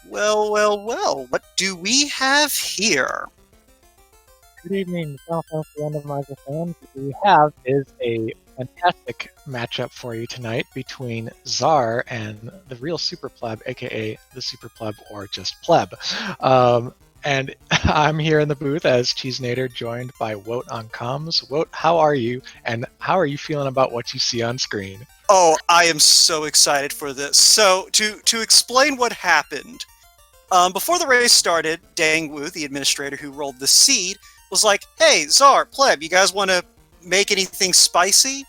Well, well, well, what do we have here? Good evening, Southwest Randomizer fans. What we have is a fantastic matchup for you tonight between Czar and the real Super Pleb, aka the Super Pleb or just Pleb. And I'm here in the booth as Cheesenator, joined by Woat on comms. Woat, how are you? And how are you feeling about what you see on screen? Oh, I am so excited for this. So, to explain what happened, before the race started, Dang Wu, the administrator who rolled the seed, was like, "Hey, Czar, Pleb, you guys want to make anything spicy?"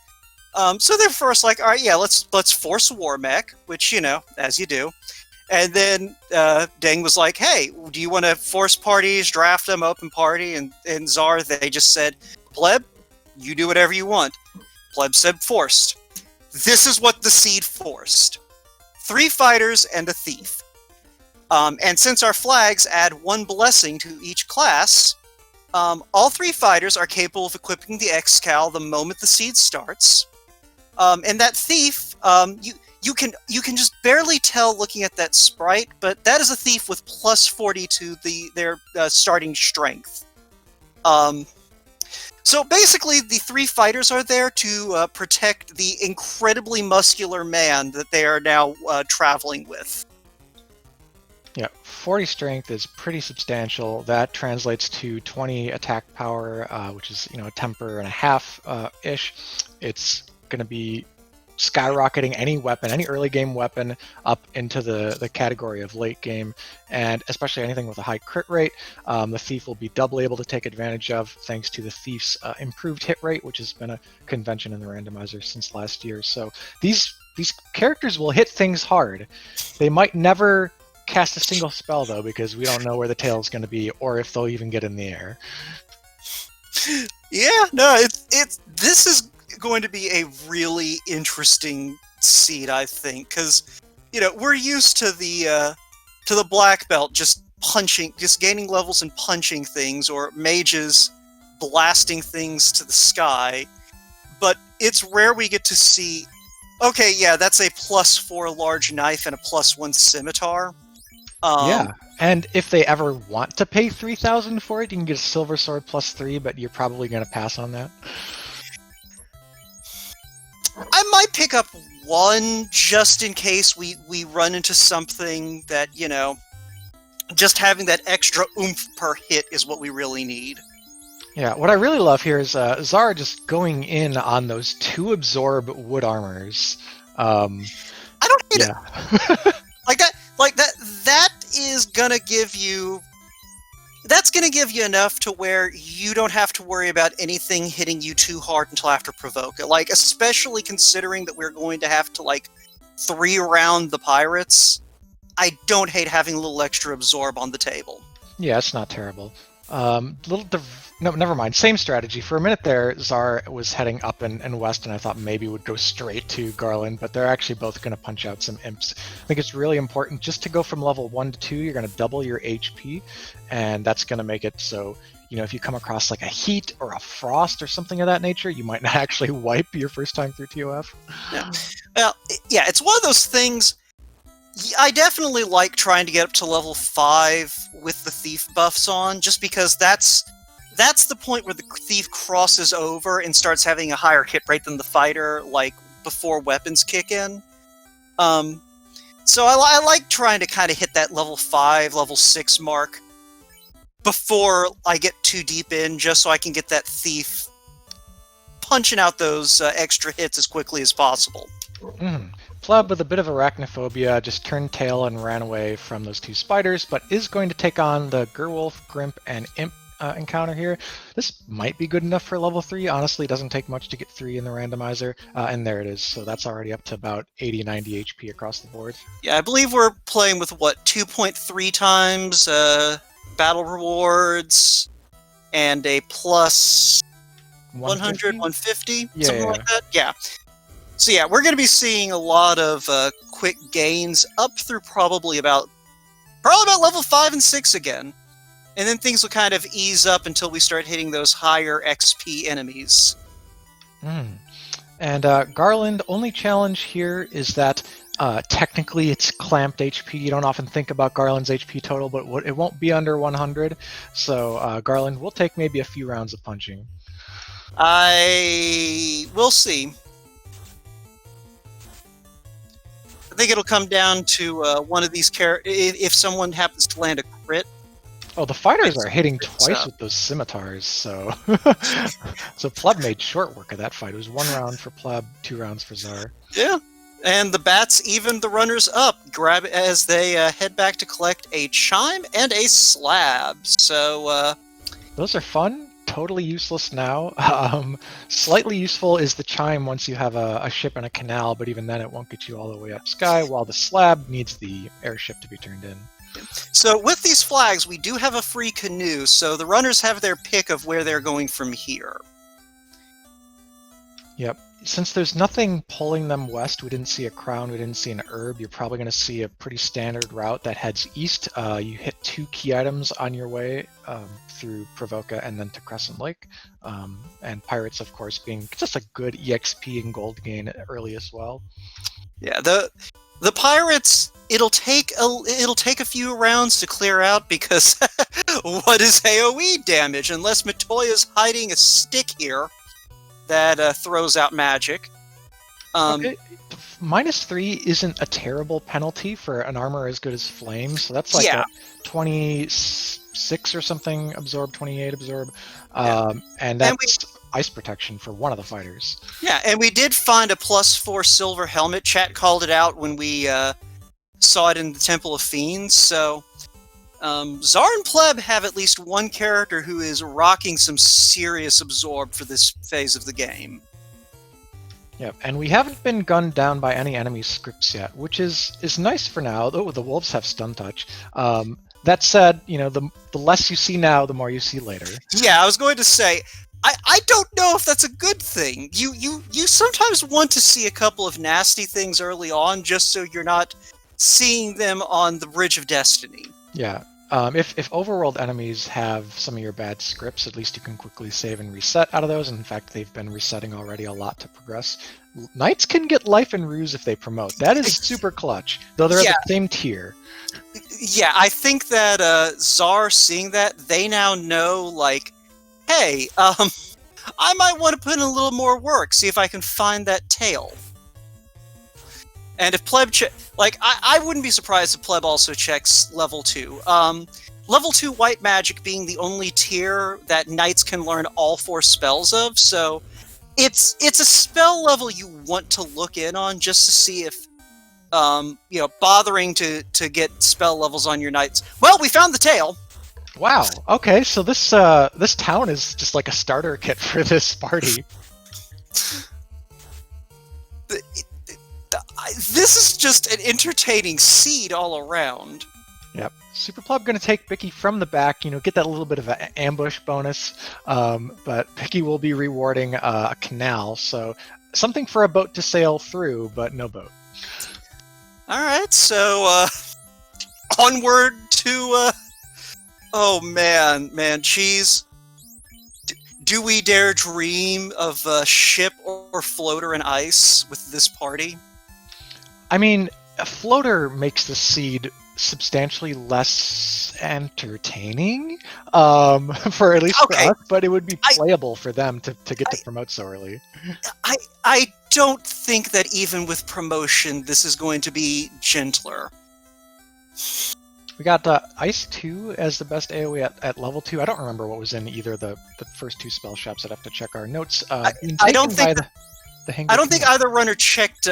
So they're first like, "All right, yeah, let's force a war mech," which as you do. And then Deng was like, "Hey, do you want to force parties, draft them, open party?" And Czar, they just said, "Pleb, you do whatever you want." Pleb said forced. This is what the seed forced: 3 fighters and a thief. And since our flags add 1 blessing to each class, all 3 fighters are capable of equipping the X-Cal the moment the seed starts. And that thief, you can just barely tell looking at that sprite, but that is a thief with plus 40 to their starting strength. So basically, the 3 fighters are there to protect the incredibly muscular man that they are now traveling with. Yeah, 40 strength is pretty substantial. That translates to 20 attack power, which is a temper and a half ish. It's going to be skyrocketing any weapon, any early game weapon, up into the category of late game, and especially anything with a high crit rate. The thief will be doubly able to take advantage of thanks to the thief's improved hit rate, which has been a convention in the randomizer since last year. So these characters will hit things hard. They might never cast a single spell though, because we don't know where the tail is going to be or if they'll even get in the air. Yeah, no, this is going to be a really interesting seed, I think, because we're used to the black belt just gaining levels and punching things, or mages blasting things to the sky, but it's rare we get to see. Okay, yeah, that's a plus 4 large knife and a plus 1 scimitar. Yeah, and if they ever want to pay 3,000 for it, you can get a silver sword plus 3, but you're probably going to pass on that. I might pick up 1 just in case we run into something that, just having that extra oomph per hit is what we really need. Yeah, what I really love here is Czar just going in on those 2 absorb wood armors. I don't hate it. That is gonna give you. That's gonna give you enough to where you don't have to worry about anything hitting you too hard until after provoke. Especially considering that we're going to have to 3 round the pirates. I don't hate having a little extra absorb on the table. Yeah, it's not terrible. No, never mind. Same strategy. For a minute there, Czar was heading up and west, and I thought maybe would go straight to Garland, but they're actually both going to punch out some imps. I think it's really important just to go from level 1 to 2. You're going to double your HP, and that's going to make it so if you come across like a heat or a frost or something of that nature, you might not actually wipe your first time through TOF. Yeah. Well, yeah, it's one of those things. I definitely like trying to get up to level 5 with the thief buffs on, just because that's the point where the thief crosses over and starts having a higher hit rate than the fighter, before weapons kick in. So I like trying to kind of hit that level 5, level 6 mark before I get too deep in, just so I can get that thief punching out those extra hits as quickly as possible. Pleb, with a bit of arachnophobia, just turned tail and ran away from those 2 spiders, but is going to take on the Gerwolf, Grimp, and Imp encounter here. This might be good enough for level 3. Honestly, it doesn't take much to get 3 in the randomizer, and there it is. So that's already up to about 80-90 HP across the board. Yeah, I believe we're playing with 2.3 times battle rewards and a plus 100, 150, something like that. Yeah. So yeah, we're going to be seeing a lot of quick gains up through probably about level 5 and 6 again. And then things will kind of ease up until we start hitting those higher XP enemies. And Garland, only challenge here is that Technically, it's clamped HP. You don't often think about Garland's HP total, but it won't be under 100. So Garland will take maybe a few rounds of punching. We'll see. I think it'll come down to one of these if someone happens to land a crit. Oh, the fighters are hitting twice with those scimitars, so so Pleb made short work of that fight. It was 1 round for Pleb, 2 rounds for Czar. Yeah, and the bats even the runners up, grab as they head back to collect a chime and a slab. So those are fun. Totally useless now. Slightly useful is the chime once you have a ship in a canal, but even then it won't get you all the way up sky, while the slab needs the airship to be turned in. So with these flags, we do have a free canoe, so the runners have their pick of where they're going from here. Yep. Since there's nothing pulling them west, we didn't see a crown, we didn't see an herb, you're probably going to see a pretty standard route that heads east. You hit 2 key items on your way through Provoca and then to Crescent Lake. And Pirates, of course, being just a good EXP and gold gain early as well. Yeah, the Pirates, it'll take a few rounds to clear out because what is AoE damage unless Matoya's hiding a stick here that throws out magic. Okay. -3 isn't a terrible penalty for an armor as good as Flame, so that's like a 26 or something absorb, 28 absorb, and that's ice protection for one of the fighters. Yeah, and we did find a +4 silver helmet. Chat called it out when we saw it in the Temple of Fiends, so Czar and Pleb have at least one character who is rocking some serious absorb for this phase of the game. Yep, and we haven't been gunned down by any enemy scripts yet, which is nice for now, though the wolves have stun touch. That said, you know, the less you see now, the more you see later. Yeah, I was going to say, I don't know if that's a good thing. You sometimes want to see a couple of nasty things early on, just so you're not seeing them on the Bridge of Destiny. Yeah. If overworld enemies have some of your bad scripts, at least you can quickly save and reset out of those. And in fact, they've been resetting already a lot to progress. Knights can get life and ruse if they promote. That is super clutch, though they're at the same tier. Yeah, I think that Czar seeing that, they now know, like, hey, I might want to put in a little more work, see if I can find that tail. And if Pleb I wouldn't be surprised if Pleb also checks level 2. Level 2 white magic being the only tier that knights can learn all 4 spells of, so it's a spell level you want to look in on just to see if bothering to get spell levels on your knights. Well, we found the tail. Wow. Okay, so this town is just like a starter kit for this party. This is just an entertaining seed all around. Yep. SuperPleb going to take Bicky from the back, get that little bit of an ambush bonus, but Bicky will be rewarding a canal, so something for a boat to sail through, but no boat. Alright, so onward to... oh man, Cheese. Do we dare dream of a ship or floater in ice with this party? I mean, a floater makes the seed substantially less entertaining, for at least for us, but it would be playable for them to get to promote so early. I don't think that even with promotion, this is going to be gentler. We got Ice 2 as the best AoE at level 2. I don't remember what was in either the first 2 spell shops. I'd have to check our notes. I don't think either runner checked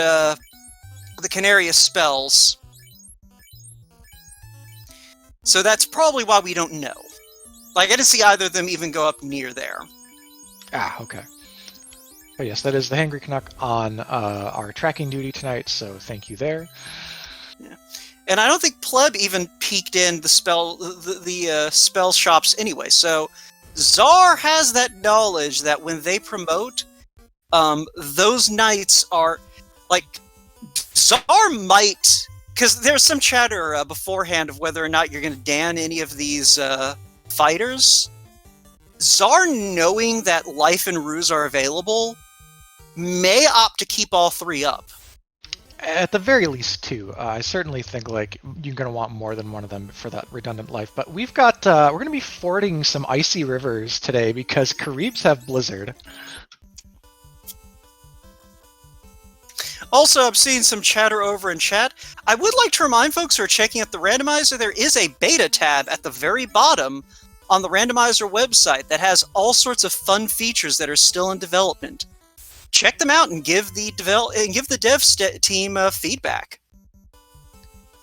the Canarius spells. So that's probably why we don't know. Like, I didn't see either of them even go up near there. Ah, okay. But yes, that is the Hangry Canuck on our tracking duty tonight, so thank you there. Yeah. And I don't think Pleb even peeked in the spell shops anyway. So Czar has that knowledge that when they promote, those knights are like Czar might, because there's some chatter beforehand of whether or not you're going to Dan any of these fighters. Czar, knowing that life and ruse are available, may opt to keep all 3 up. At the very least, two. I certainly think like you're going to want more than one of them for that redundant life. But we've got we're going to be fording some icy rivers today because Caribs have Blizzard. Also, I'm seeing some chatter over in chat. I would like to remind folks who are checking out the randomizer, there is a beta tab at the very bottom on the randomizer website that has all sorts of fun features that are still in development. Check them out and give the dev team feedback.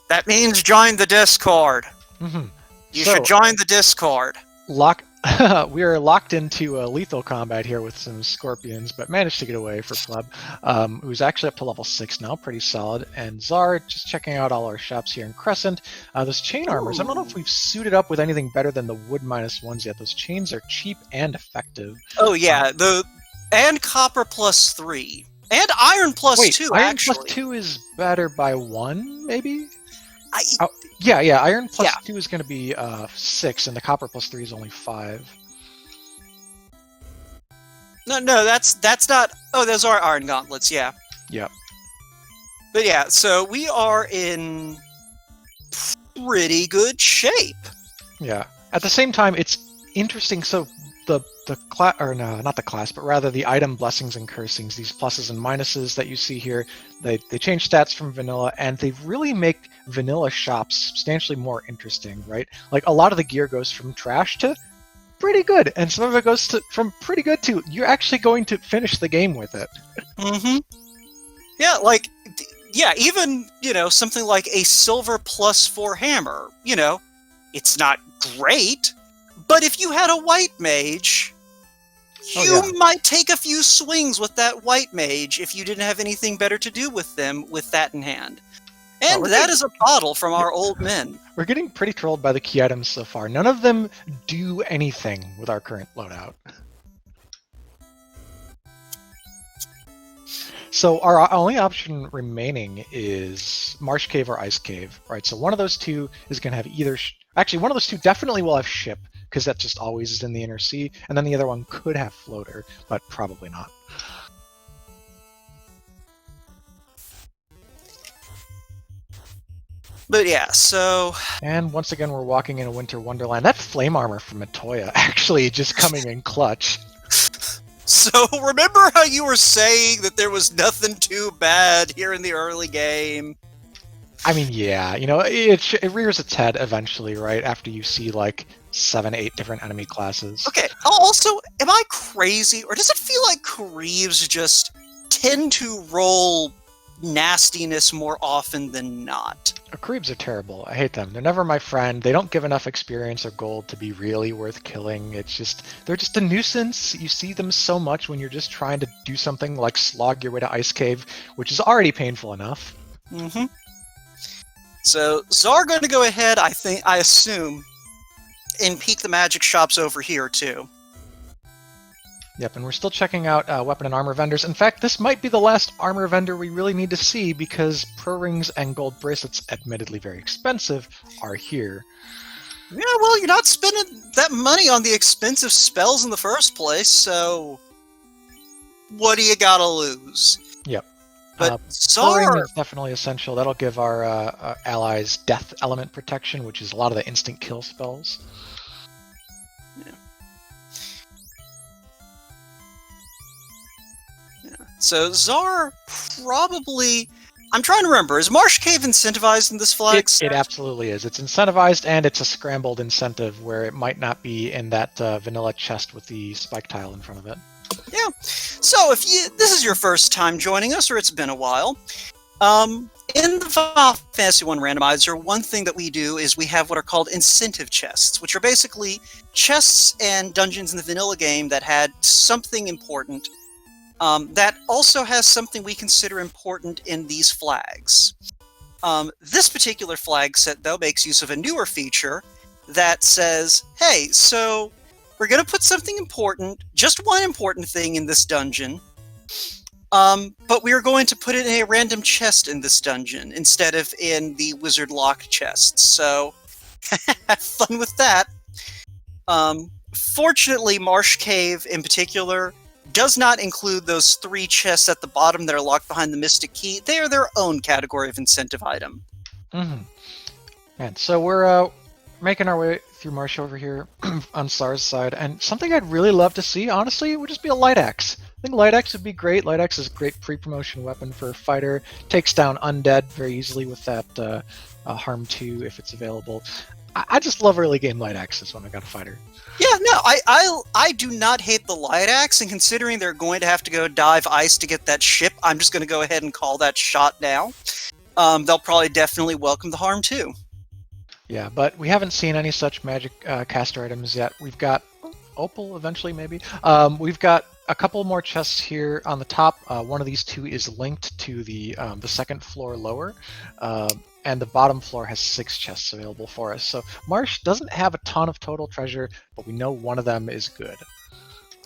That means join the Discord. Mm-hmm. You should join the Discord. We are locked into lethal combat here with some scorpions, but managed to get away for Pleb, who's actually up to level 6 now, pretty solid. And Czar, just checking out all our shops here in Crescent. Those chain armors, I don't know if we've suited up with anything better than the wood -1s yet. Those chains are cheap and effective. Oh yeah, and copper +3. And iron +2, iron actually. +2 is better by 1, maybe? Yeah, iron +2 is going to be 6, and the copper +3 is only 5. No, that's not... Oh, those are iron gauntlets, yeah. Yep. But yeah, so we are in pretty good shape. Yeah. At the same time, it's interesting. So the class, or no, not the class, but rather the item blessings and cursings, these pluses and minuses that you see here, they change stats from vanilla, and they really make vanilla shops substantially more interesting, right? Like a lot of the gear goes from trash to pretty good, and some of it goes from pretty good to you're actually going to finish the game with it. Mm-hmm. Yeah, even, something like a silver +4 hammer, it's not great, but if you had a white mage, you might take a few swings with that white mage if you didn't have anything better to do with them with that in hand. And that is a bottle from our old men. We're getting pretty trolled by the key items so far. None of them do anything with our current loadout. So our only option remaining is Marsh Cave or Ice Cave, right? So one of those two is going to have either... Actually, one of those two definitely will have Ship, because that just always is in the Inner Sea, and then the other one could have Floater, but probably not. But yeah, so... And once again, we're walking in a winter wonderland. That flame armor from Matoya actually just coming in clutch. So remember how you were saying that there was nothing too bad here in the early game? I mean, yeah, it rears its head eventually, right? After you see like 7, 8 different enemy classes. Okay, also, am I crazy, or does it feel like Kareeves just tend to roll nastiness more often than not? Kareebs are terrible. I hate them. They're never my friend. They don't give enough experience or gold to be really worth killing. They're just a nuisance. You see them so much when you're just trying to do something like slog your way to Ice Cave, which is already painful enough. Mm-hmm. So, Czar going to go ahead, I assume, and peek the magic shops over here, too. Yep, and we're still checking out weapon and armor vendors. In fact, this might be the last armor vendor we really need to see because pro rings and gold bracelets, admittedly very expensive, are here. Yeah, well, you're not spending that money on the expensive spells in the first place, so what do you gotta lose? Yep. But pro ring is definitely essential. That'll give our allies death element protection, which is a lot of the instant kill spells. So Czar probably... I'm trying to remember, is Marsh Cave incentivized in this flag set? It absolutely is. It's incentivized, and it's a scrambled incentive where it might not be in that vanilla chest with the spike tile in front of it. Yeah. So if this is your first time joining us, or it's been a while, in the Final Fantasy 1 randomizer, one thing that we do is we have what are called incentive chests, which are basically chests and dungeons in the vanilla game that had something important that also has something we consider important in these flags. This particular flag set, though, makes use of a newer feature that says, hey, so we're going to put something important, just one important thing in this dungeon, but we are going to put it in a random chest in this dungeon instead of in the wizard lock chests. So have fun with that. Fortunately, Marsh Cave in particular does not include those 3 chests at the bottom that are locked behind the Mystic Key. They are their own category of incentive item. Mm-hmm. And so we're making our way through Marsh over here on Sar's side, and something I'd really love to see, honestly, would just be a Light Axe. I think Light Axe would be great. Light Axe is a great pre-promotion weapon for a fighter. Takes down undead very easily with that Harm 2 if it's available. I just love early game Light Axes when I got a fighter. Yeah, no, I do not hate the Light Axe, and considering they're going to have to go dive ice to get that ship, I'm just going to go ahead and call that shot now. They'll probably definitely welcome the Harm 2. Yeah, but we haven't seen any such magic caster items yet. We've got Opal eventually, maybe. We've got a couple more chests here on the top. One of these 2 is linked to the second floor lower, and the bottom floor has 6 chests available for us. So Marsh doesn't have a ton of total treasure, but we know one of them is good.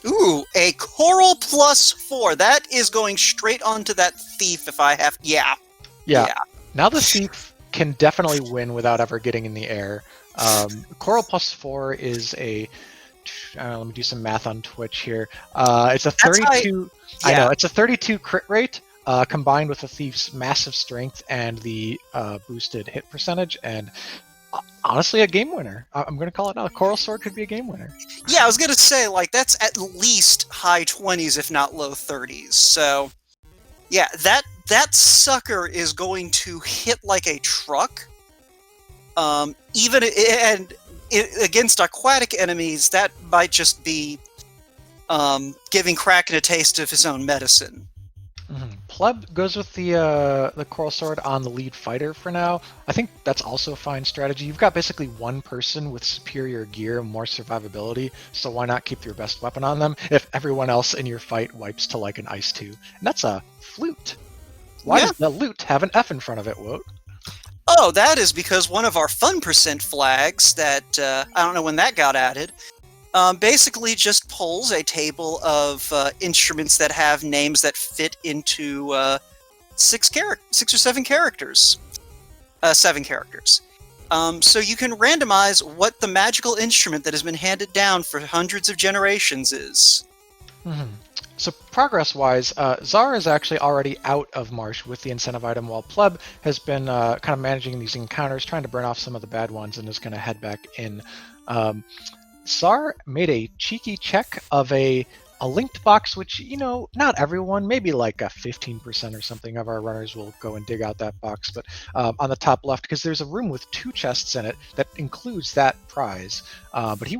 Ooh, a Coral +4. That is going straight onto that thief if I have... Yeah. Now the thief can definitely win without ever getting in the air. Coral +4 is a... let me do some math on Twitch here. It's a 32... I know, it's a 32 crit rate, combined with the thief's massive strength and the boosted hit percentage, and honestly a game winner. I'm going to call it now. The Coral Sword could be a game winner. Yeah, I was going to say, like, that's at least high 20s, if not low 30s. So, yeah, that sucker is going to hit like a truck. Against aquatic enemies, that might just be giving Kraken a taste of his own medicine. Mm-hmm. Pleb goes with the Coral Sword on the lead fighter for now. I think that's also a fine strategy. You've got basically one person with superior gear and more survivability, so why not keep your best weapon on them if everyone else in your fight wipes to like an Ice 2? And that's a flute. Why does the loot have an F in front of it, Woat? Oh, that is because one of our fun percent flags that, I don't know when that got added, basically just pulls a table of instruments that have names that fit into 6 or 7 characters. 7 characters. So you can randomize what the magical instrument that has been handed down for hundreds of generations is. Mm-hmm. So progress-wise, Zar is actually already out of Marsh with the incentive item, while Pleb has been kind of managing these encounters, trying to burn off some of the bad ones, and is going to head back in. Zar made a cheeky check of a linked box, which, you know, not everyone, maybe like a 15% or something of our runners will go and dig out that box, but on the top left, because there's a room with 2 chests in it that includes that prize. But they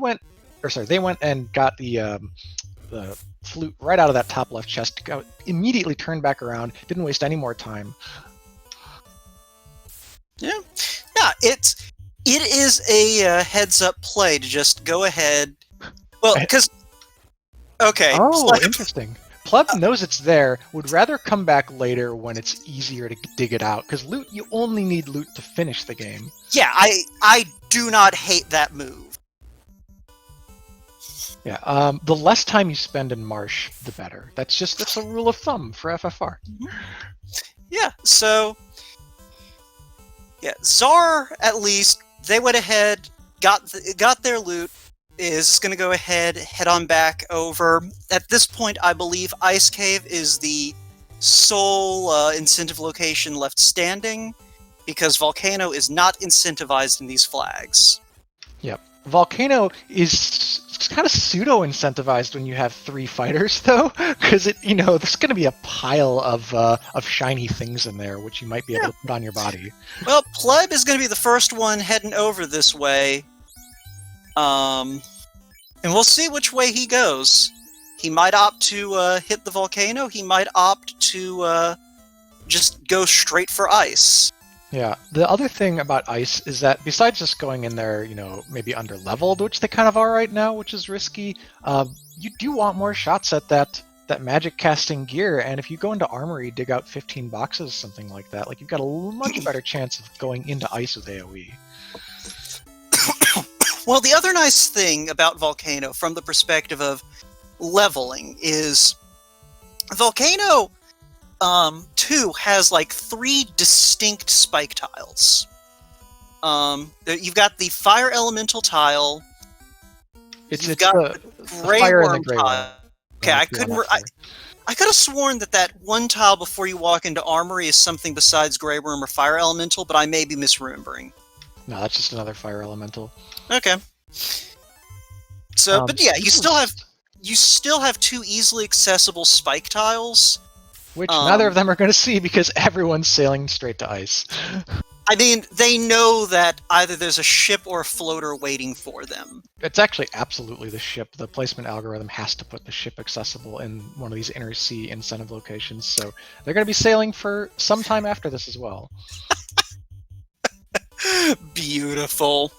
went and got the flute right out of that top left chest, immediately turned back around, didn't waste any more time. Yeah, it is a heads-up play to just go ahead. Well, because... Okay. Oh, interesting. Pleb knows it's there, would rather come back later when it's easier to dig it out, because loot, you only need loot to finish the game. Yeah, I do not hate that move. Yeah, the less time you spend in Marsh, the better. That's a rule of thumb for FFR. Yeah, so... Yeah, Zar, at least, they went ahead, got their loot, is going to go ahead, head on back over. At this point, I believe Ice Cave is the sole incentive location left standing, because Volcano is not incentivized in these flags. Yep. Volcano is kind of pseudo-incentivized when you have 3 fighters, though, because there's going to be a pile of shiny things in there, which you might be able to put on your body. Well, Pleb is going to be the first one heading over this way. And we'll see which way he goes. He might opt to hit the volcano. He might opt to just go straight for ice. Yeah. The other thing about ice is that besides just going in there, maybe under-leveled, which they kind of are right now, which is risky, you do want more shots at that magic casting gear. And if you go into Armory, dig out 15 boxes, something like that, you've got a much better chance of going into ice with AoE. Well, the other nice thing about Volcano from the perspective of leveling is Volcano 2 has 3 distinct spike tiles. You've got the fire elemental tile. You've got the gray fire worm and the gray tile. Okay, I couldn't. I could have sworn that one tile before you walk into Armory is something besides Grey Worm or Fire Elemental, but I may be misremembering. No, that's just another Fire Elemental. Okay. So, but yeah, you still have two easily accessible spike tiles, which neither of them are going to see because everyone's sailing straight to ice. I mean, they know that either there's a ship or a floater waiting for them. It's actually absolutely the ship. The placement algorithm has to put the ship accessible in one of these inner sea incentive locations, so they're going to be sailing for some time after this as well. Beautiful.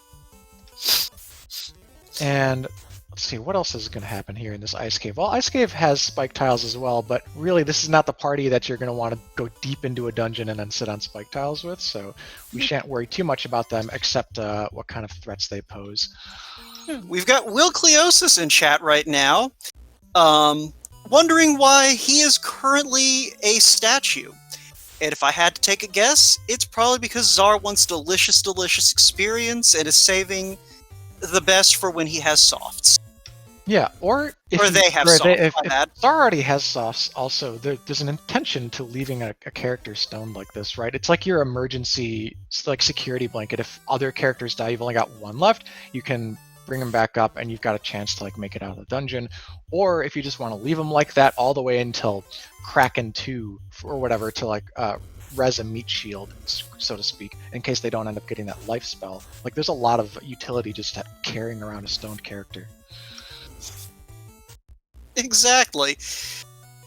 And let's see, what else is going to happen here in this ice cave? Well, ice cave has spike tiles as well, but really this is not the party that you're going to want to go deep into a dungeon and then sit on spike tiles with, so we shan't worry too much about them except what kind of threats they pose. We've got Will Cleosis in chat right now, wondering why he is currently a statue. And if I had to take a guess, it's probably because Czar wants delicious, delicious experience and is saving the best for when he has softs. Yeah, or if they have softs. If Czar already has softs, also there's an intention to leaving a character stoned like this, right? It's like your emergency security blanket. If other characters die, you've only got one left. You can bring them back up, and you've got a chance to make it out of the dungeon. Or if you just want to leave them like that all the way until Kraken 2 or whatever to res a meat shield, so to speak, in case they don't end up getting that life spell. There's a lot of utility just carrying around a stoned character. Exactly.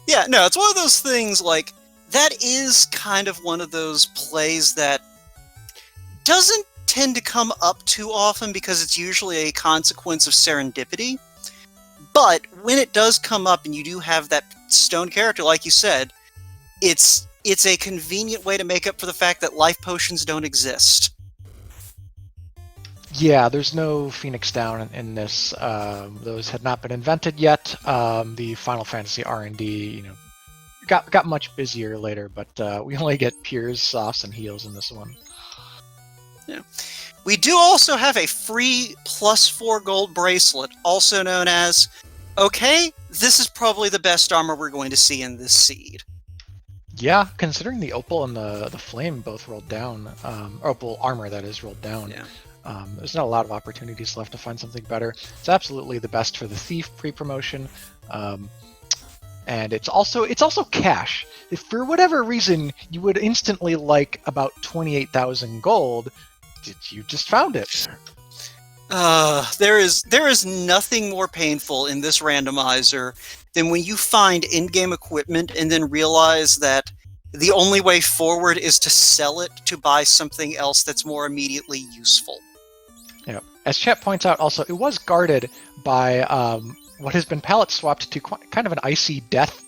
Yeah, no, it's one of those things, that is kind of one of those plays that doesn't tend to come up too often because it's usually a consequence of serendipity. But when it does come up and you do have that stoned character, like you said, it's a convenient way to make up for the fact that life potions don't exist. Yeah, there's no Phoenix Down in this. Those had not been invented yet. The Final Fantasy R&D, got much busier later, but we only get Pures, Softs, and Heals in this one. Yeah. We do also have a free +4 gold bracelet, also known as, okay, this is probably the best armor we're going to see in this seed. Yeah, considering the Opal and the Flame both rolled down, Opal armor that is rolled down, yeah. There's not a lot of opportunities left to find something better. It's absolutely the best for the Thief pre-promotion, and it's also cash. If for whatever reason you would instantly like about 28,000 gold, you just found it. There is nothing more painful in this randomizer than when you find in-game equipment and then realize that the only way forward is to sell it to buy something else that's more immediately useful. Yeah. As chat points out, also, it was guarded by what has been palette swapped to kind of an icy death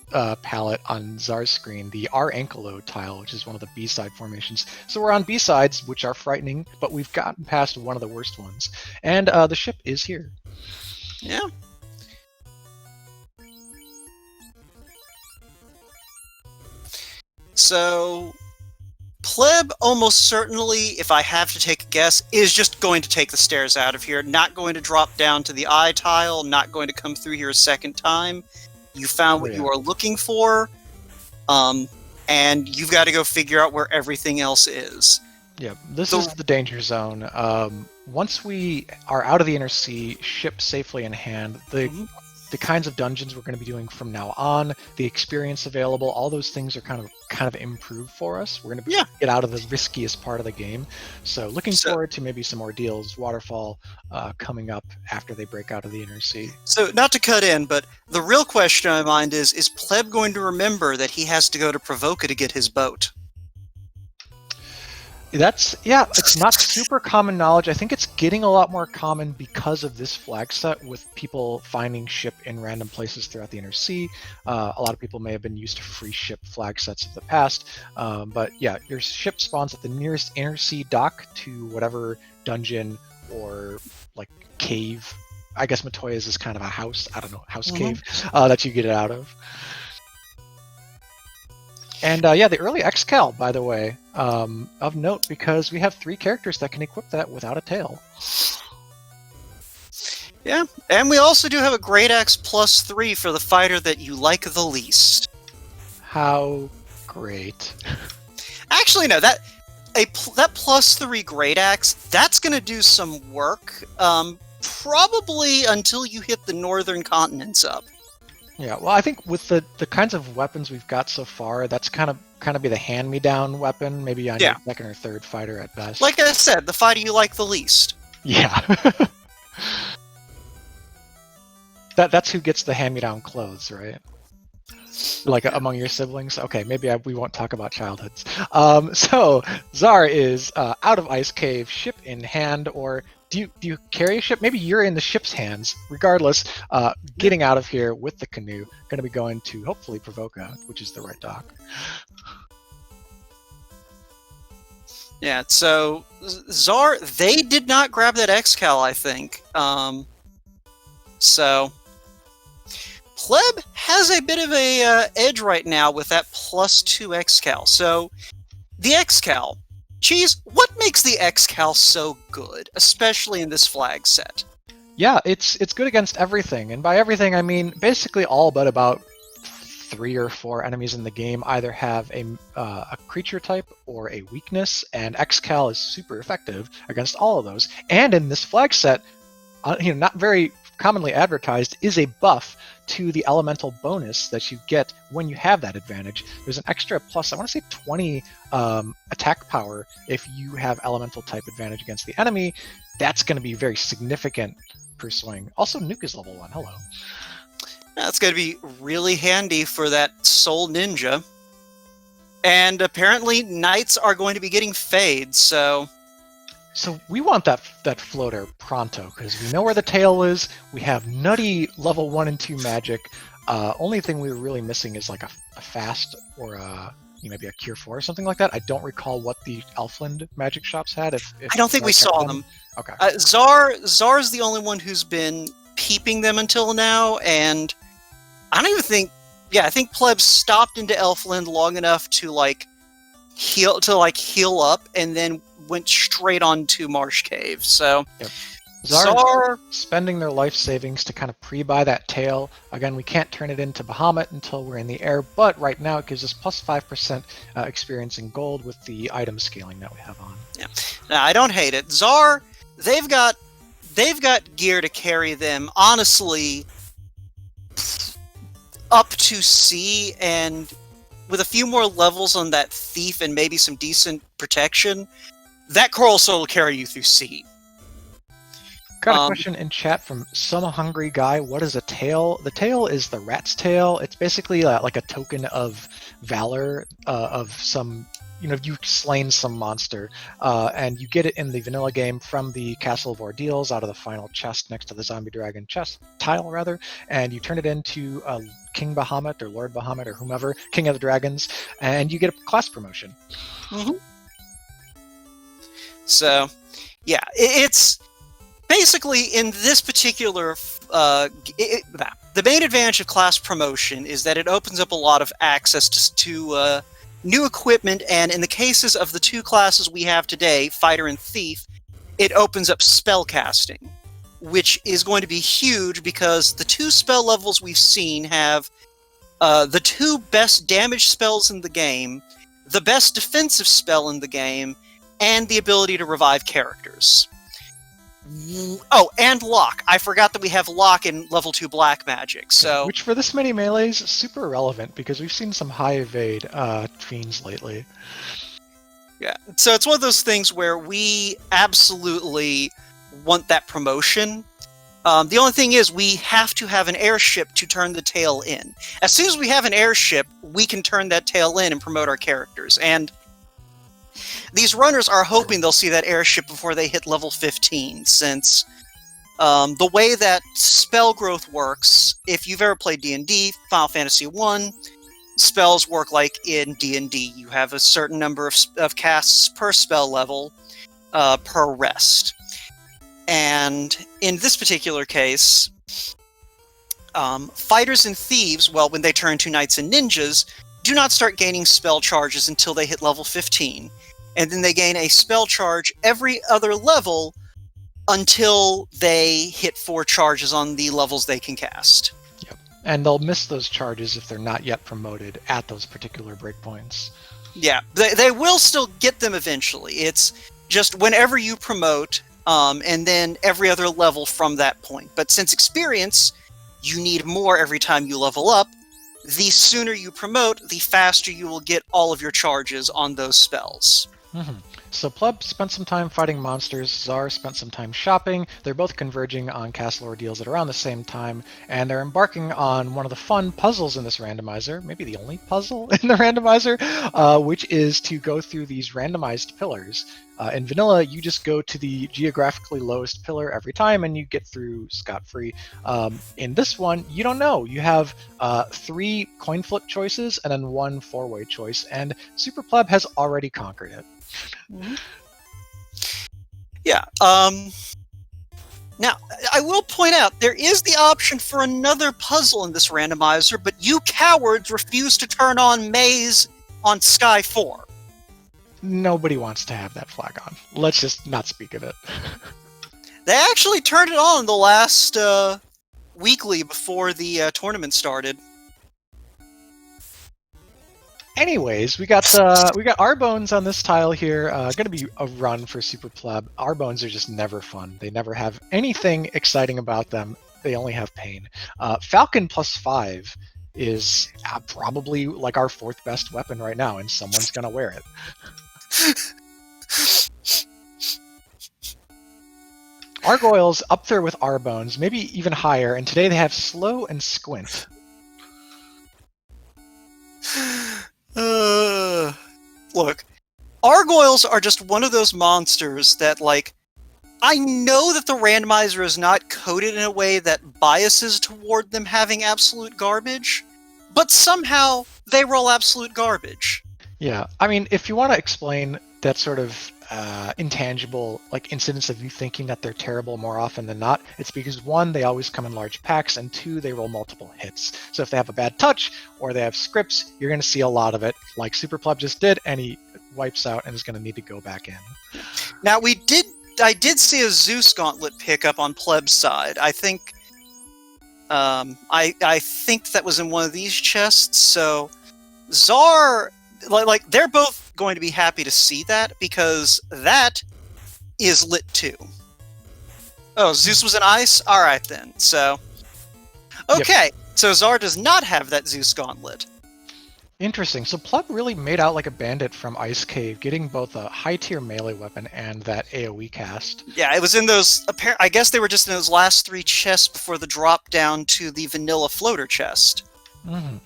palette on Czar's screen, the R Ankelo tile, which is one of the B-side formations. So we're on B-sides, which are frightening, but we've gotten past one of the worst ones. And the ship is here. Yeah. So, Pleb almost certainly, if I have to take a guess, is just going to take the stairs out of here, not going to drop down to the eye tile, not going to come through here a second time. You found what you are looking for, and you've got to go figure out where everything else is. Yeah, this is the danger zone. Once we are out of the inner sea, ship safely in hand, the kinds of dungeons we're going to be doing from now on, the experience available, all those things are kind of improved for us. We're going to get out of the riskiest part of the game. So looking forward to maybe some ordeals, Waterfall coming up after they break out of the inner sea. So not to cut in, but the real question in my mind is Pleb going to remember that he has to go to Provoca to get his boat? It's not super common knowledge. I think it's getting a lot more common because of this flag set with people finding ship in random places throughout the inner sea. A lot of people may have been used to free ship flag sets of the past. But yeah, your ship spawns at the nearest inner sea dock to whatever dungeon or cave. I guess Matoya's is kind of a house. I don't know, house cave that you get it out of. And the early Xcal, by the way, of note, because we have 3 characters that can equip that without a tail. Yeah, and we also do have a Great Axe +3 for the fighter that you like the least. How great. Actually, no, that +3 Great Axe, that's going to do some work, probably until you hit the northern continents up. Yeah, well, I think with the kinds of weapons we've got so far, that's kind of be the hand-me-down weapon, maybe on your second or third fighter at best. Like I said, the fighter you like the least. Yeah. That's who gets the hand-me-down clothes, right? Like among your siblings? Okay, maybe we won't talk about childhoods. So Czar is out of Ice Cave, ship in hand, or do you carry a ship? Maybe you're in the ship's hands. Regardless, getting out of here with the canoe, going to be going to hopefully Provoca, which is the right dock. Yeah, so Czar, they did not grab that Excal, I think. So Pleb has a bit of a edge right now with that +2 Excal. So the Excal, Cheese, what makes the Excal so good, especially in this flag set? Yeah, it's good against everything, and by everything I mean basically all but about 3 or 4 enemies in the game either have a creature type or a weakness, and Excal is super effective against all of those. And in this flag set, not very commonly advertised, is a buff to the elemental bonus that you get when you have that advantage. There's an extra plus, I want to say 20 attack power if you have elemental type advantage against the enemy. That's going to be very significant per swing. Also, Nuke is level 1. Hello. That's going to be really handy for that Soul Ninja. And apparently Knights are going to be getting Fade, so... So we want that floater pronto, because we know where the tail is, we have nutty level 1 and 2 magic. Only thing we were really missing is like a fast or maybe a Cure 4 or something like that. I don't recall what the Elfland magic shops had. If I don't think we saw them. Okay. Czar's the only one who's been peeping them until now, and I don't even think... Yeah, I think Pleb stopped into Elfland long enough to heal up, and then went straight on to Marsh Cave. So, yep. Czar spending their life savings to kind of pre-buy that tail. Again, we can't turn it into Bahamut until we're in the air, but right now it gives us plus 5% experience in gold with the item scaling that we have on. Yeah, now I don't hate it. Czar, they've got gear to carry them, honestly, up to C, and with a few more levels on that Thief and maybe some decent protection, that Coral Soul will carry you through C. Got a question in chat from some hungry guy. What is a tail? The tail is the rat's tail. It's basically like a token of valor of some, you've slain some monster, and you get it in the vanilla game from the Castle of Ordeals out of the final chest next to the zombie dragon chest tile, rather, and you turn it into King Bahamut or Lord Bahamut or whomever, King of the Dragons, and you get a class promotion. Mm-hmm. So, yeah, it's basically in this particular... the main advantage of class promotion is that it opens up a lot of access to new equipment, and in the cases of the 2 classes we have today, Fighter and Thief, it opens up spell casting, which is going to be huge because the 2 spell levels we've seen have the 2 best damage spells in the game, the best defensive spell in the game, and the ability to revive characters. Oh, and Lock. I forgot that we have Lock in level 2 Black Magic. So, which for this many melees is super relevant because we've seen some high evade fiends lately. Yeah, so it's one of those things where we absolutely want that promotion. The only thing is we have to have an airship to turn the tail in. As soon as we have an airship, we can turn that tail in and promote our characters. And these runners are hoping they'll see that airship before they hit level 15, since the way that spell growth works, if you've ever played D&D, Final Fantasy 1, spells work like in D&D. You have a certain number of casts per spell level per rest. And in this particular case, fighters and thieves, well, when they turn to knights and ninjas, do not start gaining spell charges until they hit level 15. And then they gain a spell charge every other level until they hit 4 charges on the levels they can cast. Yep. And they'll miss those charges if they're not yet promoted at those particular breakpoints. Yeah, they will still get them eventually. It's just whenever you promote, and then every other level from that point. But since experience, you need more every time you level up, the sooner you promote, the faster you will get all of your charges on those spells. Mm-hmm. So Pleb spent some time fighting monsters, Czar spent some time shopping. They're both converging on castle ordeals at around the same time, and they're embarking on one of the fun puzzles in this randomizer, maybe the only puzzle in the randomizer, which is to go through these randomized pillars. In vanilla, you just go to the geographically lowest pillar every time and you get through scot-free. In this one, you don't know. You have 3 coin flip choices and then 1 4-way choice, and Super Pleb has already conquered it. Mm-hmm. Yeah. Now, I will point out, there is the option for another puzzle in this randomizer, but you cowards refuse to turn on Maze on Sky 4. Nobody wants to have that flag on. Let's just not speak of it. They actually turned it on the last weekly before the tournament started. Anyways, we got our bones on this tile here. Going to be a run for Super Pleb. Our bones are just never fun. They never have anything exciting about them. They only have pain. Falcon +5 is probably like our 4th best weapon right now, and someone's going to wear it. Gargoyles up there with our bones, maybe even higher, and today they have slow and squint. Look, Gargoyles are just one of those monsters that, like, I know that the randomizer is not coded in a way that biases toward them having absolute garbage, but somehow they roll absolute garbage. Yeah, I mean, if you want to explain that sort of intangible like incidents of you thinking that they're terrible more often than not, it's because 1, they always come in large packs, and 2, they roll multiple hits. So if they have a bad touch or they have scripts, you're going to see a lot of it, like Super Pleb just did, and he wipes out and is going to need to go back in. Now I did see a Zeus Gauntlet pickup on Pleb's side. I think I think that was in one of these chests. So Czar, like they're both going to be happy to see that, because that is lit too. Oh, Zeus was in ice? Alright then. So okay. Yep. So Czar does not have that Zeus Gauntlet. Interesting. So Pleb really made out like a bandit from Ice Cave, getting both a high-tier melee weapon and that AoE cast. Yeah, it was in those... I guess they were just in those last 3 chests before the drop down to the vanilla floater chest. Mm-hmm.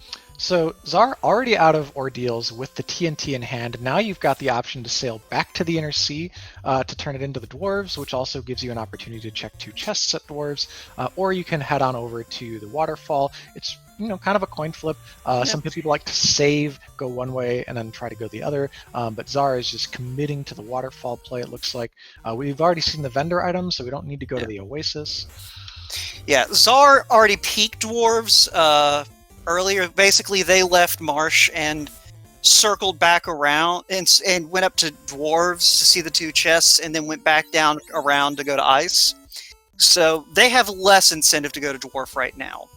So Czar already out of ordeals with the TNT in hand. Now you've got the option to sail back to the Inner Sea to turn it into the Dwarves, which also gives you an opportunity to check 2 chests at Dwarves, or you can head on over to the Waterfall. It's kind of a coin flip. Some people like to save, go one way, and then try to go the other. But Czar is just committing to the Waterfall play, it looks like. We've already seen the vendor items, so we don't need to go to the Oasis. Yeah, Czar already peaked Dwarves earlier. Basically, they left Marsh and circled back around and went up to Dwarves to see the 2 chests, and then went back down around to go to Ice. So they have less incentive to go to Dwarf right now.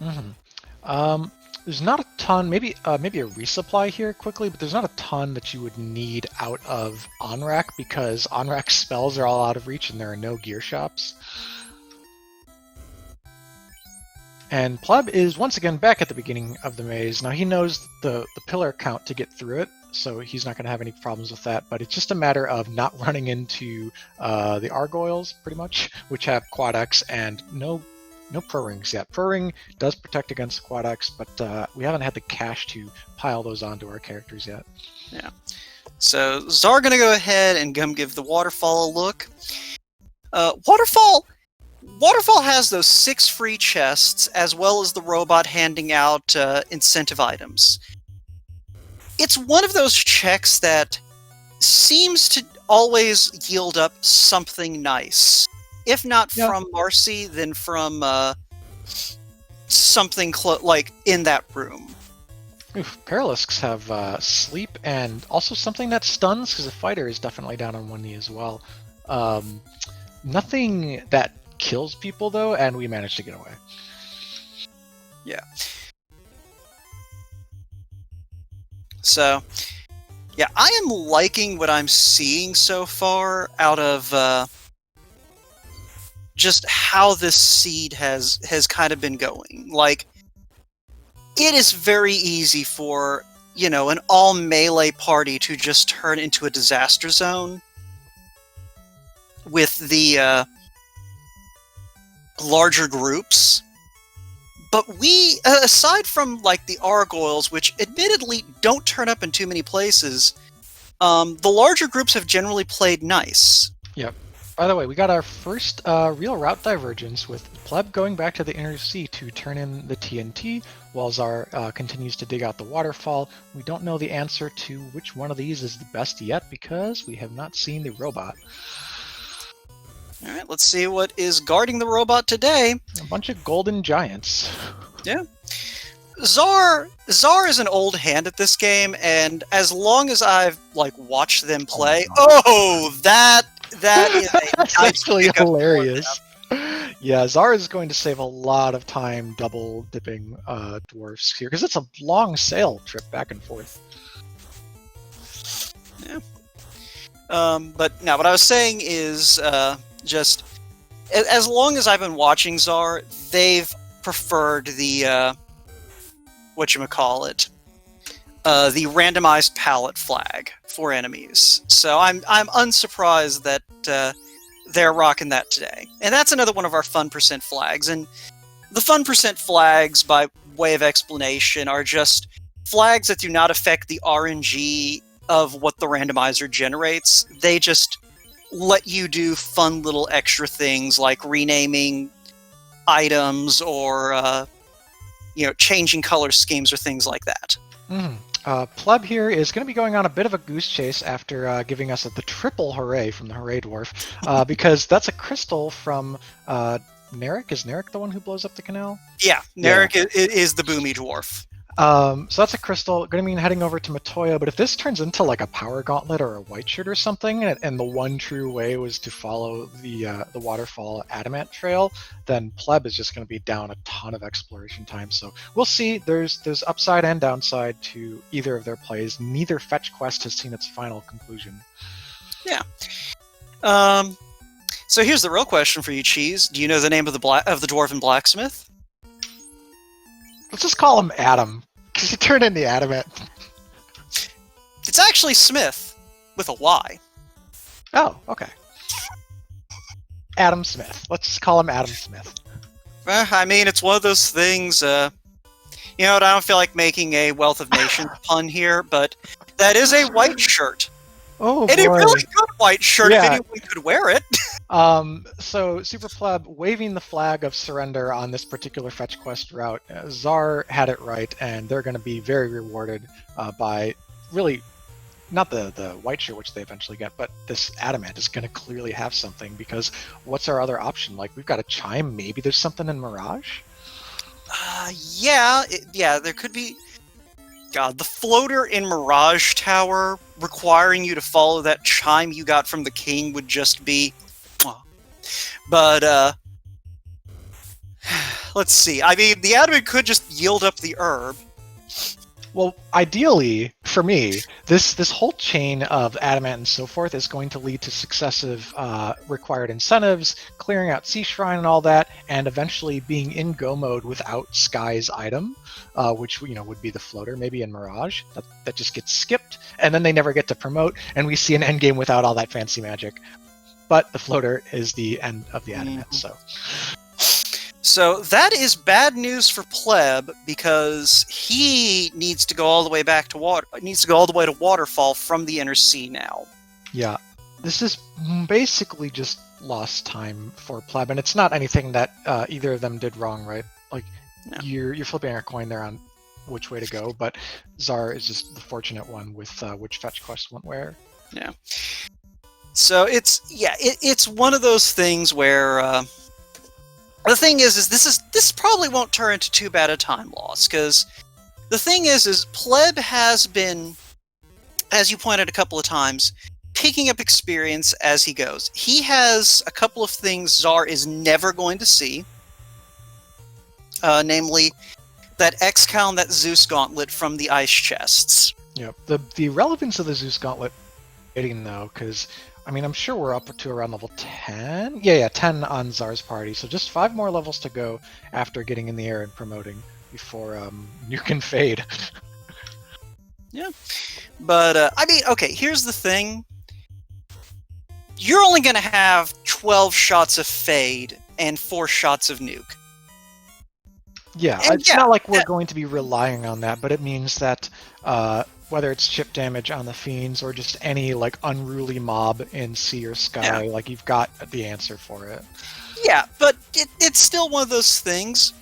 Mm-hmm. There's not a ton, maybe a resupply here quickly, but there's not a ton that you would need out of on-rack, because on-rack spells are all out of reach and there are no gear shops. And Pleb is once again back at the beginning of the maze. Now he knows the pillar count to get through it, so he's not going to have any problems with that, but it's just a matter of not running into the Gargoyles, pretty much, which have Quad X and no Pro Rings yet. Pro Ring does protect against Quad X, but we haven't had the cash to pile those onto our characters yet. Yeah. So Czar going to go ahead and give the Waterfall a look. Waterfall has those 6 free chests, as well as the robot handing out incentive items. It's one of those checks that seems to always yield up something nice. If not from Marcy, then from something like in that room. Oof, Perilisks have sleep and also something that stuns, because a fighter is definitely down on 1 knee as well. Nothing that kills people though, and we managed to get away. Yeah. So, yeah, I am liking what I'm seeing so far out of just how this seed has kind of been going. Like, it is very easy for, you know, an all melee party to just turn into a disaster zone with the larger groups. But we, aside from like the Argoyles, which admittedly don't turn up in too many places, the larger groups have generally played nice. Yep. By the way, we got our first real route divergence with Pleb going back to the inner sea to turn in the TNT, while Czar continues to dig out the waterfall. We don't know the answer to which one of these is the best yet because we have not seen the robot. All right, let's see what is guarding the robot today. A bunch of golden giants. Yeah. Czar is an old hand at this game, and as long as I've like watched them play, that is a That's nice actually pickup hilarious. Yeah, Czar is going to save a lot of time double dipping dwarfs here because it's a long sail trip back and forth. Yeah. But now what I was saying is just as long as I've been watching Czar, they've preferred the whatchamacallit, the randomized palette flag for enemies. So I'm unsurprised that they're rocking that today. And that's another one of our fun percent flags. And the fun percent flags, by way of explanation, are just flags that do not affect the RNG of what the randomizer generates. They just let you do fun little extra things like renaming items or changing color schemes or things like that. Pleb here is going to be going on a bit of a goose chase after giving us the triple hooray from the Hooray Dwarf, because that's a crystal from Narek. Is Narek the one who blows up the canal? Yeah, Narek is the boomy dwarf. So that's a crystal. Going to mean heading over to Matoya, but if this turns into like a power gauntlet or a white shirt or something, and the one true way was to follow the waterfall adamant trail, then Pleb is just going to be down a ton of exploration time. So we'll see. There's upside and downside to either of their plays. Neither fetch quest has seen its final conclusion. Yeah. So here's the real question for you, Cheese. Do you know the name of the dwarven blacksmith? Let's just call him Adam, because he turned into adamant. It's actually Smith, with a Y. Oh, okay. Adam Smith. Let's just call him Adam Smith. I mean, it's one of those things, I don't feel like making a Wealth of Nations pun here, but that is a white shirt. Oh, and boy. a really good white shirt if anyone could wear it. So Super Pleb waving the flag of surrender on this particular fetch quest route. Czar had it right, and they're going to be very rewarded by really not the white shirt, which they eventually get, but this adamant is going to clearly have something, because what's our other option? Like, we've got a chime. Maybe there's something in Mirage? There could be. God, the floater in Mirage Tower requiring you to follow that chime you got from the king would just be... But, let's see. I mean, the adamant could just yield up the herb. Well, ideally, for me, this whole chain of adamant and so forth is going to lead to successive required incentives, clearing out Sea Shrine and all that, and eventually being in go mode without Sky's item, which would be the floater, maybe in Mirage. That just gets skipped, and then they never get to promote, and we see an endgame without all that fancy magic. But the floater is the end of the adamant, So that is bad news for Pleb, because he needs to go all the way back to Waterfall from the Inner Sea now. Yeah, this is basically just lost time for Pleb, and it's not anything that either of them did wrong, right? Like, no. You're flipping a coin there on which way to go, but Czar is just the fortunate one with which fetch quest went where. Yeah. So it's one of those things where. The thing is this probably won't turn into too bad a time loss, because the thing is Pleb has been, as you pointed a couple of times, picking up experience as he goes. He has a couple of things Czar is never going to see, namely that X-Cal and that Zeus Gauntlet from the ice chests. Yep. The relevance of the Zeus Gauntlet, though, because I mean, I'm sure we're up to around level 10. Yeah, 10 on Czar's party. So just 5 more levels to go after getting in the air and promoting before Nuke and Fade. Yeah. But, I mean, okay, here's the thing. You're only going to have 12 shots of Fade and 4 shots of Nuke. Yeah, And it's not like we're going to be relying on that, but it means that whether it's chip damage on the Fiends or just any like unruly mob in Sea or Sky, like you've got the answer for it. Yeah, but it's still one of those things.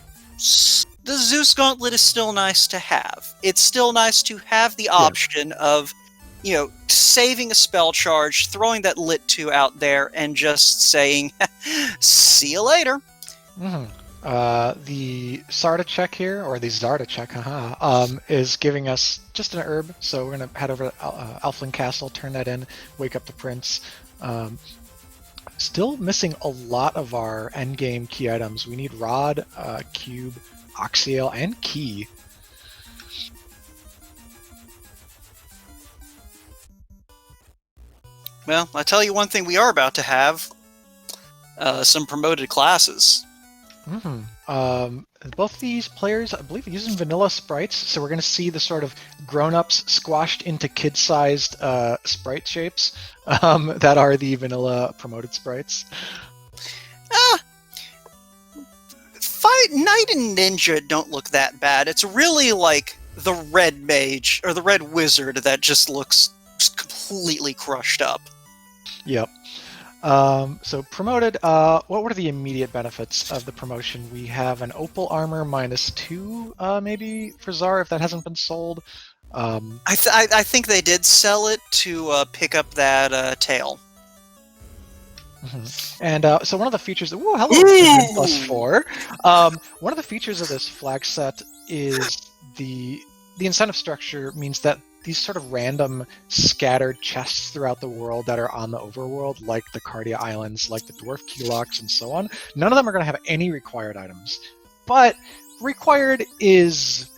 The Zeus Gauntlet is still nice to have. It's still nice to have the option of, you know, saving a spell charge, throwing that Lit 2 out there, and just saying, see you later. Mm-hmm. The Sarda check here, or the Zarda check, is giving us just an herb, so we're going to head over to Elflin Castle, turn that in, wake up the prince. Still missing a lot of our endgame key items. We need Rod, Cube, Oxiale, and Key. Well, I tell you one thing we are about to have. Some promoted classes. Mm-hmm. Both these players, I believe, are using vanilla sprites, so we're going to see the sort of grown-ups squashed into kid-sized sprite shapes that are the vanilla promoted sprites. Knight and Ninja don't look that bad. It's really like the Red Mage, or the Red Wizard, that just looks just completely crushed up. Yep. So promoted, what were the immediate benefits of the promotion? We have an Opal Armor -2, maybe, for Czar, if that hasn't been sold. I think they did sell it to pick up that tail. Mm-hmm. And so one of the features... Whoa, hello, +4. One of the features of this flag set is the incentive structure means that these sort of random scattered chests throughout the world that are on the overworld, like the Czardia Islands, like the Dwarf Keylocks, and so on, none of them are going to have any required items. But required is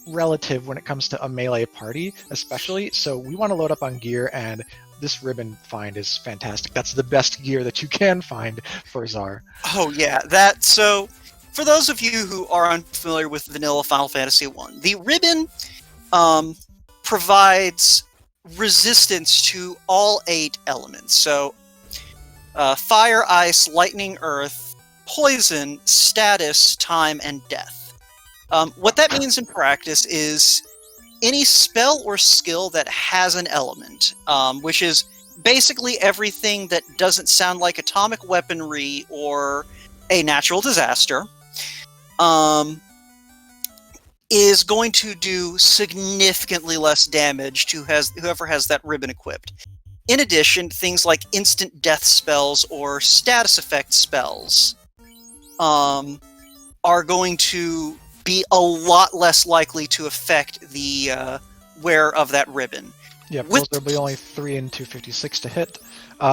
relative when it comes to a melee party, especially, so we want to load up on gear, and this ribbon find is fantastic. That's the best gear that you can find for Czar. Oh yeah, so for those of you who are unfamiliar with vanilla Final Fantasy 1, the ribbon provides resistance to all 8 elements. So, fire, ice, lightning, earth, poison, status, time, and death. What that means in practice is any spell or skill that has an element, which is basically everything that doesn't sound like atomic weaponry or a natural disaster, is going to do significantly less damage to whoever has that ribbon equipped. In addition, things like instant death spells or status effect spells are going to be a lot less likely to affect the wearer of that ribbon. Yeah, those will be only 3 and 256 to hit.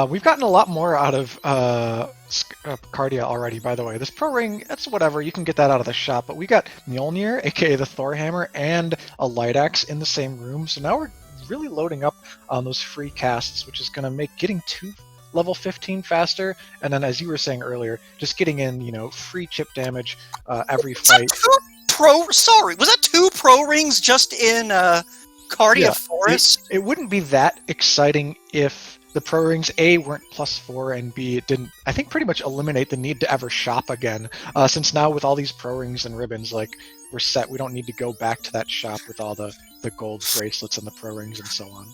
We've gotten a lot more out of Czardia already, by the way. This Pro Ring, that's whatever. You can get that out of the shop. But we got Mjolnir, aka the Thor Hammer, and a Light Axe in the same room. So now we're really loading up on those free casts, which is going to make getting to level 15 faster. And then, as you were saying earlier, just getting in, free chip damage every fight. Was that 2 Pro Rings just in Czardia Forest? It wouldn't be that exciting if the Pro Rings, A, weren't +4, and B, it didn't, I think, pretty much eliminate the need to ever shop again. Since now with all these Pro Rings and ribbons, like, we're set. We don't need to go back to that shop with all the gold bracelets and the Pro Rings and so on.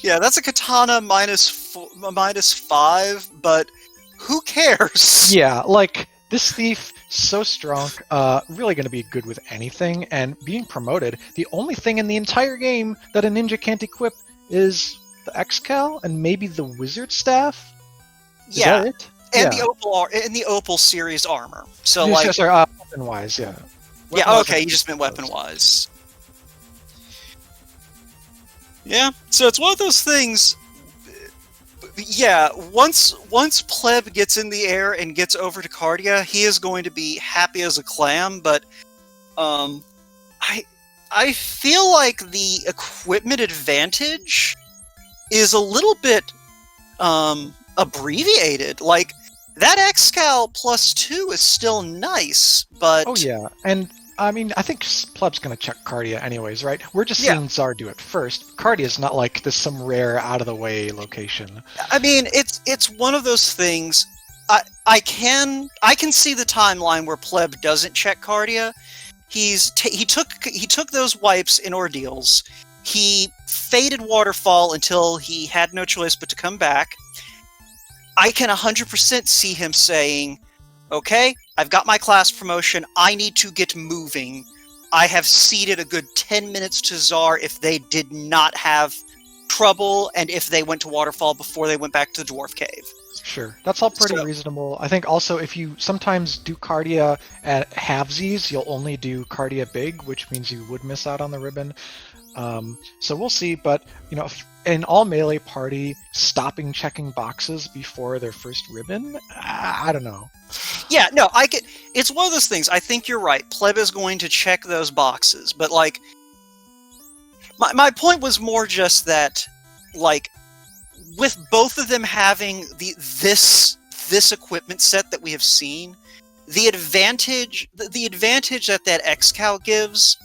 Yeah, that's a katana -5, but who cares? Yeah, like, this thief, so strong, really going to be good with anything, and being promoted, the only thing in the entire game that a ninja can't equip is the X-Cal and maybe the Wizard Staff? Is that it? And the Opal series armor. So weapon-wise, yeah. Yeah, okay, you just meant weapon-wise. Yeah, so it's one of those things. yeah, once Pleb gets in the air and gets over to Czardia, he is going to be happy as a clam. But I feel like the equipment advantage is a little bit abbreviated. Like that Xcal +2 is still nice, but Oh yeah, and I mean, I think Pleb's gonna check Czardia anyways, right? We're just Yeah. seeing Czar do it first. Czardia's not like this some rare out of the way location. I mean, it's one of those things. I can see the timeline where Pleb doesn't check Czardia. He took those wipes in ordeals. He faded Waterfall until he had no choice but to come back. I can 100% see him saying, "Okay, I've got my class promotion. I need to get moving. I have ceded a good 10 minutes to Czar if they did not have trouble and if they went to Waterfall before they went back to the Dwarf Cave." Sure, that's all pretty So- reasonable. I think also if you sometimes do Czardia at halvesies, you'll only do Czardia big, which means you would miss out on the ribbon. So we'll see, but you know, in all melee party, stopping checking boxes before their first ribbon, I don't know. Yeah, no, it's one of those things. I think you're right. Pleb is going to check those boxes, but like, my point was more just that, like, with both of them having this equipment set that we have seen, the advantage that Xcal gives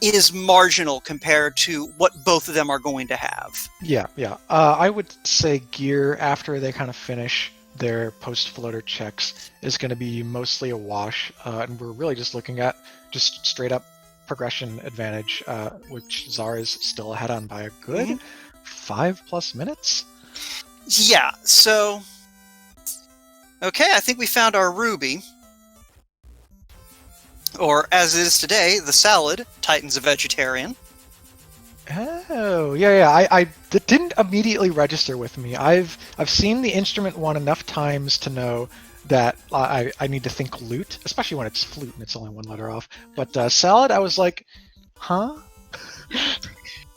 is marginal compared to what both of them are going to have. Yeah. I would say gear after they kind of finish their post-floater checks is going to be mostly a wash, and we're really just looking at just straight up progression advantage, which Czar is still ahead on by a good 5+ minutes. Yeah, so okay, I think we found our Ruby. Or, as it is today, the salad. Titan's a vegetarian. Oh, yeah. That didn't immediately register with me. I've seen the instrument one enough times to know that I need to think lute, especially when it's flute and it's only one letter off. But salad, I was like, huh?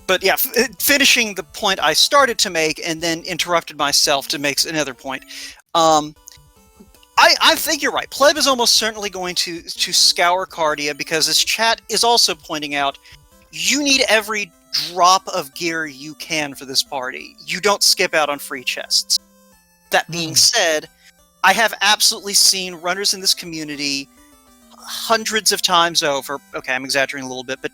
But yeah, finishing the point I started to make and then interrupted myself to make another point. I think you're right. Pleb is almost certainly going to scour Czardia because, as chat is also pointing out, you need every drop of gear you can for this party. You don't skip out on free chests. That being said, I have absolutely seen runners in this community hundreds of times over. Okay, I'm exaggerating a little bit, but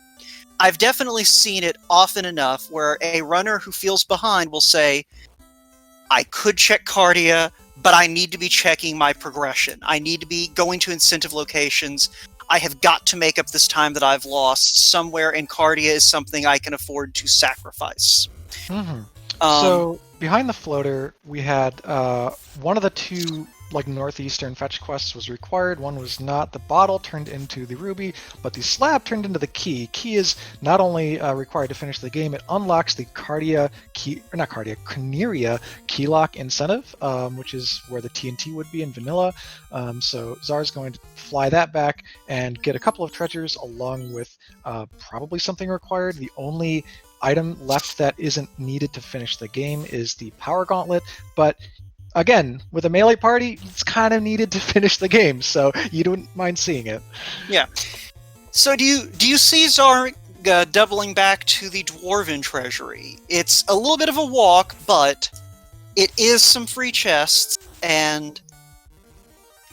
I've definitely seen it often enough where a runner who feels behind will say, I could check Czardia, but I need to be checking my progression. I need to be going to incentive locations. I have got to make up this time that I've lost somewhere, and Czardia is something I can afford to sacrifice. So behind the floater, we had one of the two northeastern fetch quests was required. One was not. The bottle turned into the ruby, but the slab turned into the key. Key is not only required to finish the game, it unlocks the Czardia key lock incentive, which is where the TNT would be in vanilla. So Czar's going to fly that back and get a couple of treasures along with probably something required. The only item left that isn't needed to finish the game is the power gauntlet, but again, with a melee party, it's kind of needed to finish the game, so you don't mind seeing it. Yeah. So do you see Czar doubling back to the Dwarven Treasury? It's a little bit of a walk, but it is some free chests, and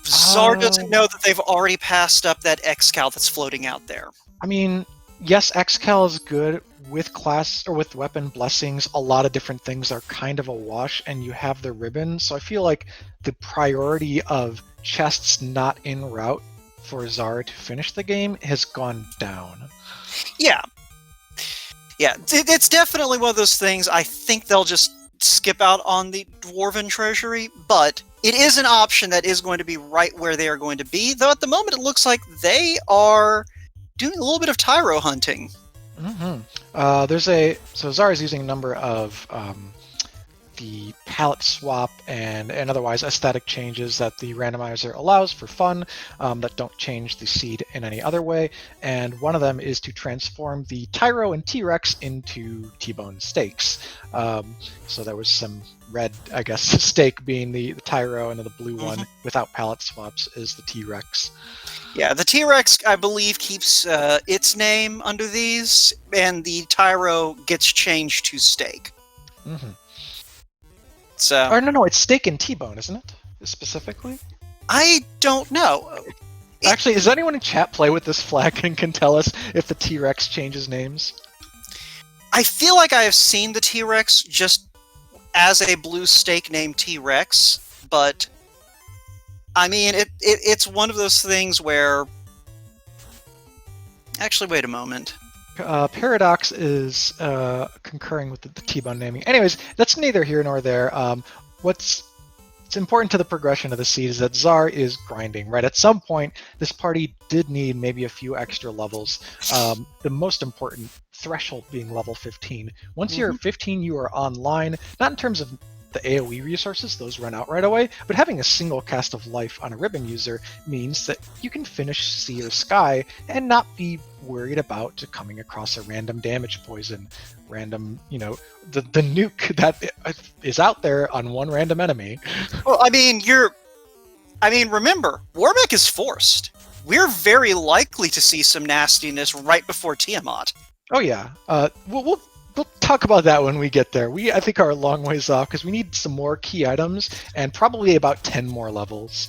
Czar doesn't know that they've already passed up that Xcal that's floating out there. I mean, yes, Xcal is good. With class or with weapon blessings, a lot of different things are kind of a wash, and you have the ribbon. So I feel like the priority of chests not en route for Czar to finish the game has gone down. Yeah, it's definitely one of those things. I think they'll just skip out on the Dwarven Treasury, but it is an option that is going to be right where they are going to be. Though at the moment, it looks like they are doing a little bit of Tyro hunting. So Czar is using a number of the palette swap and otherwise aesthetic changes that the randomizer allows for fun that don't change the seed in any other way. And one of them is to transform the Tyro and T-Rex into T-bone steaks. So there was some red, I guess, steak being the Tyro, and then the blue one without palette swaps is the T-Rex. Yeah, the T-Rex, I believe, keeps its name under these, and the Tyro gets changed to steak. So, or no, it's steak and T-bone, isn't it? Specifically? I don't know. Actually, does anyone in chat play with this flag and can tell us if the T-Rex changes names? I feel like I have seen the T-Rex just as a blue steak named T-Rex, but I mean, it's one of those things where... Actually, wait a moment. Paradox is concurring with the T-bone naming. Anyways, that's neither here nor there. What's important to the progression of the seed is that Czar is grinding, right? At some point, this party did need maybe a few extra levels. The most important threshold being level 15. Once you're 15, you are online, not in terms of the AoE resources, those run out right away, but having a single cast of life on a ribbon user means that you can finish Sea or Sky and not be worried about coming across a random damage poison, random, the nuke that is out there on one random enemy. Well, I mean, remember, Warbeck is forced. We're very likely to see some nastiness right before Tiamat. Oh yeah, we'll talk about that when we get there. I think are a long ways off because we need some more key items and probably about 10 more levels.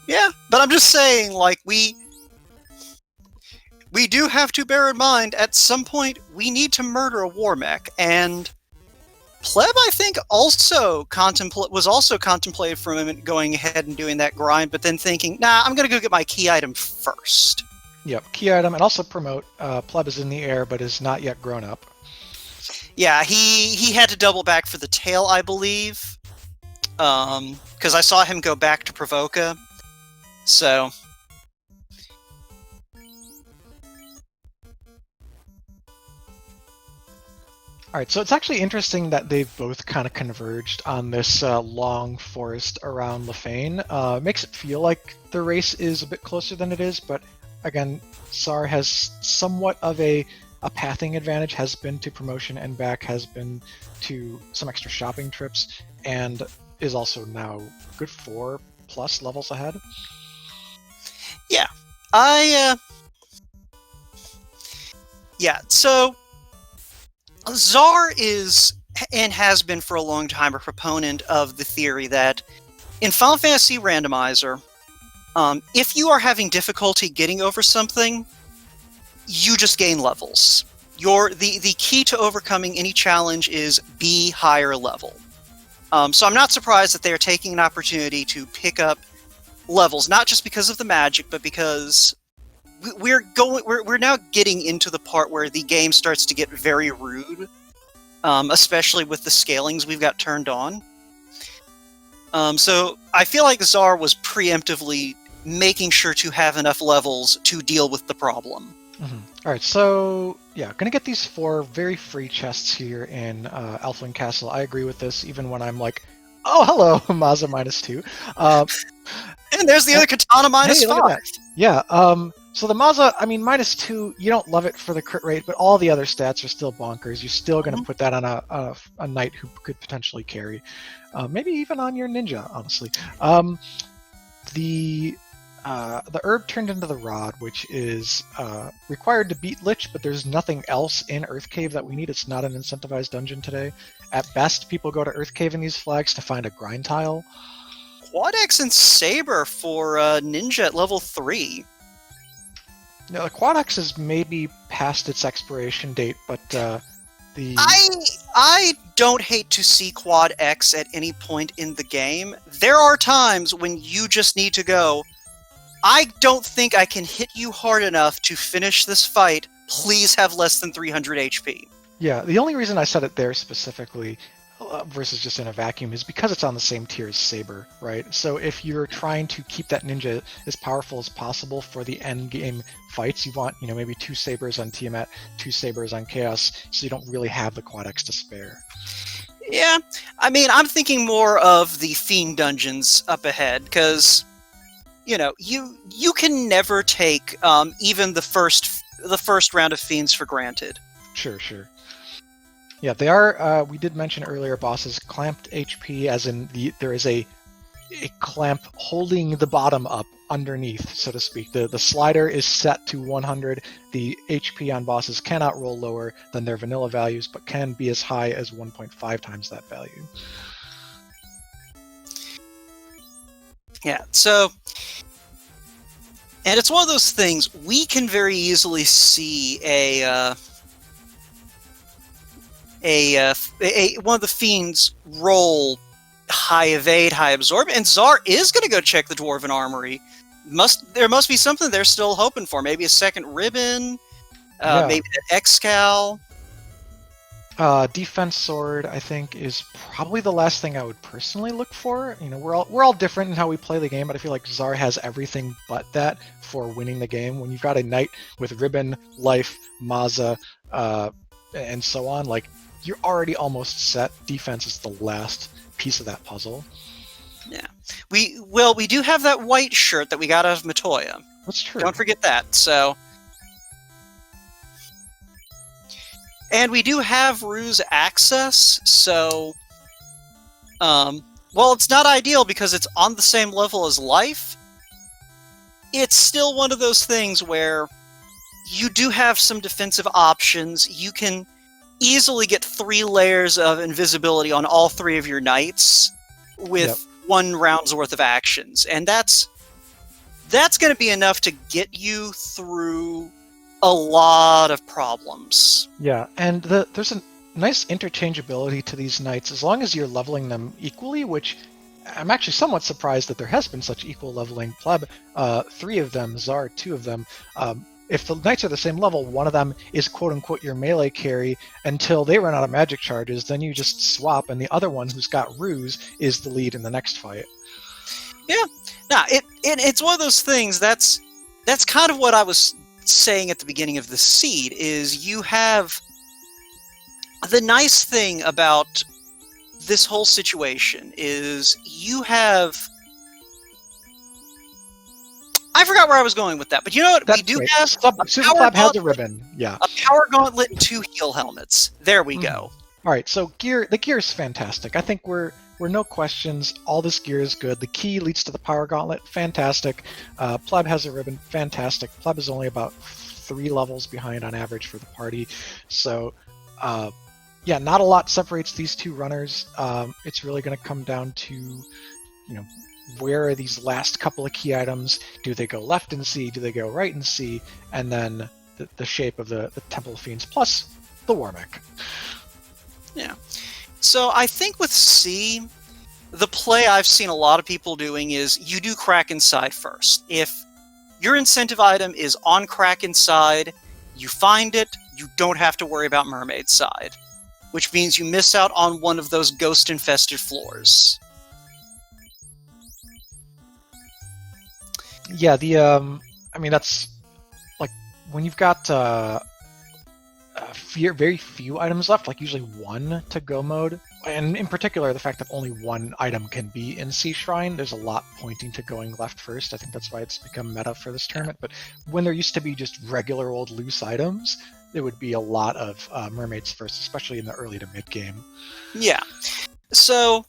Yeah, but I'm just saying, like, we do have to bear in mind, at some point, we need to murder a war mech, and Pleb, I think, was also contemplated for a moment going ahead and doing that grind, but then thinking, nah, I'm gonna go get my key item first. Yep, key item, and also promote. Pleb is in the air, but is not yet grown up. Yeah, he had to double back for the tail, I believe, because I saw him go back to Provoca. So, all right, so it's actually interesting that they've both kind of converged on this long forest around Lefane. Makes it feel like the race is a bit closer than it is, but again, Czar has somewhat of a pathing advantage, has been to promotion and back, has been to some extra shopping trips, and is also now good 4+ levels ahead. Yeah, so Czar is, and has been for a long time, a proponent of the theory that in Final Fantasy Randomizer, if you are having difficulty getting over something, you just gain levels. The key to overcoming any challenge is be higher level. So I'm not surprised that they are taking an opportunity to pick up levels, not just because of the magic, but because we're now getting into the part where the game starts to get very rude, especially with the scalings we've got turned on. So I feel like Czar was preemptively making sure to have enough levels to deal with the problem. All right, so yeah, gonna get these 4 very free chests here in Elflin Castle. I agree with this, even when I'm like, oh, hello, Mazza -2. And there's the other katana hey, look at -5. that. Yeah, so the Mazza, I mean, -2, you don't love it for the crit rate, but all the other stats are still bonkers. You're still going to put that on a knight who could potentially carry. Maybe even on your ninja, honestly. The herb turned into the rod, which is required to beat Lich, but there's nothing else in Earth Cave that we need. It's not an incentivized dungeon today. At best, people go to Earth Cave in these flags to find a grind tile. Quadex and Saber for Ninja at level 3. No, the Quadex is maybe past its expiration date, but the... I don't hate to see Quad X at any point in the game. There are times when you just need to go, I don't think I can hit you hard enough to finish this fight. Please have less than 300 HP. Yeah, the only reason I said it there specifically, versus just in a vacuum is because it's on the same tier as Saber, right? So if you're trying to keep that ninja as powerful as possible for the end game fights, you want, maybe 2 Sabers on Tiamat, 2 Sabers on Chaos, so you don't really have the Quad X to spare. Yeah, I mean, I'm thinking more of the Fiend dungeons up ahead, because, you can never take even the first round of Fiends for granted. Sure. Yeah, they are. We did mention earlier, bosses clamped HP, as in there is a clamp holding the bottom up underneath, so to speak. The slider is set to 100. The HP on bosses cannot roll lower than their vanilla values, but can be as high as 1.5 times that value. Yeah, so, and it's one of those things, we can very easily see one of the Fiends roll high evade, high absorb, and Czar is going to go check the Dwarven Armory. There must be something they're still hoping for. Maybe a second ribbon, maybe an Excal. Defense sword, I think, is probably the last thing I would personally look for. We're all different in how we play the game, but I feel like Czar has everything but that for winning the game. When you've got a knight with ribbon, life, Maza, and so on, like, you're already almost set. Defense is the last piece of that puzzle. Yeah. We do have that white shirt that we got out of Matoya. That's true. Don't forget that. So, and we do have Ruse access, so while it's not ideal because it's on the same level as life, it's still one of those things where you do have some defensive options. You can easily get 3 layers of invisibility on all 3 of your knights with 1 round's worth of actions, and that's going to be enough to get you through a lot of problems. Yeah, and there's a nice interchangeability to these knights as long as you're leveling them equally, which I'm actually somewhat surprised that there has been such equal leveling. Pleb, 3 of them, Czar, 2 of them. If the knights are the same level, one of them is quote-unquote your melee carry until they run out of magic charges, then you just swap, and the other one, who's got Ruse, is the lead in the next fight. Yeah. Now, it's one of those things that's kind of what I was saying at the beginning of the seed, is you have the nice thing about this whole situation is you have... I forgot where I was going with that, but you know what? That's we do great. have SuperPleb has a ribbon. Yeah. A power gauntlet and 2 heal helmets. There we go. All right, so the gear is fantastic. I think we're no questions. All this gear is good. The key leads to the power gauntlet. Fantastic. Pleb has a ribbon. Fantastic. Pleb is only about 3 levels behind on average for the party. So, yeah, not a lot separates these 2 runners. It's really going to come down to, where are these last couple of key items? Do they go left in C? Do they go right in C? And then the shape of the Temple of Fiends plus the Warmech. Yeah. So I think with C, the play I've seen a lot of people doing is you do Kraken side first. If your incentive item is on Kraken side, you find it, you don't have to worry about Mermaid side, which means you miss out on one of those ghost-infested floors. Yeah, I mean, that's like when you've got very few items left, like usually 1 to go mode, and in particular the fact that only 1 item can be in Sea Shrine, there's a lot pointing to going left first. I think that's why it's become meta for this tournament. But when there used to be just regular old loose items, there would be a lot of mermaids first, especially in the early to mid game. Yeah. So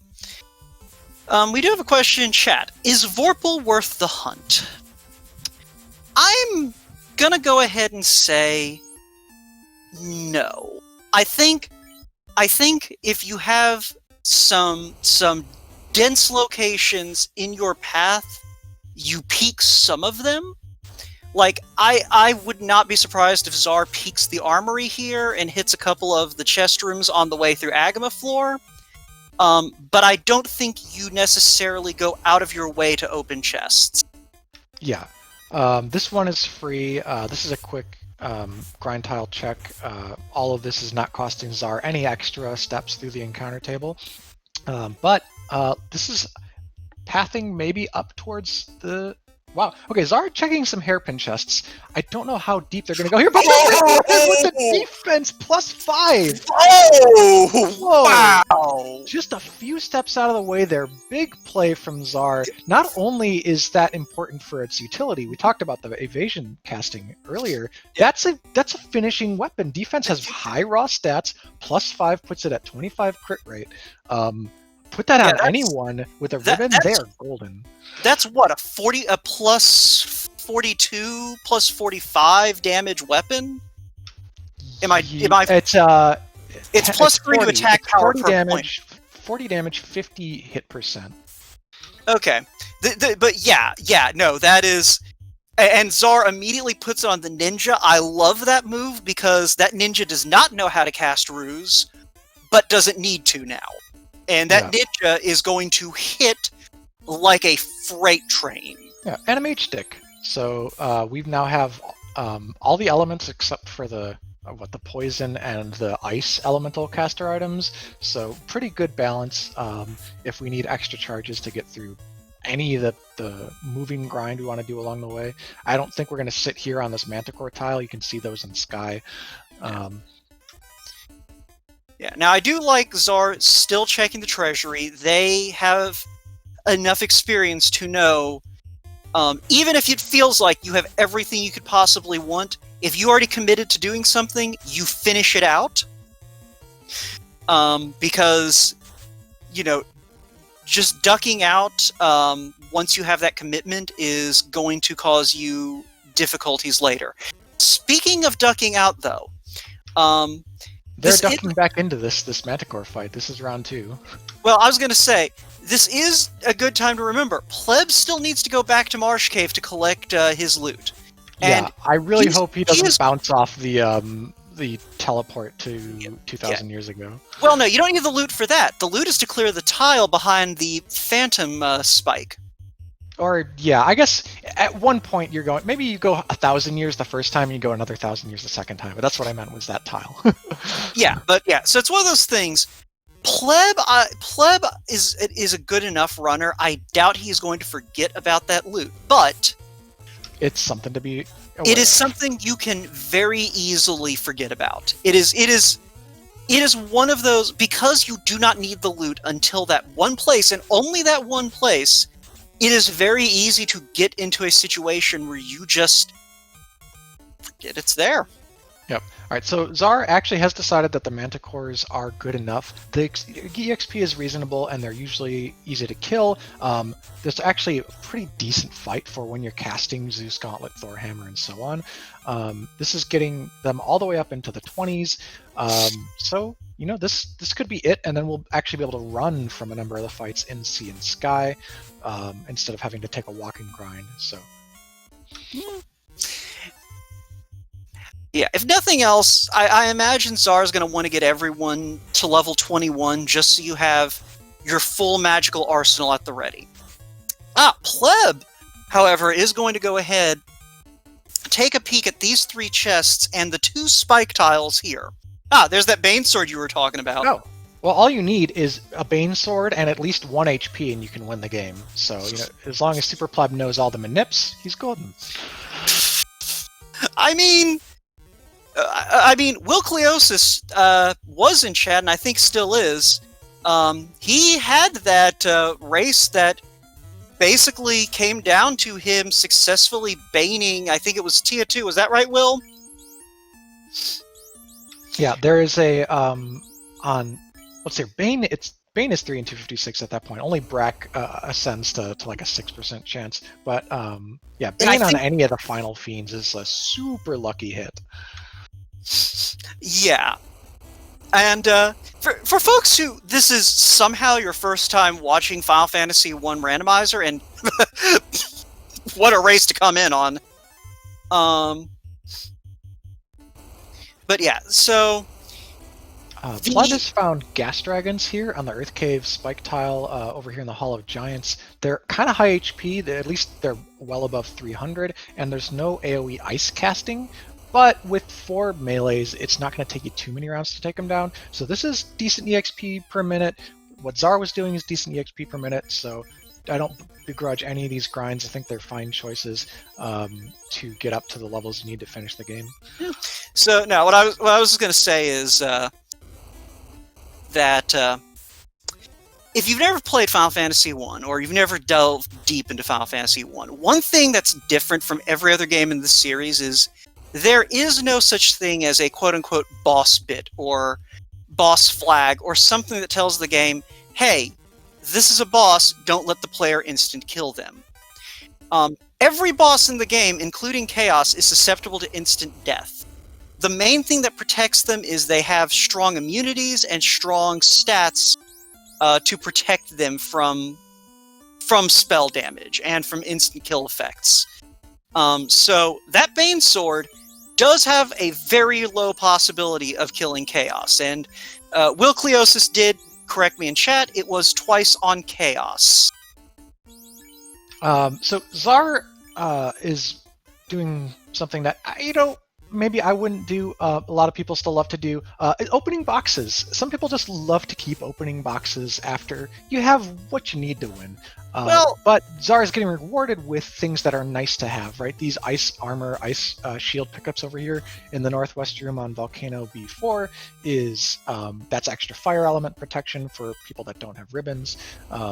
we do have a question in chat. Is Vorpal worth the hunt? I'm gonna go ahead and say no. I think if you have some dense locations in your path, you peek some of them. Like, I would not be surprised if Czar peeks the armory here and hits a couple of the chest rooms on the way through Agama floor. But I don't think you necessarily go out of your way to open chests. Yeah. This one is free. This is a quick grind tile check. All of this is not costing Czar any extra steps through the encounter table. But this is pathing maybe up towards the... Wow. Okay, Czar checking some hairpin chests. I don't know how deep they're going to go here, but with the defense +5! Oh! Whoa. Wow! Just a few steps out of the way there. Big play from Czar. Not only is that important for its utility, we talked about the evasion casting earlier. That's a finishing weapon. Defense has high raw stats. +5 puts it at 25 crit rate. Put that on anyone with a ribbon, they are golden. That's what, a +42, +45 damage weapon? It's +3 to attack power per damage, point. 40 damage, 50 hit percent. Okay. But yeah, no, that is... And Czar immediately puts it on the ninja. I love that move because that ninja does not know how to cast Ruse, but doesn't need to now. And that ninja is going to hit like a freight train. Yeah, and a mage stick. So we now have all the elements except for the poison and the ice elemental caster items. So pretty good balance if we need extra charges to get through any of the moving grind we want to do along the way. I don't think we're going to sit here on this Manticore tile. You can see those in Sky. Yeah, now I do like Czar still checking the treasury. They have enough experience to know, even if it feels like you have everything you could possibly want, if you already committed to doing something, you finish it out. Because, just ducking out once you have that commitment is going to cause you difficulties later. Speaking of ducking out, though, they're ducking back into this Manticore fight. This is round 2. Well, I was going to say, this is a good time to remember. Pleb still needs to go back to Marsh Cave to collect his loot. And I really hope he doesn't bounce off the teleport to 2,000 years ago. Well, no, you don't need the loot for that. The loot is to clear the tile behind the phantom spike. Or, yeah, I guess at one point you're going... Maybe you go 1,000 years the first time and you go another 1,000 years the second time. But that's what I meant was that tile. So it's one of those things. Pleb is a good enough runner. I doubt he's going to forget about that loot. But... it's something to be aware It is something you can very easily forget about. It is one of those... Because you do not need the loot until that one place, and only that one place... It is very easy to get into a situation where you just forget it's there. Yep. All right, so Czar actually has decided that the Manticores are good enough. The EXP is reasonable, and they're usually easy to kill. There's actually a pretty decent fight for when you're casting Zeus Gauntlet, Thor Hammer, and so on. This is getting them all the way up into the 20s. So, this could be it, and then we'll actually be able to run from a number of the fights in Sea and Sky instead of having to take a walking grind. So. Yeah, if nothing else, I imagine Czar's going to want to get everyone to level 21 just so you have your full magical arsenal at the ready. Pleb, however, is going to go ahead, take a peek at these 3 chests and the 2 spike tiles here. There's that Bane Sword you were talking about. Oh, well, all you need is a Bane Sword and at least 1 HP and you can win the game. So, as long as SuperPleb knows all the manips, he's golden. I mean, Will Cleosis was in chat, and I think still is. He had that race that basically came down to him successfully baning, I think it was Tia 2. Was that right, Will? Yeah, there is a let's see, Bane is 3 and 256 at that point. Only Brack ascends to like a 6% chance. But Bane on any of the final fiends is a super lucky hit. Yeah. And for folks who this is somehow your first time watching Final Fantasy 1 Randomizer, and what a race to come in on. But yeah, so... Blood has found gas dragons here on the Earth Cave spike tile over here in the Hall of Giants. They're kind of high HP, at least they're well above 300, and there's no AoE ice casting, but with 4 melees, it's not going to take you too many rounds to take them down. So this is decent EXP per minute. What Czar was doing is decent EXP per minute, so I don't begrudge any of these grinds. I think they're fine choices to get up to the levels you need to finish the game. So now, what I was going to say is that if you've never played Final Fantasy I, or you've never delved deep into Final Fantasy I, one thing that's different from every other game in the series is there is no such thing as a quote-unquote boss bit or boss flag or something that tells the game, hey, this is a boss, don't let the player instant kill them. Every boss in the game, including Chaos, is susceptible to instant death. The main thing that protects them is they have strong immunities and strong stats to protect them from spell damage and from instant kill effects. So that Bane Sword does have a very low possibility of killing Chaos, and Will Cleosis did correct me in chat, it was twice on Chaos. So Czar is doing something that, maybe I wouldn't do. A lot of people still love to do opening boxes. Some people just love to keep opening boxes after you have what you need to win. But Czar is getting rewarded with things that are nice to have, right? These ice armor, ice shield pickups over here in the northwest room on Volcano B4 is that's extra fire element protection for people that don't have ribbons.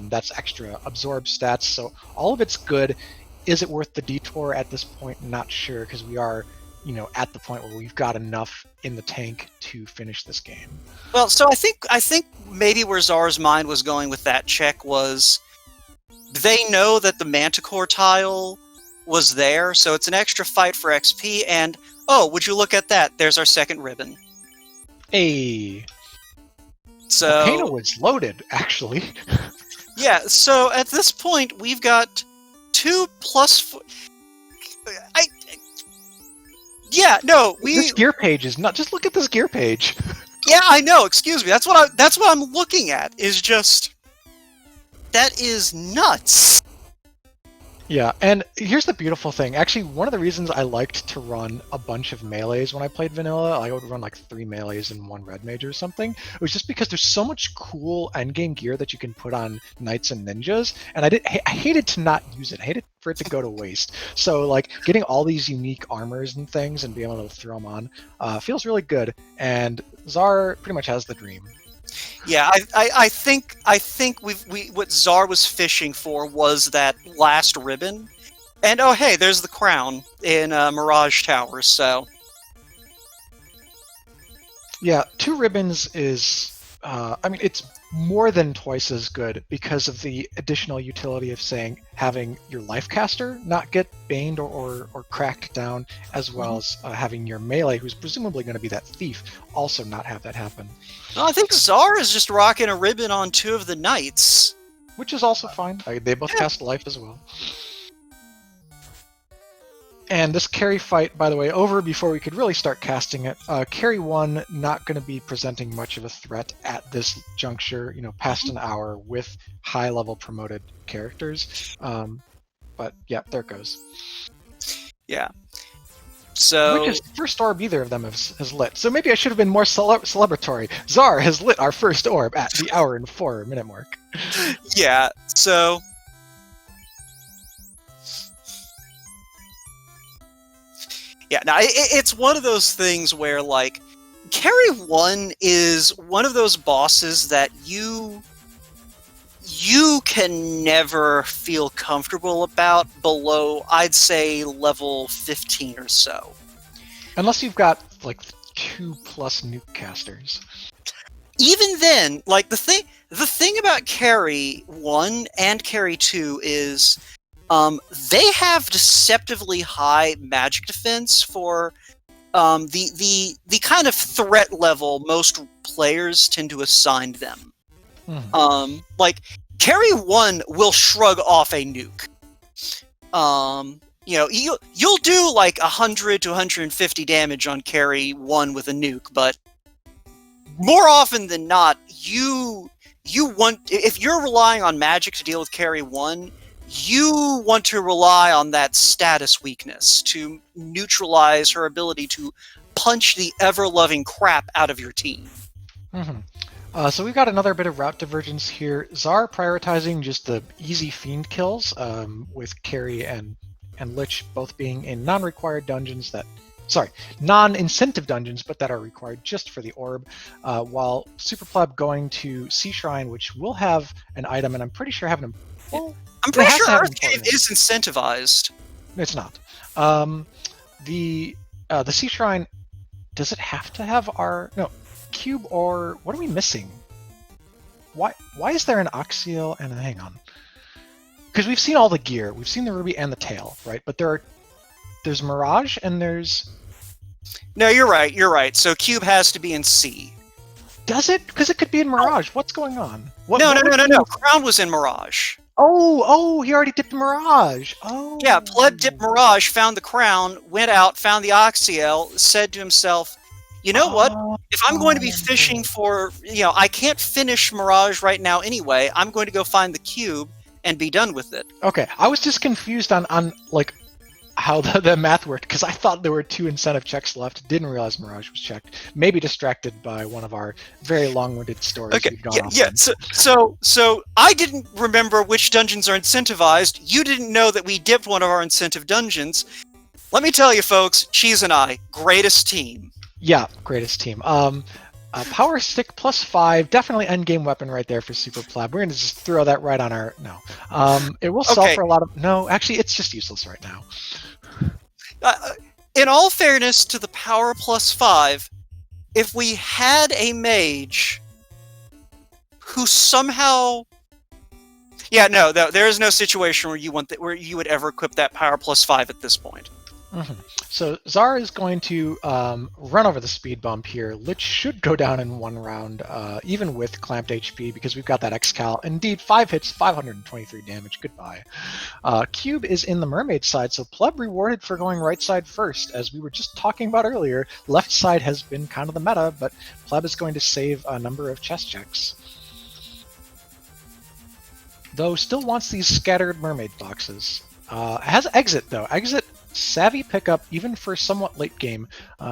That's extra absorb stats. So all of it's good. Is it worth the detour at this point? Not sure, because we are at the point where we've got enough in the tank to finish this game. Well, so I think maybe where Czar's mind was going with that check was they know that the Manticore tile was there, so it's an extra fight for XP, and oh, would you look at that? There's our second ribbon. Hey. So Volcano was loaded, actually. Yeah, so at this point we've got 2 plus This gear page is not. Just look at this gear page. Yeah, I know. Excuse me. That's what I'm looking at. Is just that is nuts. Yeah, and here's the beautiful thing. Actually, one of the reasons I liked to run a bunch of melees when I played vanilla, I would run like 3 melees and 1 red mage or something, it was just because there's so much cool endgame gear that you can put on knights and ninjas, and I hated to not use it. I hated for it to go to waste. So like getting all these unique armors and things and being able to throw them on feels really good, and Czar pretty much has the dream. Yeah, I think what Czar was fishing for was that last ribbon, and oh hey, there's the crown in Mirage Towers. So yeah, 2 ribbons is it's more than twice as good because of the additional utility of having your life caster not get baned or cracked down, as well as having your melee, who's presumably going to be that thief, also not have that happen. Well, I think Czar is just rocking a ribbon on 2 of the knights, which is also fine. They both cast life as well. And this carry fight, by the way, over before we could really start casting it. Carry 1 not going to be presenting much of a threat at this juncture, past an hour with high-level promoted characters. But yeah, there it goes. Yeah. So which is the first orb either of them has lit. So maybe I should have been more celebratory. Czar has lit our first orb at the hour and 4 minute mark. Yeah, so yeah, now it's one of those things where, like, Carry 1 is one of those bosses that you can never feel comfortable about below, I'd say, level 15 or so. Unless you've got, like, 2+ nuke casters. Even then, like, the thing about Carry 1 and Carry 2 is they have deceptively high magic defense for the kind of threat level most players tend to assign them. Like, Carry 1 will shrug off a nuke. You'll do like 100 to 150 damage on Carry 1 with a nuke, but more often than not, if you're relying on magic to deal with Carry 1, you want to rely on that status weakness to neutralize her ability to punch the ever-loving crap out of your team. So we've got another bit of route divergence here. Zar prioritizing just the easy fiend kills, with Carry and Lich both being in non-required dungeons non-incentive dungeons, but that are required just for the orb, while SuperPleb going to Sea Shrine, which will have an item, and I'm pretty sure having I'm pretty sure Earth Cave is incentivized. It's not. The Sea Shrine, does it have to have our cube, or what are we missing? Why is there an Oxial and hang on? Because we've seen all the gear, we've seen the ruby and the tail, right? But there's Mirage and there's. No, you're right. So cube has to be in C. Does it? Because it could be in Mirage. What's going on? No. Crown was in Mirage. Oh, he already dipped Mirage. Oh. Yeah, Pleb dipped Mirage, found the crown, went out, found the Oxiel, said to himself, you know what? If I'm going to be fishing for, I can't finish Mirage right now anyway. I'm going to go find the cube and be done with it. Okay, I was just confused on like how the math worked, because I thought there were 2 incentive checks left. Didn't realize Mirage was checked. Maybe distracted by one of our very long-winded stories. Okay, so I didn't remember which dungeons are incentivized. You didn't know that we dipped one of our incentive dungeons. Let me tell you, folks, Cheese and I, greatest team. Yeah, greatest team. Power stick +5, definitely endgame weapon right there for SuperPleb. We're gonna just throw that right on our it will sell for a lot of actually it's just useless right now. In all fairness to the power +5, if we had a mage who somehow, there is no situation where you would ever equip that power +5 at this point. So Zara is going to run over the speed bump here. Lich should go down in 1 round, even with clamped HP, because we've got that X-Cal. Indeed, 5 hits, 523 damage. Goodbye. Cube is in the mermaid side, so Pleb rewarded for going right side first. As we were just talking about earlier, left side has been kind of the meta, but Pleb is going to save a number of chest checks. Though still wants these scattered mermaid boxes. Has exit, though. Exit savvy pickup even for somewhat late game,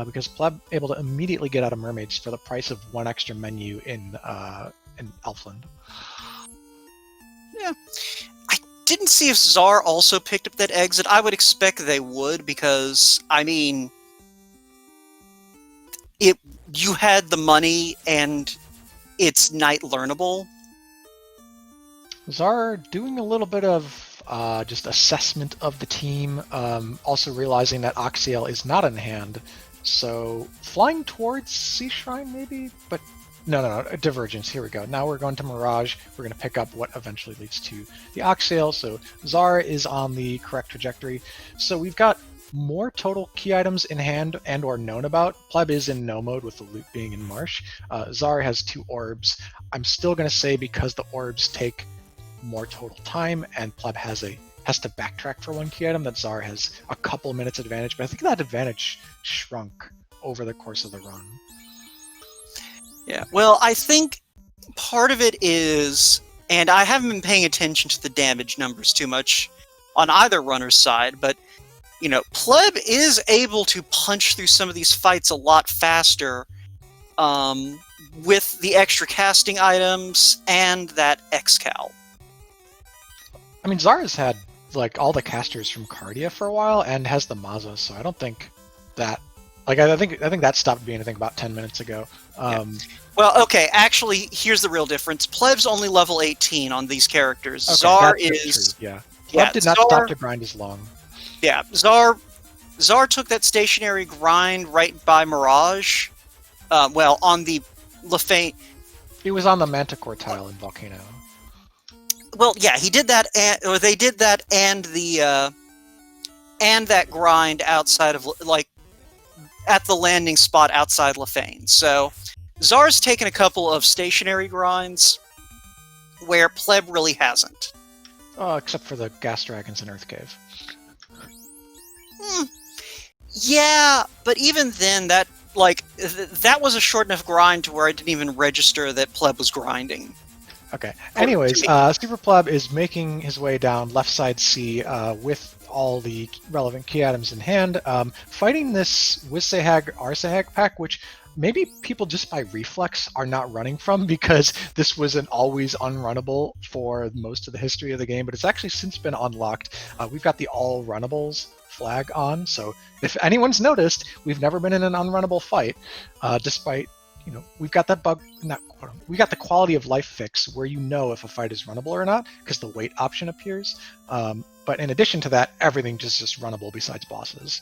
because Pleb able to immediately get out of mermaids for the price of 1 extra menu in Elfland. Yeah, I didn't see if Zar also picked up that exit. I would expect they would, because you had the money and it's night learnable. Zar doing a little bit of just assessment of the team, also realizing that Oxiel is not in hand, so flying towards Sea Shrine maybe, but no, divergence, here we go. Now we're going to Mirage, we're going to pick up what eventually leads to the Oxiel, so Zara is on the correct trajectory. So we've got more total key items in hand and or known about. Pleb is in no mode with the loot being in Marsh. Zara has 2 orbs. I'm still going to say, because the orbs take more total time and Pleb has to backtrack for 1 key item, that Zar has a couple minutes advantage, but I think that advantage shrunk over the course of the run. Yeah, well, I think part of it is, and I haven't been paying attention to the damage numbers too much on either runner's side, but Pleb is able to punch through some of these fights a lot faster with the extra casting items and that X-Cal. I mean, Zara's had like all the casters from Czardia for a while and has the Maza, so I don't think that. Like, I think that stopped being a thing about 10 minutes ago. Well, okay, actually, here's the real difference. Pleb's only level 18 on these characters. Okay, Zar is. True, yeah. Pleb did not stop to grind as long. Yeah, Zar took that stationary grind right by Mirage. On the Lefane. He was on the Manticore tile in Volcano. Well, yeah, he did that, or they did that, and that grind outside of, like, at the landing spot outside Lefane. So, Zar's taken a couple of stationary grinds, where Pleb really hasn't. Except for the Gas Dragons in Earth Cave. Yeah, but even then, that was a short enough grind to where I didn't even register that Pleb was grinding. Okay. Anyways, SuperPleb is making his way down left side C with all the relevant key items in hand, fighting this Wizsehag Arsehag pack, which maybe people just by reflex are not running from because this was an always unrunnable for most of the history of the game, but it's actually since been unlocked. We've got the all runnables flag on, so if anyone's noticed, we've never been in an unrunnable fight, despite, you know, we've got that bug, we got the quality of life fix where you know if a fight is runnable or not because the wait option appears. But in addition to that, everything is just runnable besides bosses.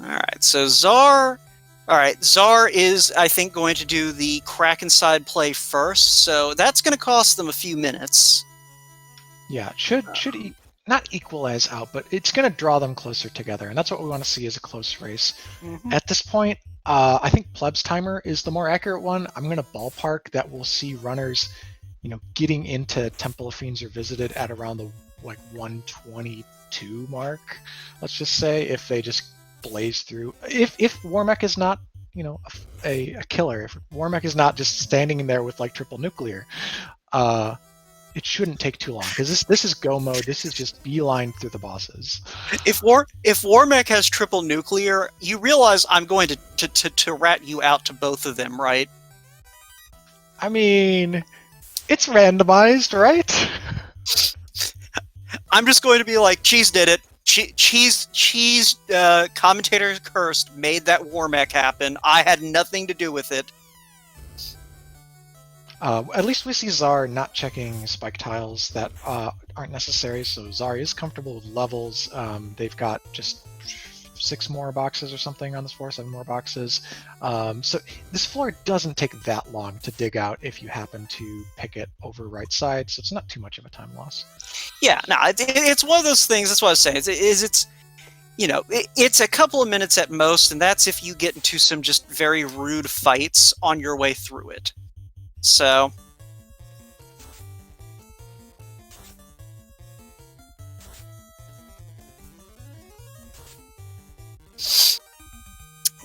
Alright, so Czar... Alright, Czar is, I think, going to do the crack inside play first, so that's going to cost them a few minutes. Yeah, it should not equalize out, but it's going to draw them closer together, and that's what we want to see as a close race. Mm-hmm. At this point, I think Pleb's timer is the more accurate one. I'm going to ballpark that we'll see runners, you know, getting into Temple of Fiends Revisited at around the 122 mark. Let's just say if they just blaze through. If Warmech is not, you know, a killer, if Warmech is not just standing in there with like triple nuclear, it shouldn't take too long because this is go mode. This is just beeline through the bosses. If Warmech has triple nuclear, you realize I'm going to rat you out to both of them, right? I mean, it's randomized, right? I'm just going to be like, Cheese did it. Cheese commentator cursed made that Warmech happen. I had nothing to do with it. At least we see Czar not checking spike tiles that aren't necessary, so Czar is comfortable with levels. They've got just 6 more boxes or something on this floor, 7 more boxes. So this floor doesn't take that long to dig out if you happen to pick it over right side, so it's not too much of a time loss. Yeah, no, it's one of those things, that's what I was saying, it's you know, it's a couple of minutes at most, and that's if you get into some just very rude fights on your way through it. So,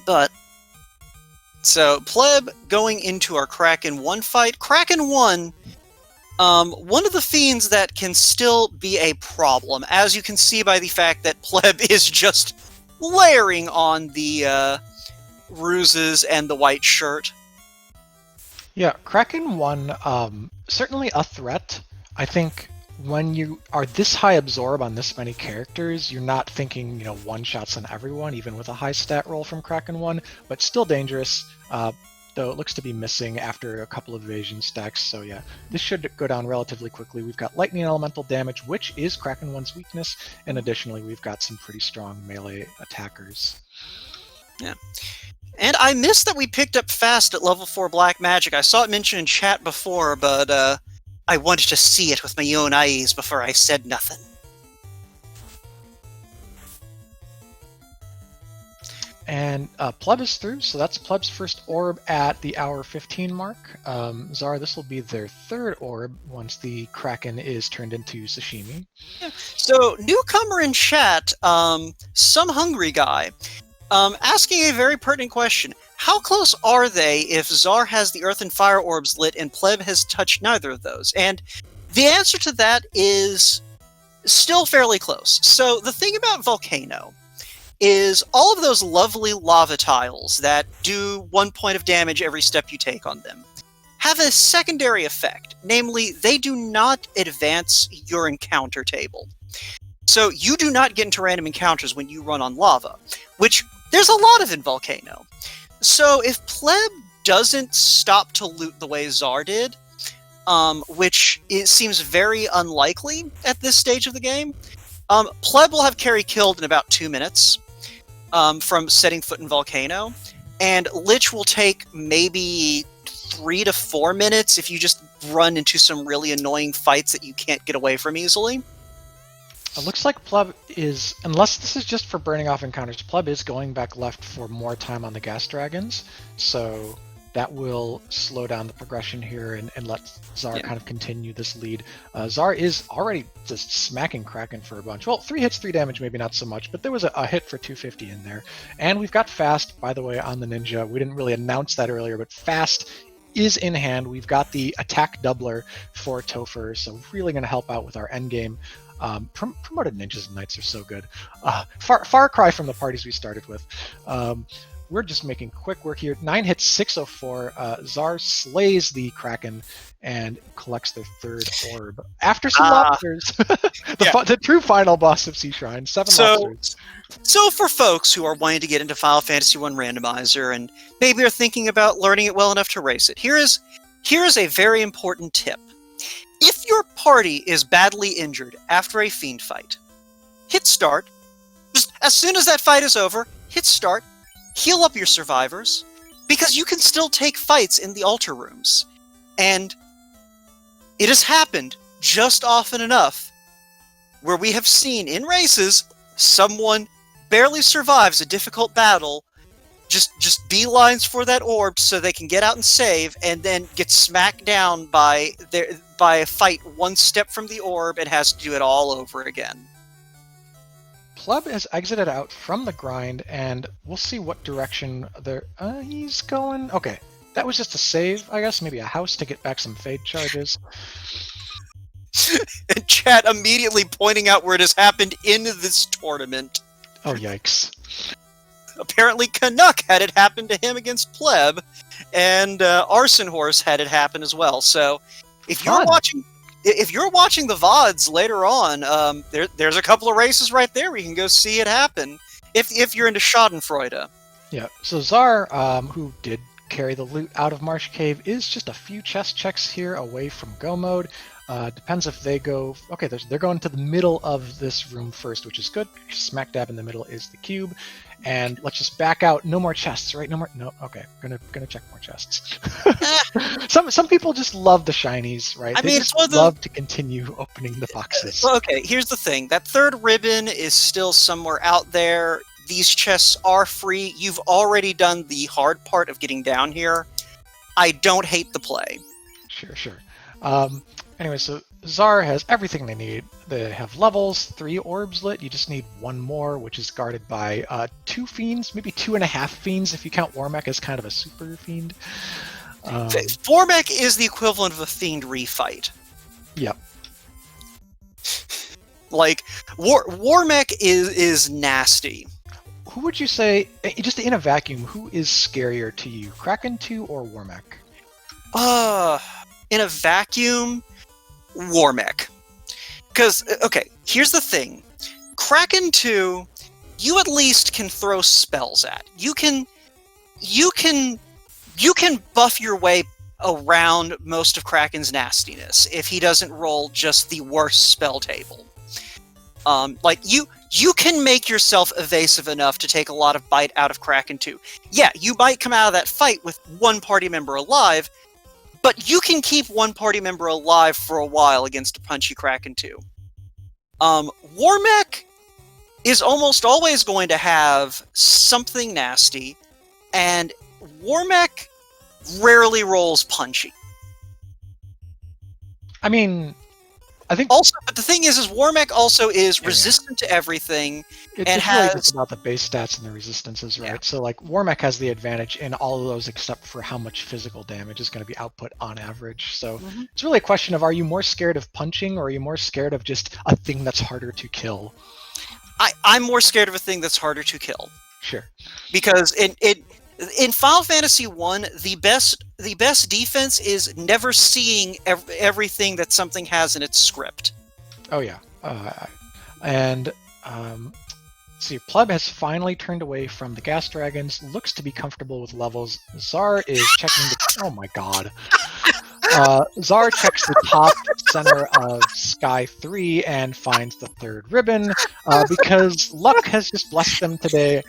but, so Pleb going into our Kraken 1 fight. Kraken 1, one of the fiends that can still be a problem, as you can see by the fact that Pleb is just layering on the ruses and the white shirt. Yeah, Kraken 1, certainly a threat. I think when you are this high absorb on this many characters, you're not thinking, you know, one-shots on everyone, even with a high stat roll from Kraken 1, but still dangerous, though it looks to be missing after a couple of evasion stacks, so yeah, this should go down relatively quickly. We've got lightning elemental damage, which is Kraken 1's weakness, and additionally we've got some pretty strong melee attackers. Yeah. And I missed that we picked up fast at level 4 Black Magic. I saw it mentioned in chat before, but I wanted to see it with my own eyes before I said nothing. And Pleb is through, so that's Pleb's first orb at the hour 15 mark. Czar, this will be their third orb once the Kraken is turned into sashimi. Yeah. So, newcomer in chat, some hungry guy, asking a very pertinent question. How close are they if Czar has the Earth and Fire orbs lit and Pleb has touched neither of those? And the answer to that is still fairly close. So the thing about Volcano is all of those lovely lava tiles that do 1 point of damage every step you take on them have a secondary effect. Namely, they do not advance your encounter table. So you do not get into random encounters when you run on lava, which there's a lot of in Volcano. So if Pleb doesn't stop to loot the way Czar did, which seems very unlikely at this stage of the game, Pleb will have carry killed in about 2 minutes from setting foot in Volcano, and Lich will take maybe 3 to 4 minutes if you just run into some really annoying fights that you can't get away from easily. It looks like Pleb is, unless this is just for burning off encounters, Pleb is going back left for more time on the gas dragons, so that will slow down the progression here and let Czar kind of continue this lead. Czar is already just smacking Kraken for a bunch. Well, 3 hits, 3 damage, maybe not so much, but there was a hit for 250 in there. And we've got Fast, by the way, on the Ninja. We didn't really announce that earlier, but Fast is in hand. We've got the attack doubler for Topher, so really going to help out with our endgame. Promoted ninjas and knights are so good. Far cry from the parties we started with. We're just making quick work here. 9 hits, 604. Czar slays the Kraken and collects their 3rd orb. After some lobsters, the true final boss of Sea Shrine, 7 lobsters. So for folks who are wanting to get into Final Fantasy 1 Randomizer and maybe are thinking about learning it well enough to race it, here is a very important tip. If your party is badly injured after a fiend fight, hit start. Just as soon as that fight is over, hit start. Heal up your survivors, because you can still take fights in the altar rooms. And it has happened just often enough where we have seen in races someone barely survives a difficult battle, just beelines for that orb so they can get out and save, and then get smacked down by a fight one step from the orb and has to do it all over again. Pleb has exited out from the grind, and we'll see what direction he's going. Okay, that was just a save, I guess. Maybe a house to get back some fade charges. And chat immediately pointing out where it has happened in this tournament. Oh, yikes. Apparently Canuck had it happen to him against Pleb, and Arson Horse had it happen as well. So if you're watching... If you're watching the VODs later on, there's a couple of races right there where you can go see it happen, if you're into Schadenfreude. Yeah, so Czar, who did carry the loot out of Marsh Cave, is just a few chest checks here away from go mode. Depends if they go... Okay, they're going to the middle of this room first, which is good. Smack dab in the middle is the cube. And let's just back out. No more chests, right? No, okay. Gonna check more chests. Some people just love the shinies, right? They just love to continue opening the boxes. Well, okay, here's the thing. That 3rd ribbon is still somewhere out there. These chests are free. You've already done the hard part of getting down here. I don't hate the play. Sure. Anyway, so Czar has everything they need. They have levels, 3 orbs lit. You just need 1 more, which is guarded by 2 fiends, maybe 2.5 fiends if you count Warmech as kind of a super fiend. Warmech is the equivalent of a fiend refight. Yep. Like, Warmech is nasty. Who would you say, just in a vacuum, who is scarier to you, Kraken 2 or Warmech? In a vacuum... Warmech. Because, okay, here's the thing. Kraken 2, you at least can throw spells at. You can buff your way around most of Kraken's nastiness if he doesn't roll just the worst spell table. Like, you can make yourself evasive enough to take a lot of bite out of Kraken 2. Yeah, you might come out of that fight with 1 party member alive, but you can keep 1 party member alive for a while against a punchy Kraken 2. Warmech is almost always going to have something nasty, and Warmech rarely rolls punchy. I mean, I think also, but the thing is Warmech also is resistant to everything, it's really just about the base stats and the resistances, right? Yeah. So like Warmech has the advantage in all of those except for how much physical damage is going to be output on average. So it's really a question of, are you more scared of punching, or are you more scared of just a thing that's harder to kill? I'm more scared of a thing that's harder to kill. Sure. Because in Final Fantasy 1, the best defense is never seeing everything that something has in its script. Oh yeah, see, Pleb has finally turned away from the gas dragons. Looks to be comfortable with levels. Czar is checking the. Oh my god. Czar checks the top center of Sky 3 and finds the 3rd ribbon because luck has just blessed them today.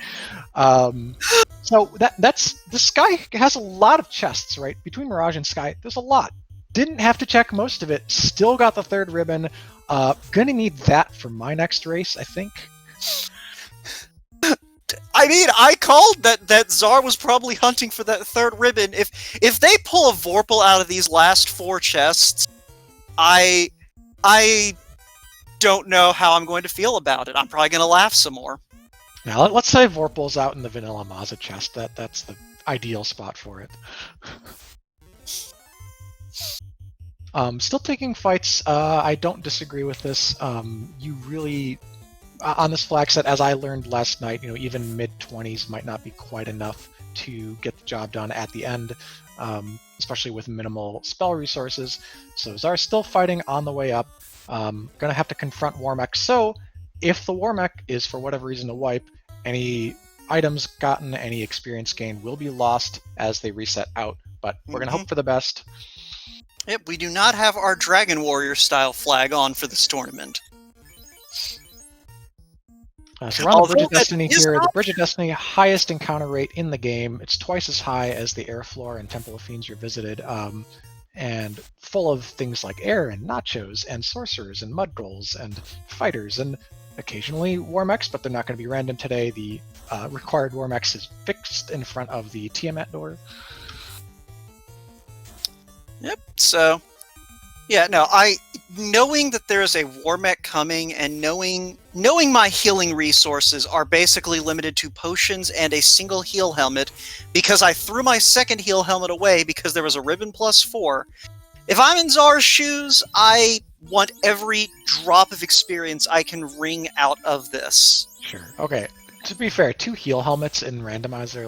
So that's the Sky has a lot of chests, right? Between Mirage and Sky, there's a lot. Didn't have to check most of it. Still got the 3rd ribbon. Gonna need that for my next race, I think. I mean, I called that Czar was probably hunting for that third ribbon. If they pull a Vorpal out of these last 4 chests, I don't know how I'm going to feel about it. I'm probably going to laugh some more. Now, let's say Vorpal's out in the Vanilla Mazza chest. That's the ideal spot for it. Still taking fights. I don't disagree with this. You really, on this flag set, as I learned last night, even mid-20s might not be quite enough to get the job done at the end, especially with minimal spell resources. So Czar's still fighting on the way up. Gonna have to confront Warmech. So if the Warmech is for whatever reason a wipe, any items gotten, any experience gained will be lost as they reset out. But we're gonna hope for the best. Yep, we do not have our Dragon Warrior style flag on for this tournament. So we're on the Bridge of Destiny here. The Bridge of Destiny, highest encounter rate in the game. It's twice as high as the Air Floor and Temple of Fiends you visited, and full of things like air and nachos and sorcerers and mudgrolls and fighters and occasionally Warmechs, but they're not going to be random today. The required Warmechs is fixed in front of the Tiamat door. Yep. So, yeah, no, knowing that there is a Warmech coming and knowing my healing resources are basically limited to potions and a single heal helmet, because I threw my second heal helmet away because there was a ribbon +4. If I'm in Czar's shoes, I want every drop of experience I can wring out of this. Sure. Okay. To be fair, 2 heal helmets in Randomizer,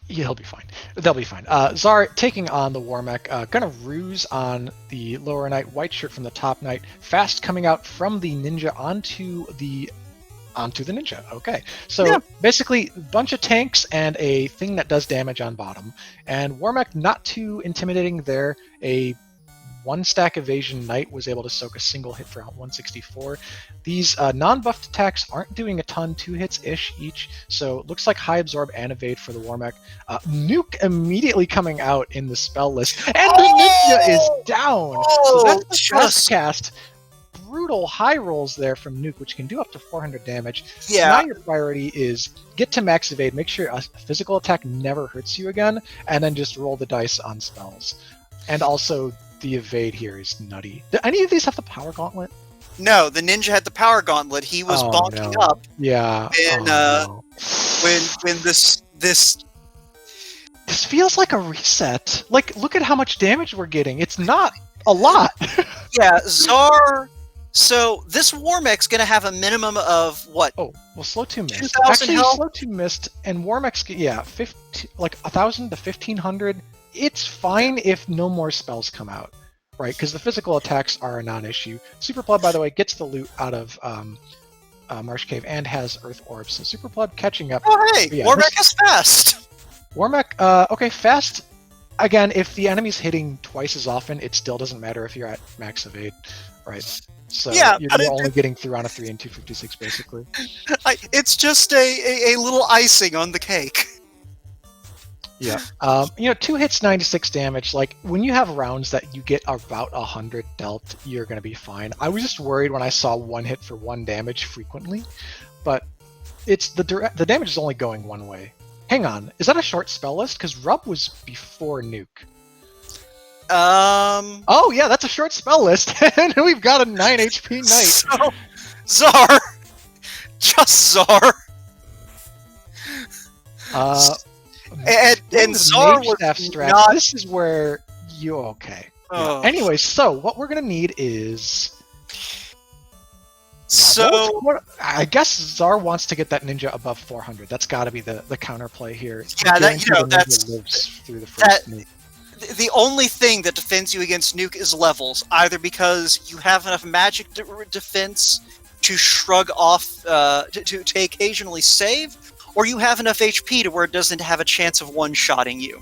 he'll be fine. They'll be fine. Czar taking on the Warmech, gonna ruse on the lower knight, white shirt from the top knight, fast coming out from the ninja onto the ninja. Okay, so basically a bunch of tanks and a thing that does damage on bottom. And Warmech not too intimidating there. A 1-stack evasion knight was able to soak a single hit for 164. These non-buffed attacks aren't doing a ton, 2 hits-ish each, so it looks like high absorb and evade for the Warmech. Nuke immediately coming out in the spell list, and the ninja is down! So that's the first cast. Brutal high rolls there from Nuke, which can do up to 400 damage. Yeah. So now your priority is get to max evade, make sure a physical attack never hurts you again, and then just roll the dice on spells. And also, the evade here is nutty. Do any of these have the power gauntlet? No, the ninja had the power gauntlet. He was bonking up. Yeah. When this feels like a reset. Like, look at how much damage we're getting. It's not a lot. Yeah, Czar. So this Warmech's gonna have a minimum of what? Oh, well, slow 2 missed. 2,000 Actually, health? slow 2 missed, and Warmech's 1,000 to 1,500. It's fine if no more spells come out, right? Because the physical attacks are a non-issue. SuperPleb, by the way, gets the loot out of Marsh Cave and has Earth Orbs. So SuperPleb catching up. Oh, hey, yeah, Warmech is fast! Warmech, okay, fast. Again, if the enemy's hitting twice as often, it still doesn't matter if you're at max evade, right? So yeah, you're only getting through on a 3 and 256, basically. It's just a little icing on the cake. Yeah. 2 hits, 96 damage. Like, when you have rounds that you get about 100 dealt, you're going to be fine. I was just worried when I saw 1 hit for 1 damage frequently, but it's the damage is only going one way. Hang on, is that a short spell list? Because Rub was before Nuke. Oh, yeah, that's a short spell list, and we've got a 9 HP knight. So, Czar! Just Czar! And Czar was not... This is where you... Okay. Oh. Yeah. Anyway, so what we're going to need is... So... I guess Czar wants to get that ninja above 400. That's got to be the counterplay here. Yeah, that's... Lives through the first nuke. The only thing that defends you against Nuke is levels, either because you have enough magic defense to shrug off, to occasionally save, or you have enough HP to where it doesn't have a chance of one-shotting you.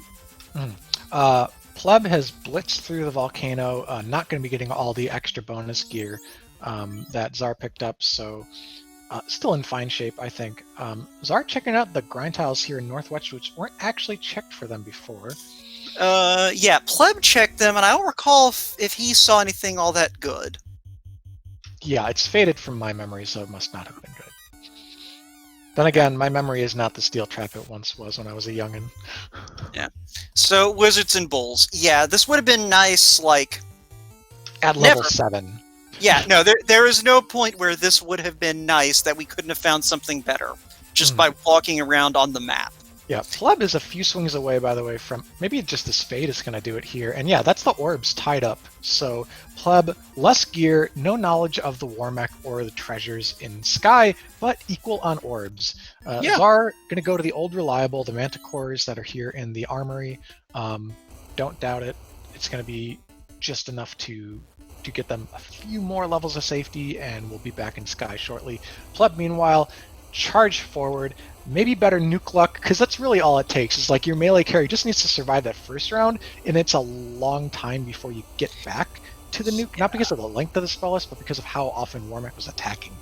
Pleb has blitzed through the volcano, not going to be getting all the extra bonus gear that Czar picked up, so still in fine shape, I think. Czar checking out the grind tiles here in Northwest, which weren't actually checked for them before. Yeah, Pleb checked them, and I don't recall if he saw anything all that good. Yeah, it's faded from my memory, so it must not have been good. Then again, my memory is not the steel trap it once was when I was a youngin'. Yeah. So Wizards and Bulls. Yeah, this would have been nice. Like At level 7. Yeah, no, there is no point where this would have been nice that we couldn't have found something better just by walking around on the map. Yeah, Pleb is a few swings away, by the way, from maybe just this Fade is going to do it here. And yeah, that's the orbs tied up. So Pleb, less gear, no knowledge of the war mech or the treasures in Sky, but equal on orbs. Zar going to go to the old reliable, the manticores that are here in the armory. Don't doubt it. It's going to be just enough to get them a few more levels of safety, and we'll be back in Sky shortly. Pleb, meanwhile, charge forward. Maybe better nuke luck, because that's really all it takes. Is like your melee carry just needs to survive that first round, and it's a long time before you get back to the nuke. Not because of the length of the spell list, but because of how often Warmech was attacking.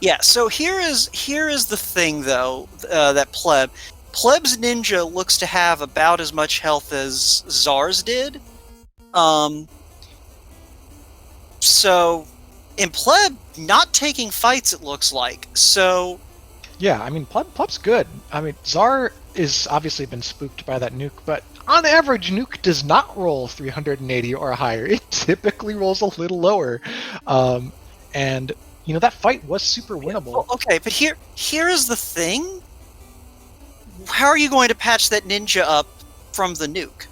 Yeah. So here is the thing, though, that Pleb's ninja looks to have about as much health as Zar's did. So in Pleb, not taking fights, it looks like. So. Yeah, I mean, Pleb's good. I mean, Zar is obviously been spooked by that nuke, but on average, nuke does not roll 380 or higher. It typically rolls a little lower. And, you know, that fight was super winnable. Well, okay, but here is the thing. How are you going to patch that ninja up from the nuke?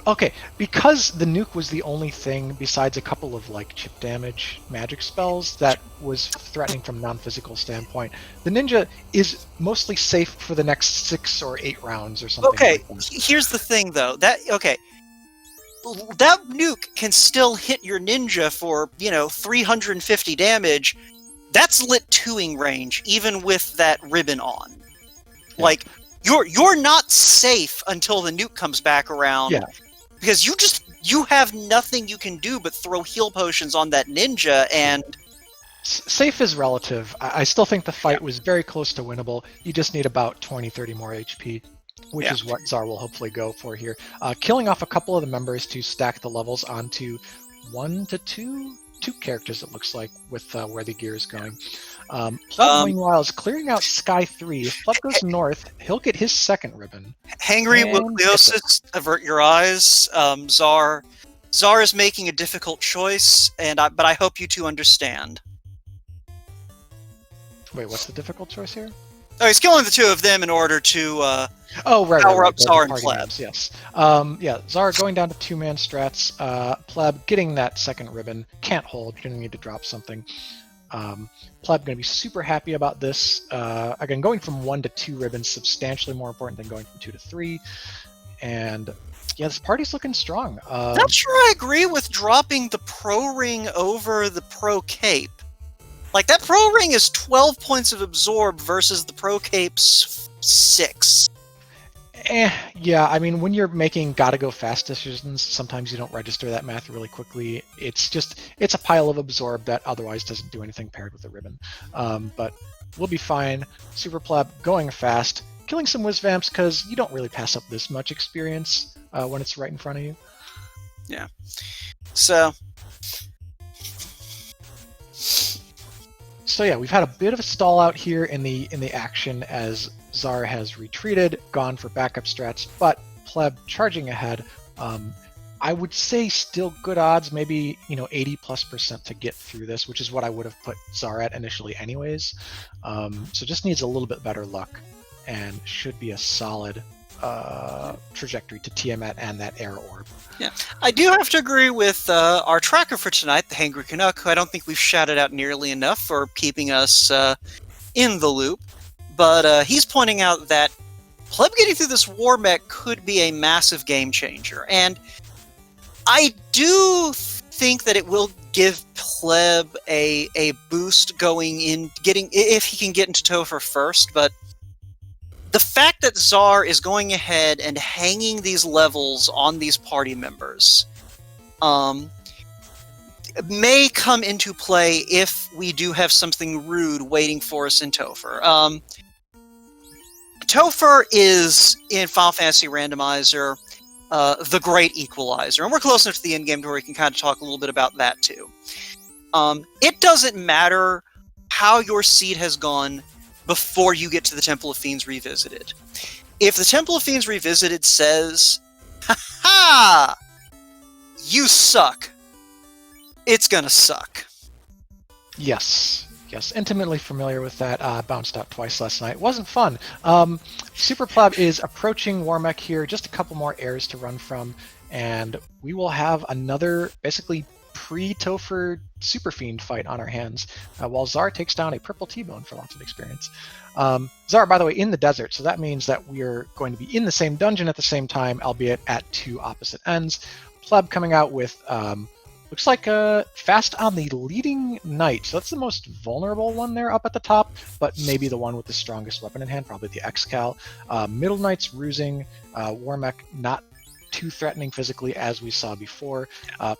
Okay, because the nuke was the only thing besides a couple of like chip damage magic spells that was threatening from non-physical standpoint. The ninja is mostly safe for the next 6 or 8 rounds or something. Okay, like that. Here's the thing though. That nuke can still hit your ninja for 350 damage. That's lit 2ing range, even with that ribbon on. Yeah. Like. You're not safe until the nuke comes back around. Yeah. Because you have nothing you can do but throw heal potions on that ninja and... Safe is relative. I still think the fight was very close to winnable. You just need about 20-30 more HP, which is what Zar will hopefully go for here. Killing off a couple of the members to stack the levels onto 1 to 2 characters, it looks like, with where the gear is going. Pleb, meanwhile, is clearing out Sky 3. If Pleb goes north, he'll get his second ribbon. Hangry Wilgliosis, avert your eyes. Zar is making a difficult choice, but I hope you two understand. Wait, what's the difficult choice here? Oh, he's killing the two of them in order to power up Zar and Pleb. Yes. Zar going down to 2-man strats. Pleb getting that second ribbon. Can't hold. You're going to need to drop something. Pleb going to be super happy about this. Again, going from 1 to 2 ribbons substantially more important than going from 2 to 3. And yeah, this party's looking strong. Not sure I agree with dropping the pro ring over the pro cape. Like, that pro ring is 12 points of absorb versus the pro cape's 6. Yeah, I mean, when you're making gotta go fast decisions, sometimes you don't register that math really quickly. It's a pile of absorb that otherwise doesn't do anything paired with a ribbon. But we'll be fine. Super Pleb going fast, killing some Wizvamps, because you don't really pass up this much experience when it's right in front of you. Yeah. So yeah, we've had a bit of a stall out here in the action as Zar has retreated, gone for backup strats, but Pleb charging ahead. I would say still good odds, maybe 80+% to get through this, which is what I would have put Zar at initially anyways. So just needs a little bit better luck and should be a solid trajectory to Tiamat and that air orb. Yeah, I do have to agree with our tracker for tonight, the Hangry Canuck, who I don't think we've shouted out nearly enough for keeping us in the loop. But he's pointing out that Pleb getting through this war mech could be a massive game changer. And I do think that it will give Pleb a boost going in, if he can get into Topher first. But the fact that Zar is going ahead and hanging these levels on these party members may come into play if we do have something rude waiting for us in Topher. Topher is, in Final Fantasy Randomizer, the great equalizer. And we're close enough to the end game to where we can kind of talk a little bit about that too. It doesn't matter how your seed has gone before you get to the Temple of Fiends Revisited. If the Temple of Fiends Revisited says, "Ha-ha! You suck," it's gonna suck. Yes, intimately familiar with that. Bounced out twice last night. Wasn't fun. SuperPleb is approaching Warmech here. Just a couple more airs to run from, and we will have another basically pre-Topher Super Fiend fight on our hands, while Zar takes down a purple T-Bone for lots of experience. Zar, by the way, in the desert, so that means that we're going to be in the same dungeon at the same time, albeit at two opposite ends. Pleb coming out with looks like fast on the leading knight, so that's the most vulnerable one there up at the top, but maybe the one with the strongest weapon in hand, probably the X-Cal. Middle knight's rusing, Warmech not too threatening physically as we saw before.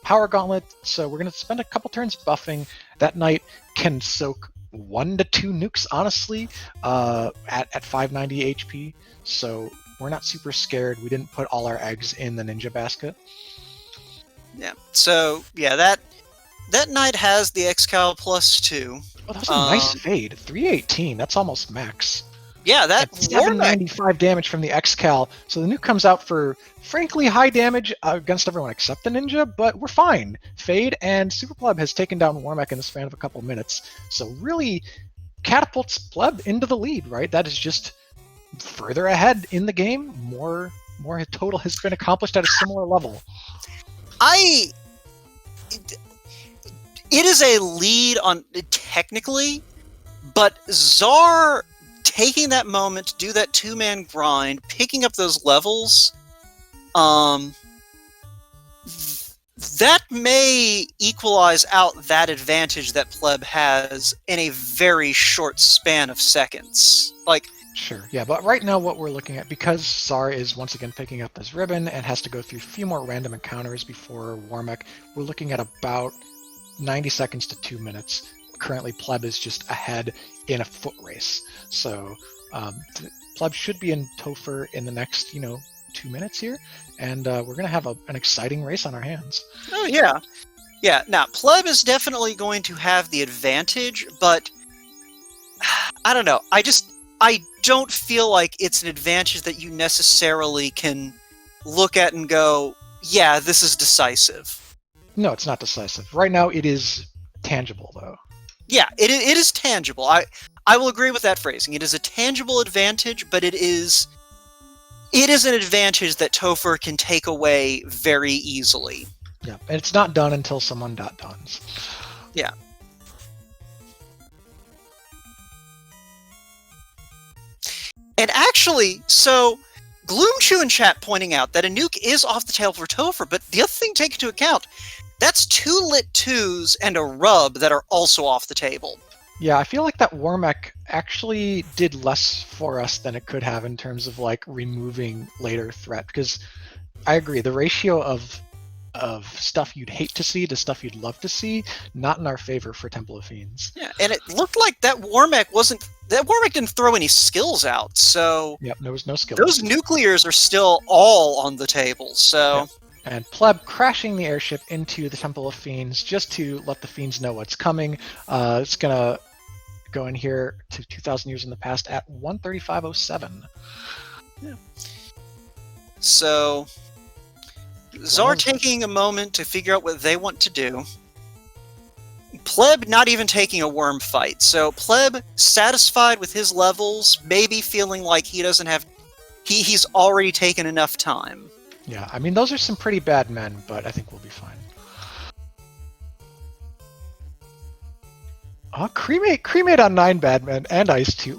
Power Gauntlet, so we're going to spend a couple turns buffing. That knight can soak 1 to 2 nukes, honestly, at 590 HP, so we're not super scared. We didn't put all our eggs in the ninja basket. Yeah. So yeah, that knight has the X-Cal +2. Oh, that was a nice fade. 318. That's almost max. Yeah, that 795 damage from the X-Cal. So the nuke comes out for frankly high damage against everyone except the ninja, but we're fine. Fade and SuperPleb has taken down Warmech in the span of a couple minutes. So really catapults Pleb into the lead, right? That is just further ahead in the game. More total has been accomplished at a similar level. It is a lead on technically, but Zar taking that moment to do that 2-man grind, picking up those levels, that may equalize out that advantage that Pleb has in a very short span of seconds. Like, sure, yeah, but right now what we're looking at, because Zar is once again picking up this ribbon and has to go through a few more random encounters before Warmech, we're looking at about 90 seconds to 2 minutes. Currently, Pleb is just ahead in a foot race. So, Pleb should be in Topher in the next, 2 minutes here, and we're going to have an exciting race on our hands. Oh, yeah. Yeah, now, Pleb is definitely going to have the advantage, but I don't know. I don't feel like it's an advantage that you necessarily can look at and go, yeah, this is decisive. No, it's not decisive. Right now, it is tangible, though. Yeah, it is tangible. I will agree with that phrasing. It is a tangible advantage, but it is an advantage that Topher can take away very easily. Yeah, and it's not done until someone .dones. Yeah. And actually, so Gloomchew in chat pointing out that a nuke is off the table for Topher, but the other thing to take into account, that's 2 lit 2s and a rub that are also off the table. Yeah, I feel like that Warmech actually did less for us than it could have in terms of removing later threat, because I agree, the ratio of stuff you'd hate to see to stuff you'd love to see, not in our favor for Temple of Fiends. Yeah, and it looked like that Warmech didn't throw any skills out, so yep, there was no skills. Those nuclears are still all on the table, so yep. And Pleb crashing the airship into the Temple of Fiends just to let the Fiends know what's coming. It's gonna go in here to 2,000 years in the past at 135.07. Yeah. So Zar taking a moment to figure out what they want to do. Pleb not even taking a worm fight. So Pleb satisfied with his levels, maybe feeling like he's already taken enough time. Yeah, I mean, those are some pretty bad men, but I think we'll be fine. Oh, cremate on 9 bad men and ice 2.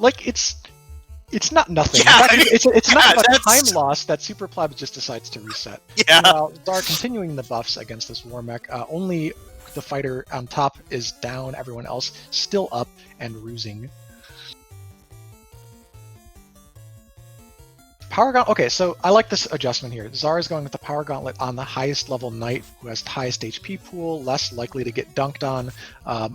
It's not nothing. Yeah, it's not a time loss that SuperPleb just decides to reset. Yeah. Meanwhile, Zar continuing the buffs against this Warmech. Only the fighter on top is down. Everyone else still up and rusing. Power Gauntlet. Okay, so I like this adjustment here. Zar is going with the Power Gauntlet on the highest level knight who has the highest HP pool, less likely to get dunked on.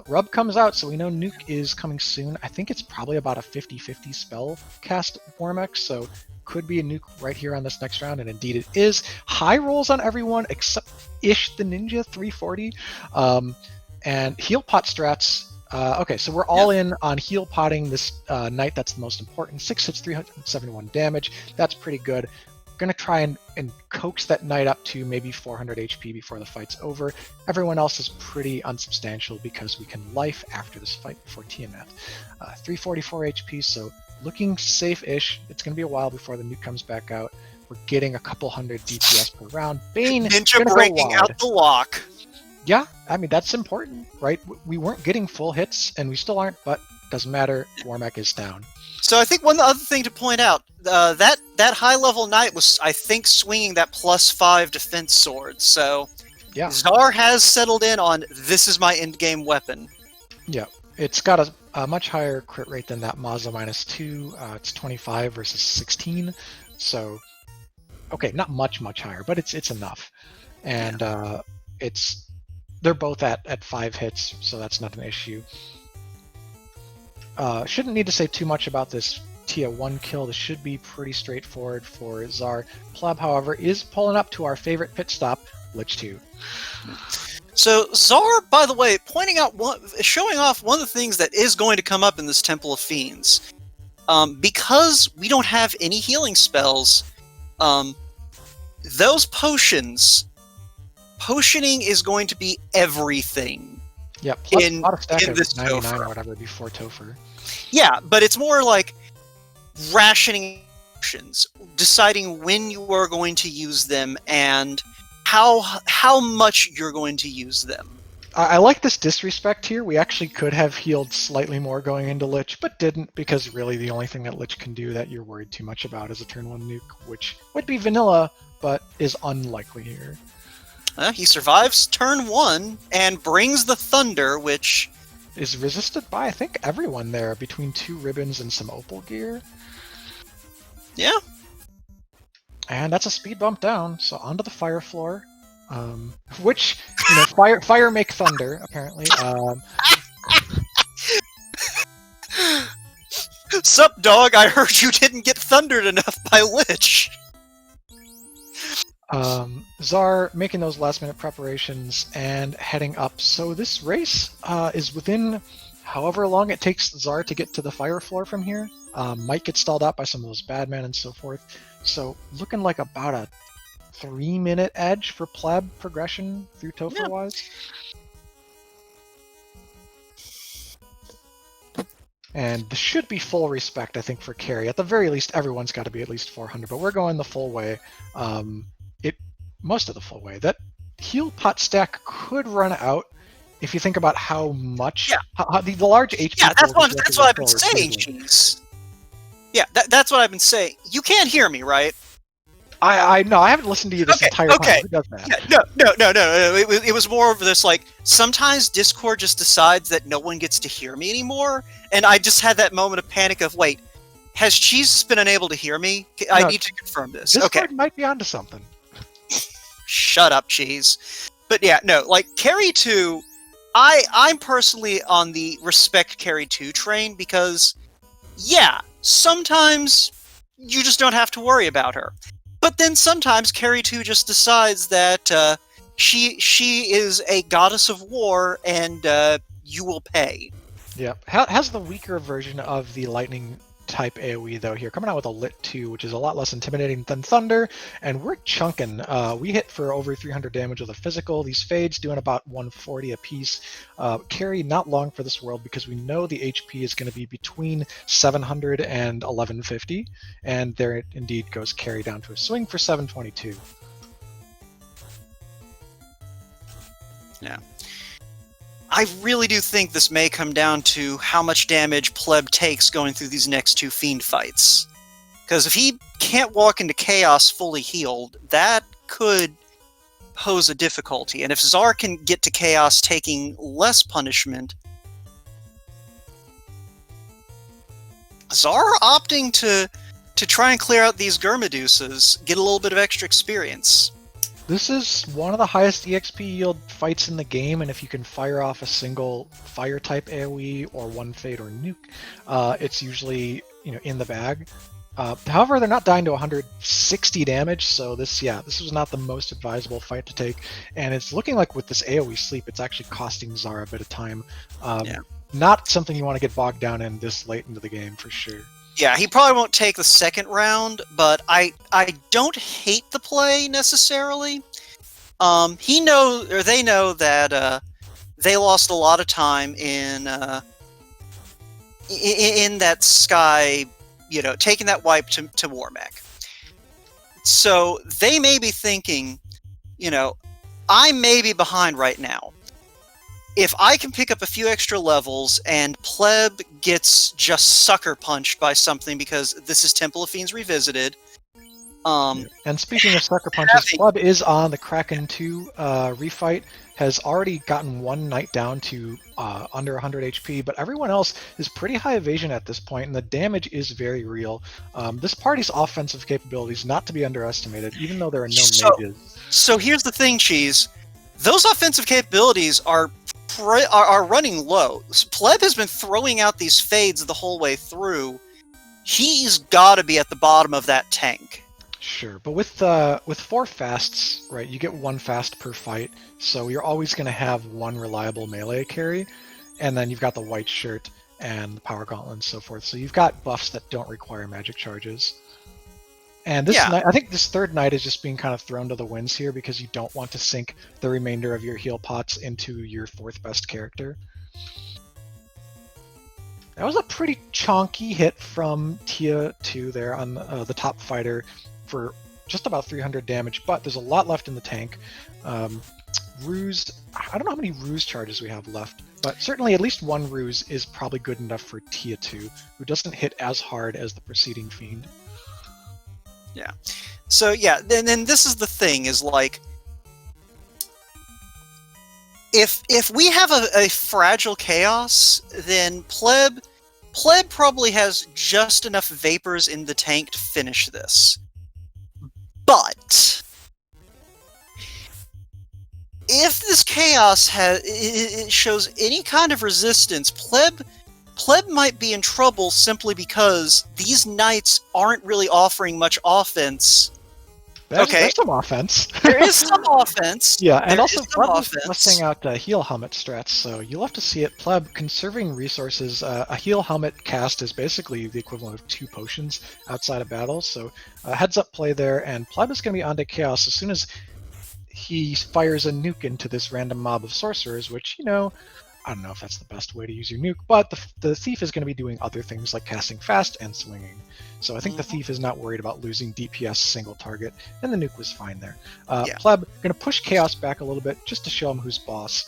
Rub comes out, so we know Nuke is coming soon. I think it's probably about a 50-50 spell cast Warmech, so could be a nuke right here on this next round, and indeed it is. High rolls on everyone except Ish the Ninja, 340. And heal pot strats Okay, so we're all in on heal potting this knight. That's the most important. 6 hits, 371 damage. That's pretty good. Gonna try and coax that knight up to maybe 400 HP before the fight's over. Everyone else is pretty unsubstantial because we can life after this fight before Tiamat. 344 HP, so looking safe-ish. It's gonna be a while before the nuke comes back out. We're getting a couple hundred DPS per round. Bane Ninja breaking out the lock. Yeah, I mean, that's important, right? We weren't getting full hits, and we still aren't, but doesn't matter. Warmack is down. So I think one other thing to point out, that high-level knight was, I think, swinging that +5 defense sword. So yeah, Czar has settled in on, this is my end-game weapon. Yeah, it's got a much higher crit rate than that Mazda -2. It's 25 versus 16. So, okay, not much higher, but it's enough. And they're both at 5 hits, so that's not an issue. Shouldn't need to say too much about this Tia 1 kill. This should be pretty straightforward for Czar. Pleb, however, is pulling up to our favorite pit stop, Lich 2. So Czar, by the way, showing off one of the things that is going to come up in this Temple of Fiends. Because we don't have any healing spells, those potioning is going to be everything. Yeah, plus a lot of stack in of this 99 Topher. or whatever before Topher. Yeah, but it's more like rationing potions, deciding when you are going to use them and how much you're going to use them. I like this disrespect here. We actually could have healed slightly more going into Lich, but didn't, because really the only thing that Lich can do that you're worried too much about is a turn 1 nuke, which would be vanilla, but is unlikely here. He survives turn 1 and brings the Thunder, which is resisted by, I think, everyone there, between 2 ribbons and some opal gear. Yeah. And that's a speed bump down, so onto the fire floor. Which, fire make thunder, apparently. Sup, dog? I heard you didn't get thundered enough by Lich. Czar making those last-minute preparations and heading up. So this race is within however long it takes Czar to get to the fire floor from here. Might get stalled out by some of those bad men and so forth. So looking like about a 3-minute edge for Pleb progression through Topher-wise. And this should be full respect, I think, for carry. At the very least, everyone's got to be at least 400, but we're going the full way. Most of the full way. That heal pot stack could run out if you think about how much how the large HP. Yeah, that's what I've been saying. Jeez. Yeah, that's what I've been saying. You can't hear me, right? I know. I haven't listened to you this entire time. Who does that? Yeah, no. It was more of this, like, sometimes Discord just decides that no one gets to hear me anymore, and I just had that moment of panic of, wait, has Jesus been unable to hear me? I need to confirm this. Discord might be onto something. Shut up, Cheese. But yeah, no, like, Carry 2, I'm personally on the respect Carry 2 train because, yeah, sometimes you just don't have to worry about her. But then sometimes Carry 2 just decides that she is a goddess of war and you will pay. Yeah. Has the weaker version of the lightning type AoE though here, coming out with a Lit 2, which is a lot less intimidating than Thunder, and we're chunking. We hit for over 300 damage with a physical. These fades doing about 140 apiece. Carry not long for this world because we know the HP is going to be between 700 and 1150, and there indeed goes Carry down to a swing for 722. Yeah. I really do think this may come down to how much damage Pleb takes going through these next 2 Fiend fights. Because if he can't walk into Chaos fully healed, that could pose a difficulty. And if Czar can get to Chaos taking less punishment, Czar opting to try and clear out these Gurmedusas, get a little bit of extra experience. This is one of the highest EXP yield fights in the game, and if you can fire off a single fire type AoE or one fade or nuke, it's usually in the bag. However, they're not dying to 160 damage, so this was not the most advisable fight to take, and it's looking like with this AoE sleep, it's actually costing Czar a bit of time. not something you want to get bogged down in this late into the game for sure. Yeah, he probably won't take the second round, but I don't hate the play necessarily. They know that they lost a lot of time in that Sky, taking that wipe to Warmech. So they may be thinking, I may be behind right now. If I can pick up a few extra levels and Pleb gets just sucker punched by something because this is Temple of Fiends Revisited. And speaking of sucker punches, Pleb is on the Kraken 2 refight, has already gotten one knight down to under 100 HP, but everyone else is pretty high evasion at this point, and the damage is very real. This party's offensive capabilities not to be underestimated, even though there are no mages. So here's the thing, Cheese. Those offensive capabilities are running low. Pleb has been throwing out these fades the whole way through. He's got to be at the bottom of that tank. Sure, but with 4 fasts, right, you get 1 fast per fight, so you're always going to have 1 reliable melee carry, and then you've got the white shirt and the power gauntlet and so forth, so you've got buffs that don't require magic charges. And this knight, I think this third knight is just being kind of thrown to the winds here because you don't want to sink the remainder of your heal pots into your 4th best character. That was a pretty chonky hit from Tia 2 there on the top fighter for just about 300 damage, but there's a lot left in the tank. Ruse, I don't know how many ruse charges we have left, but certainly at least 1 ruse is probably good enough for Tia 2, who doesn't hit as hard as the preceding fiend. Yeah. So yeah, then this is the thing, is like, if we have a fragile chaos, then Pleb probably has just enough vapors in the tank to finish this. But if this chaos it shows any kind of resistance, Pleb might be in trouble simply because these knights aren't really offering much offense. There's some offense. There is some offense. Yeah, and also Pleb is busting out heal helmet strats, so you'll have to see it. Pleb, conserving resources, a heal helmet cast is basically the equivalent of 2 potions outside of battle, so heads up play there, and Pleb is going to be onto chaos as soon as he fires a nuke into this random mob of sorcerers, which, I don't know if that's the best way to use your nuke, but the thief is going to be doing other things like casting fast and swinging. So I think the thief is not worried about losing DPS single target, and the nuke was fine there. Pleb going to push Chaos back a little bit just to show him who's boss.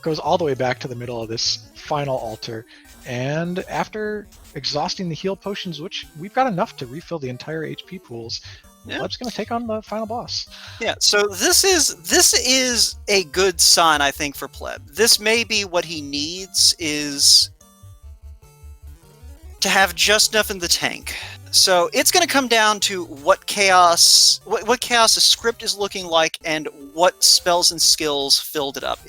Goes all the way back to the middle of this final altar, and after exhausting the heal potions, which we've got enough to refill the entire HP pools, Pleb's going to take on the final boss. Yeah, so this is a good sign, I think, for Pleb. This may be what he needs, is to have just enough in the tank. So it's going to come down to what Chaos' script is looking like and what spells and skills filled it up.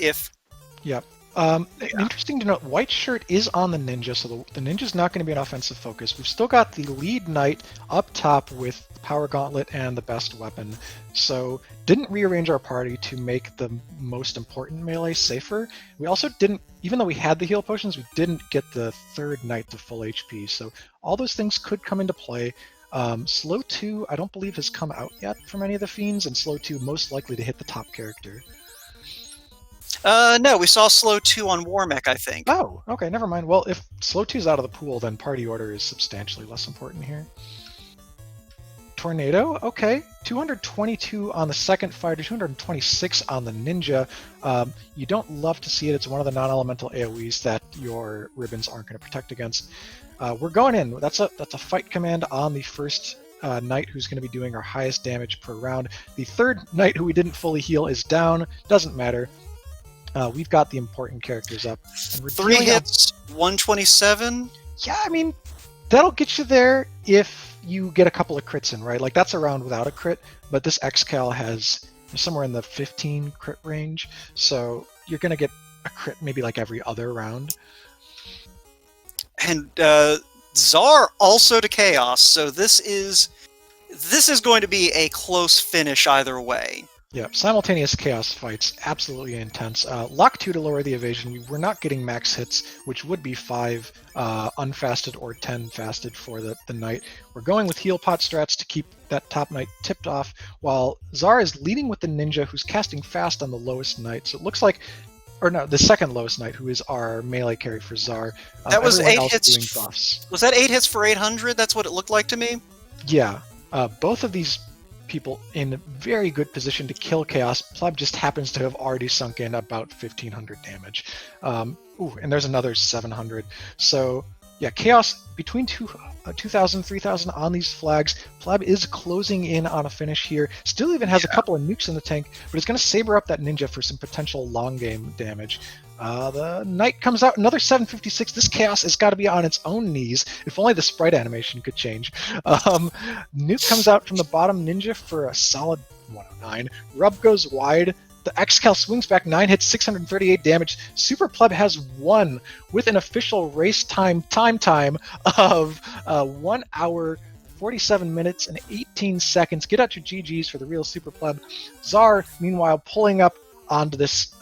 Interesting to note, White Shirt is on the Ninja, so the Ninja's not going to be an offensive focus. We've still got the lead Knight up top with the Power Gauntlet and the best weapon, so didn't rearrange our party to make the most important melee safer. We also didn't, even though we had the heal potions, we didn't get the third Knight to full HP, so all those things could come into play. Slow 2, I don't believe has come out yet from any of the Fiends, and Slow 2 most likely to hit the top character. No, we saw Slow 2 on Warmech, I think. Oh, okay, never mind. Well, if Slow 2 is out of the pool, then Party Order is substantially less important here. Tornado, okay. 222 on the second fighter, 226 on the Ninja. You don't love to see it. It's one of the non-elemental AoEs that your ribbons aren't going to protect against. We're going in. That's a fight command on the first Knight, who's going to be doing our highest damage per round. The third Knight, who we didn't fully heal, is down. Doesn't matter. We've got the important characters up. And we're 3 hits, 127? Yeah, I mean, that'll get you there if you get a couple of crits in, right? Like, that's a round without a crit, but this Xcal has somewhere in the 15 crit range, so you're going to get a crit maybe like every other round. And Czar also to Chaos, so this is going to be a close finish either way. Yeah, simultaneous chaos fights, absolutely intense. Lock 2 to lower the evasion. We're not getting max hits, which would be 5 unfasted or 10 fasted for the knight. We're going with heal pot strats to keep that top knight tipped off, while Zar is leading with the ninja, who's casting fast on the lowest knight. So it looks like, or no, the second lowest knight, who is our melee carry for Zar. That was Everyone 8 else hits. doing buffs. Was that 8 hits for 800? That's what it looked like to me. Yeah, both of these people in very good position to kill chaos. Pleb just happens to have already sunk in about 1500 damage. Ooh, and there's another 700. So yeah, chaos between 2,000, 3,000 on these flags. Pleb is closing in on a finish here. Still even has a couple of nukes in the tank, but it's going to saber up that ninja for some potential long game damage. The knight comes out, another 756. This chaos has got to be on its own knees. If only the sprite animation could change. Nuke comes out from the bottom ninja for a solid 109. Rub goes wide. The Xcal swings back 9 hits, 638 damage. Super Pleb has won with an official race time of 1 hour, 47 minutes, and 18 seconds. Get out your GGs for the real Super Pleb. Zar, meanwhile, pulling up onto this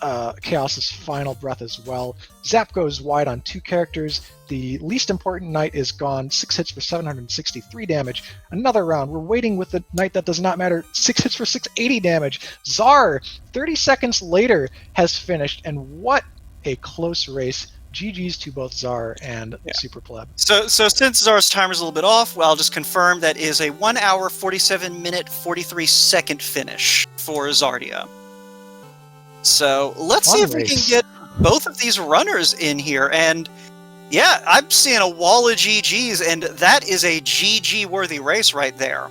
Chaos's final breath as well. Zap goes wide on 2 characters. The least important knight is gone. 6 hits for 763 damage. Another round. We're waiting with the knight that does not matter. 6 hits for 680 damage. Zar, 30 seconds later, has finished. And what a close race. GG's to both Zar and Super Pleb. So since Zar's timer's a little bit off, well, I'll just confirm that is a 1 hour, 47 minute, 43 second finish for Czardia. So let's see if we can get both of these runners in here. And yeah, I'm seeing a wall of GGs, and that is a GG-worthy race right there.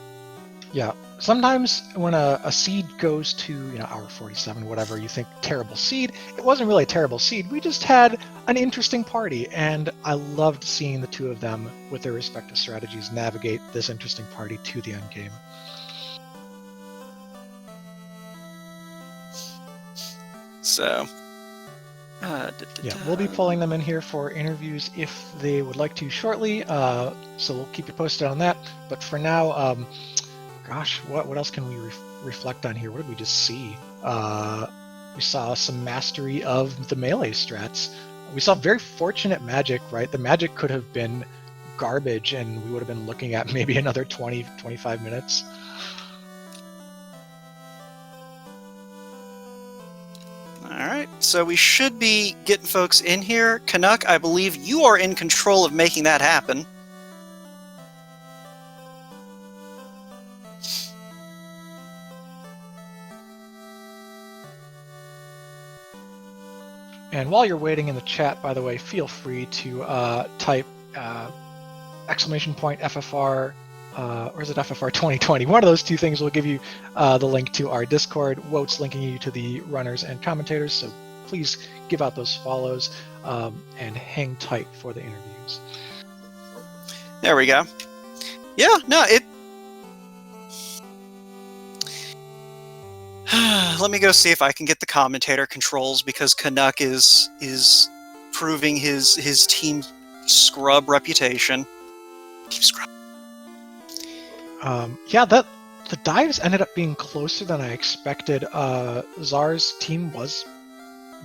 Yeah. Sometimes when a seed goes to, hour 47, whatever, you think terrible seed. It wasn't really a terrible seed. We just had an interesting party, and I loved seeing the two of them with their respective strategies navigate this interesting party to the end game. So, we'll be pulling them in here for interviews if they would like to shortly. So we'll keep you posted on that. But for now, gosh, what else can we reflect on here? What did we just see? We saw some mastery of the melee strats. We saw very fortunate magic, right? The magic could have been garbage, and we would have been looking at maybe another 20, 25 minutes. Alright, so we should be getting folks in here. Canuck, I believe you are in control of making that happen. And while you're waiting in the chat, by the way, feel free to type exclamation point FFR, or is it FFR 2020? One of those two things will give you the link to our Discord. Wote's linking you to the runners and commentators, so please give out those follows and hang tight for the interviews. There we go. Yeah, no, it... Let me go see if I can get the commentator controls, because Canuck is proving his team scrub reputation. Team scrub. The dives ended up being closer than I expected. Zar's team was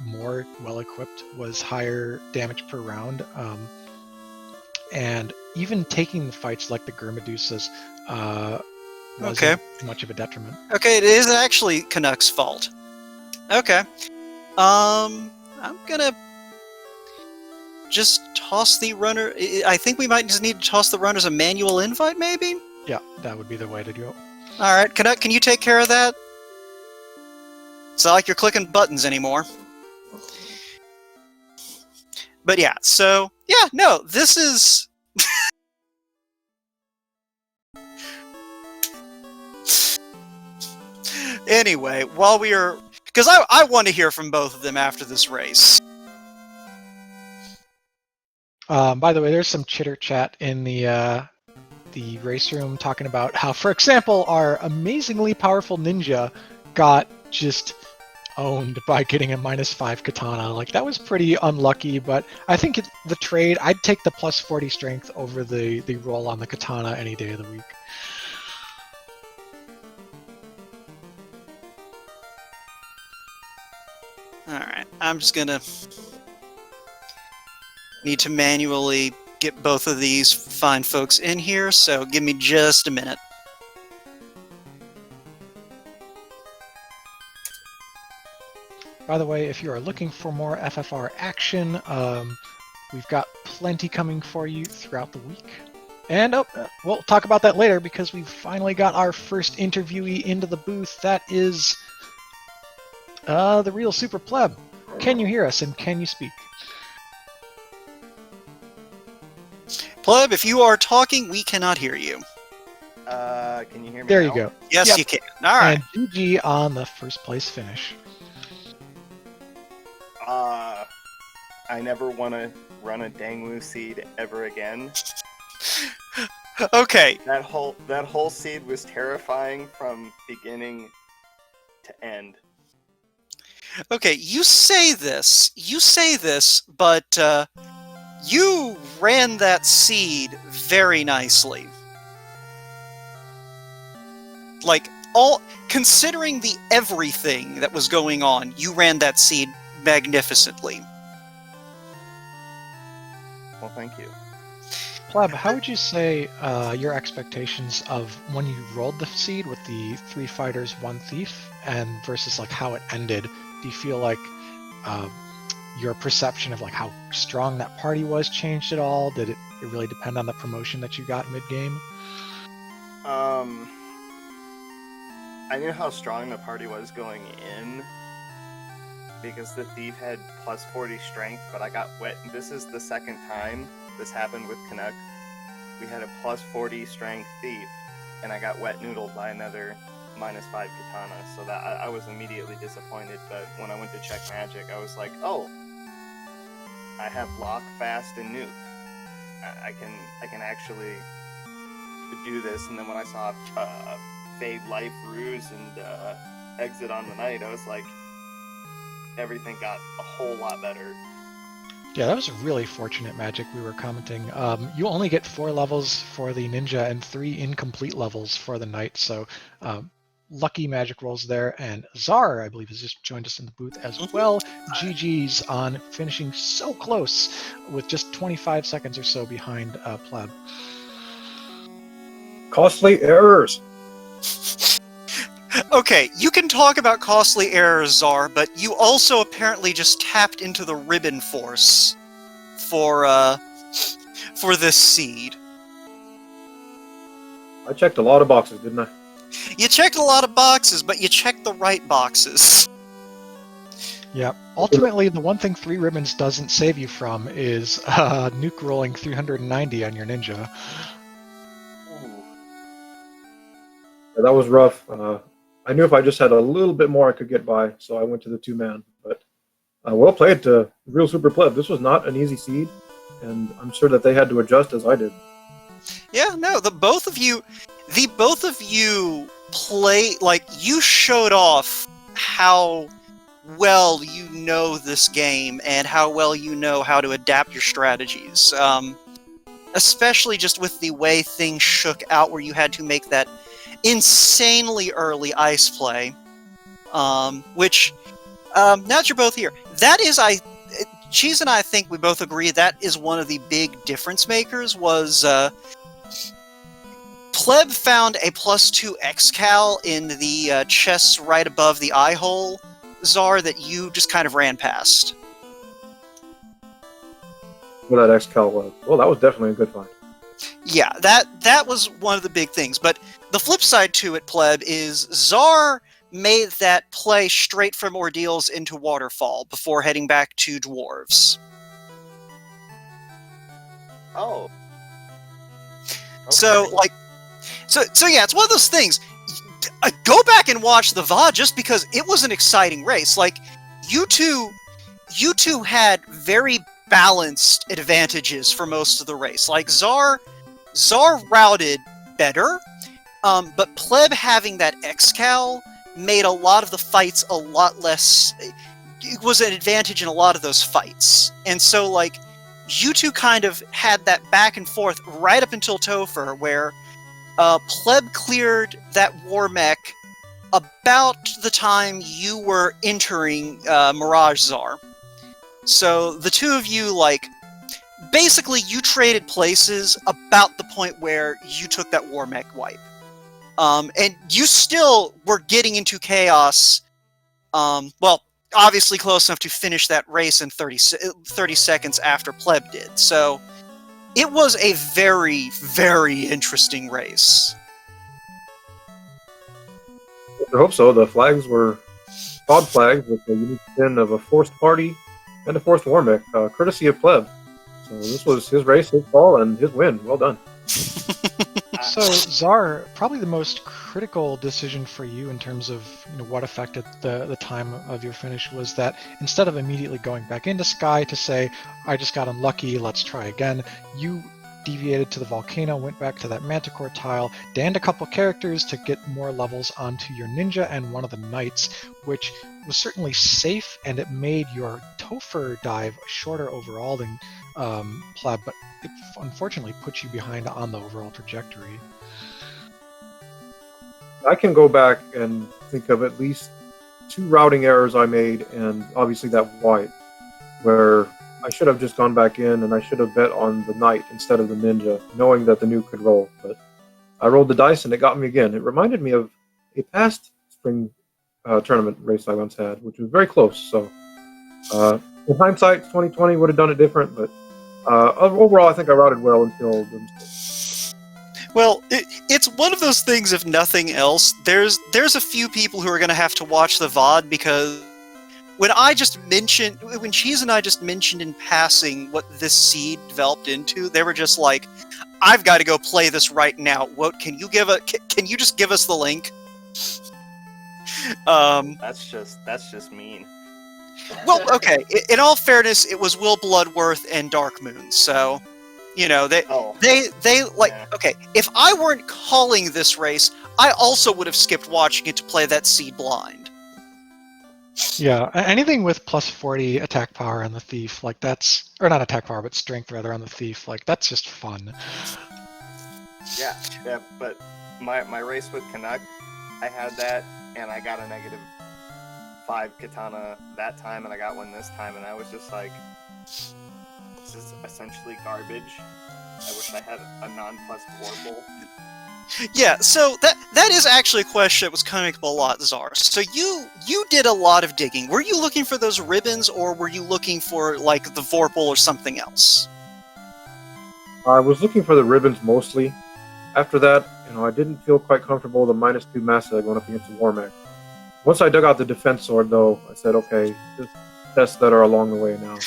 more well-equipped, was higher damage per round, and even taking the fights like the Gurmedusas wasn't much of a detriment. Okay, it is actually Canuck's fault. Okay. I'm gonna just toss the runner... I think we might just need to toss the runners a manual invite, maybe? Yeah, that would be the way to do it. Alright, Canuck, can you take care of that? It's not like you're clicking buttons anymore. But yeah, so... Yeah, no, this is... Anyway, while we are... Because I want to hear from both of them after this race. By the way, there's some chitter chat in the race room talking about how, for example, our amazingly powerful ninja got just owned by getting a -5 katana. Like, that was pretty unlucky, but I think the trade, I'd take the +40 strength over the roll on the katana any day of the week. Alright, I'm just gonna need to manually get both of these fine folks in here, so give me just a minute. By the way, if you are looking for more FFR action, we've got plenty coming for you throughout the week. And we'll talk about that later because we've finally got our first interviewee into the booth. That is TheRealSuperPleb. Can you hear us and can you speak? Pleb, if you are talking, we cannot hear you. Can you hear me There now? you go. Yes, Yep. you can. Alright. And GG on the first place finish. I never want to run a Dangwoo seed ever again. Okay. That whole seed was terrifying from beginning to end. Okay, you say this, but you ran that seed very nicely. Like, considering the everything that was going on, you ran that seed magnificently. Well, thank you. Pleb, how would you say your expectations of when you rolled the seed with the 3 fighters, 1 thief, and versus like how it ended? Do you feel like your perception of like how strong that party was changed at all? Did it really depend on the promotion that you got mid-game? I knew how strong the party was going in because the thief had plus 40 strength, but I got wet. This is the second time this happened with Canuck. We had a plus 40 strength thief, and I got wet noodled by another minus 5 katana, so that I was immediately disappointed. But when I went to check magic, I was like, oh, I have lock, fast, and nuke. I can actually do this. And then when I saw fade life, ruse, and exit on the night, I was like, everything got a whole lot better. Yeah, that was really fortunate magic we were commenting. You only get 4 levels for the ninja and 3 incomplete levels for the knight, so lucky magic rolls there. And Zar, I believe, has just joined us in the booth as well. GG's on finishing so close with just 25 seconds or so behind Pleb. Costly errors. Okay, you can talk about costly errors, Zar, but you also apparently just tapped into the ribbon force for this seed. I checked a lot of boxes, didn't I? You checked a lot of boxes, but you checked the right boxes. Yeah, ultimately, the one thing 3 ribbons doesn't save you from is nuke rolling 390 on your ninja. Yeah, that was rough. I knew if I just had a little bit more, I could get by, so I went to the 2-man. But well played to TheRealSuperPleb. This was not an easy seed, and I'm sure that they had to adjust as I did. Yeah, no, the both of you play, like, you showed off how well you know this game and how well you know how to adapt your strategies. Especially just with the way things shook out where you had to make that insanely early ice play, which, now that you're both here, that is, Cheese and I think we both agree that is one of the big difference makers, was, Pleb found a +2 X-Cal in the chest right above the eye hole, Zar, that you just kind of ran past. What that X-Cal was. Well, that was definitely a good find. Yeah, that was one of the big things, but the flip side to it, Pleb, is Zar made that play straight from Ordeals into Waterfall before heading back to Dwarves. Oh. Okay. So yeah, it's one of those things. Go back and watch the VOD just because it was an exciting race. Like, you two had very balanced advantages for most of the race. Like, Zar routed better, but Pleb having that X-Cal made a lot of the fights a lot less... It was an advantage in a lot of those fights. And so, like, you two kind of had that back and forth right up until Topher, where Pleb cleared that war mech about the time you were entering Mirage Czar. So the two of you, like, basically you traded places about the point where you took that War Mech wipe. And you still were getting into chaos, well, obviously close enough to finish that race in 30 seconds after Pleb did. So it was a very, very interesting race. I hope so. The flags were pod flags with the unique spin of a forced party and a forced war mech, courtesy of Pleb. So this was his race, his fall, and his win. Well done. So, Czar, probably the most critical decision for you in terms of what affected the time of your finish was that instead of immediately going back into Sky to say, I just got unlucky, let's try again, you deviated to the volcano, went back to that Manticore tile, danned a couple characters to get more levels onto your ninja and one of the knights, which was certainly safe, and it made your Topher dive shorter overall than Pleb, but it unfortunately put you behind on the overall trajectory. I can go back and think of at least 2 routing errors I made, and obviously that white, where I should have just gone back in and I should have bet on the knight instead of the ninja, knowing that the nuke could roll. But I rolled the dice and it got me again. It reminded me of a past spring tournament race I once had, which was very close. So in hindsight, 2020 would have done it different, but overall I think I routed well until the mistake. Well, it's one of those things, if nothing else, there's a few people who are going to have to watch the VOD, because when Cheese and I just mentioned in passing what this seed developed into, they were just like, I've got to go play this right now. What can you just give us the link? That's just mean. Well, okay. In all fairness, it was Will Bloodworth and Dark Moon, so they Yeah. Okay. If I weren't calling this race, I also would have skipped watching it to play that seed blind. Yeah, anything with plus 40 attack power on the thief, like that's, or not attack power, but strength rather on the thief, like that's just fun. Yeah, but my race with Canuck, I had that, and I got a -5 katana that time, and I got one this time, and I was just like, this is essentially garbage. I wish I had a non-plus Warble. Yeah, so that is actually a question that was coming up a lot, Czar. So you did a lot of digging. Were you looking for those ribbons, or were you looking for, like, the Vorpal or something else? I was looking for the ribbons mostly. After that, I didn't feel quite comfortable with the -2 Massa going up against the War Mech. Once I dug out the defense sword, though, I said, okay, just tests that are along the way now.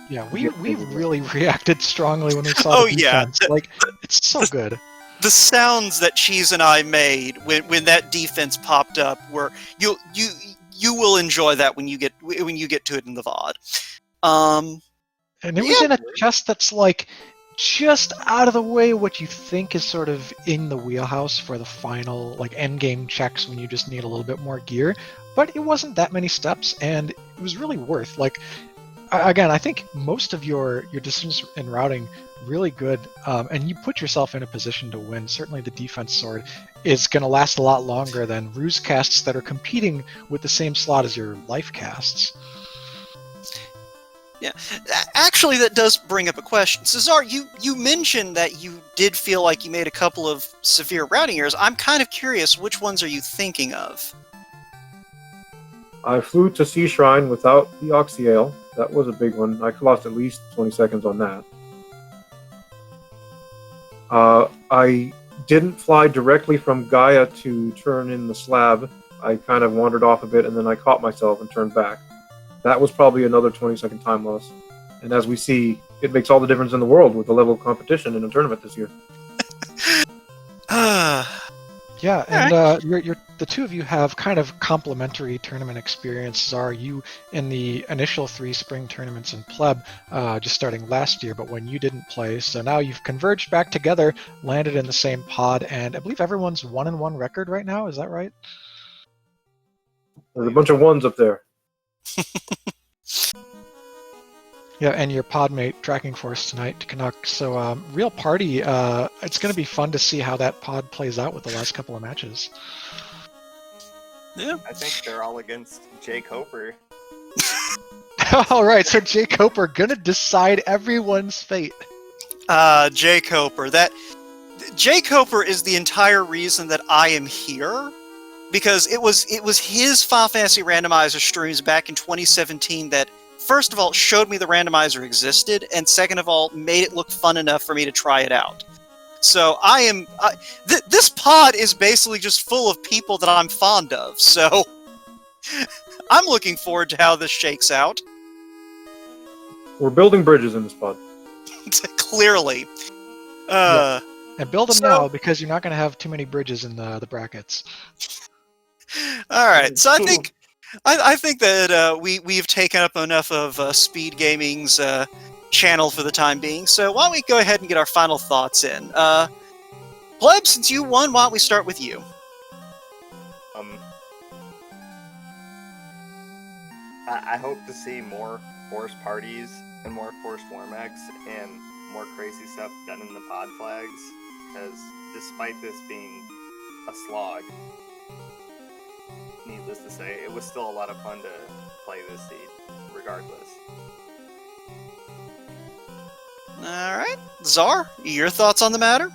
Yeah, we really reacted strongly when we saw Oh, the yeah. defense. Like, it's so good. The sounds that Cheese and I made when that defense popped up were you will enjoy that when you get to it in the VOD. And it was in a chest that's like just out of the way what you think is sort of in the wheelhouse for the final like end game checks when you just need a little bit more gear, but it wasn't that many steps and it was really worth. Like, again, I think most of your decisions in routing really good, and you put yourself in a position to win. Certainly the defense sword is going to last a lot longer than ruse casts that are competing with the same slot as your life casts. Yeah, actually, that does bring up a question. Cesar, you mentioned that you did feel like you made a couple of severe routing errors. I'm kind of curious, which ones are you thinking of? I flew to Sea Shrine without the Oxyale. That was a big one. I lost at least 20 seconds on that. I didn't fly directly from Gaia to turn in the slab. I kind of wandered off a bit, and then I caught myself and turned back. That was probably another 20-second time loss. And as we see, it makes all the difference in the world with the level of competition in a tournament this year. Yeah, and the two of you have kind of complementary tournament experiences. Are you in the initial 3 spring tournaments in Pleb, just starting last year, but when you didn't play, so now you've converged back together, landed in the same pod, and I believe everyone's 1-1 record right now. Is that right? There's a bunch of ones up there. Yeah, and your podmate tracking force tonight, Canuck. So, real party. It's going to be fun to see how that pod plays out with the last couple of matches. Yeah. I think they're all against Jake Hoper. All right, so Jake Hoper gonna decide everyone's fate. Jake Hoper. Jake Hoper is the entire reason that I am here, because it was his Final Fantasy Randomizer streams back in 2017 that, first of all, showed me the randomizer existed, and second of all, made it look fun enough for me to try it out. So this pod is basically just full of people that I'm fond of, so I'm looking forward to how this shakes out. We're building bridges in this pod. Clearly. And build them now, because you're not going to have too many bridges in the brackets. All right, so I think that we've taken up enough of Speed Gaming's channel for the time being. So why don't we go ahead and get our final thoughts in? Pleb, since you won, why don't we start with you? I hope to see more forced parties and more forced Warmax and more crazy stuff done in the pod flags, because despite this being a slog, needless to say, it was still a lot of fun to play this seed, regardless. Alright. Czar, your thoughts on the matter?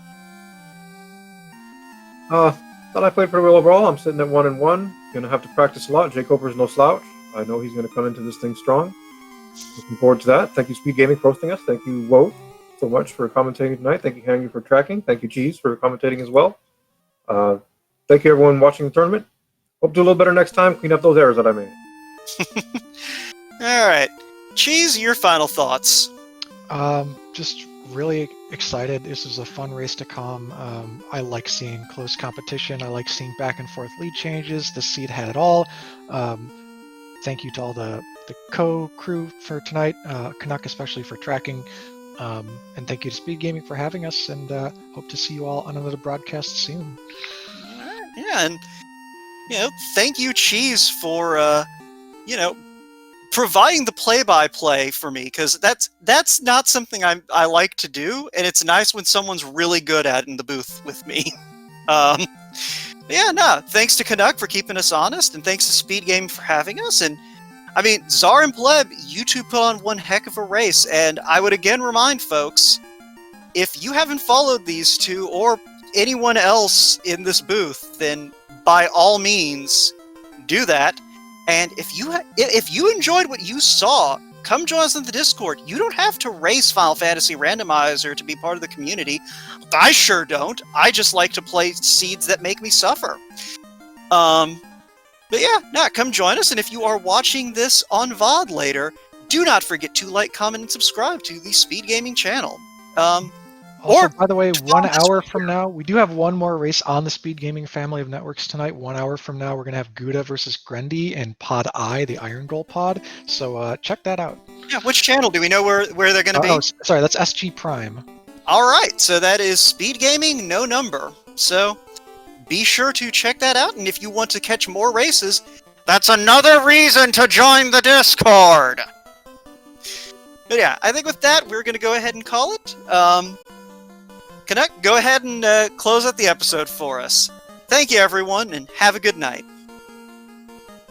Thought I played pretty well overall. I'm sitting at 1-1. Gonna have to practice a lot. Jake Hoper's no slouch. I know he's gonna come into this thing strong. Looking forward to that. Thank you, Speed Gaming, for hosting us. Thank you, Woe, so much for commentating tonight. Thank you, Hangy, for tracking. Thank you, Cheese, for commentating as well. Thank you, everyone watching the tournament. Hope to do a little better next time. Clean up those errors that I made. Alright. Cheese, your final thoughts. Just really excited. This is a fun race to come. I like seeing close competition. I like seeing back and forth lead changes. The seed had it all. Thank you to all the co-crew for tonight, Canuck especially for tracking, and thank you to Speed Gaming for having us, and hope to see you all on another broadcast soon. Yeah, and thank you, Cheese, for providing the play-by-play for me, because that's not something I like to do, and it's nice when someone's really good at it in the booth with me. Thanks to Canuck for keeping us honest, and thanks to Speed Gaming for having us. And I mean, Czar and Pleb, you two put on one heck of a race, and I would again remind folks, if you haven't followed these two or anyone else in this booth, then by all means do that. And if you enjoyed what you saw, come join us in the Discord. You don't have to race Final Fantasy Randomizer to be part of the community. I sure don't. I just like to play seeds that make me suffer. Come join us. And if you are watching this on VOD later, do not forget to like, comment, and subscribe to the Speed Gaming channel. Also, by the way, 1 hour from now, we do have one more race on the Speed Gaming family of networks tonight. 1 hour from now, we're going to have Gouda versus Grendy in Pod I, the Iron Goal pod. So check that out. Yeah, which channel? Do we know where they're going to be? Oh, sorry, that's SG Prime. All right, so that is Speed Gaming, no number. So be sure to check that out. And if you want to catch more races, that's another reason to join the Discord. But yeah, I think with that, we're going to go ahead and call it. Canuck, go ahead and close out the episode for us. Thank you, everyone, and have a good night.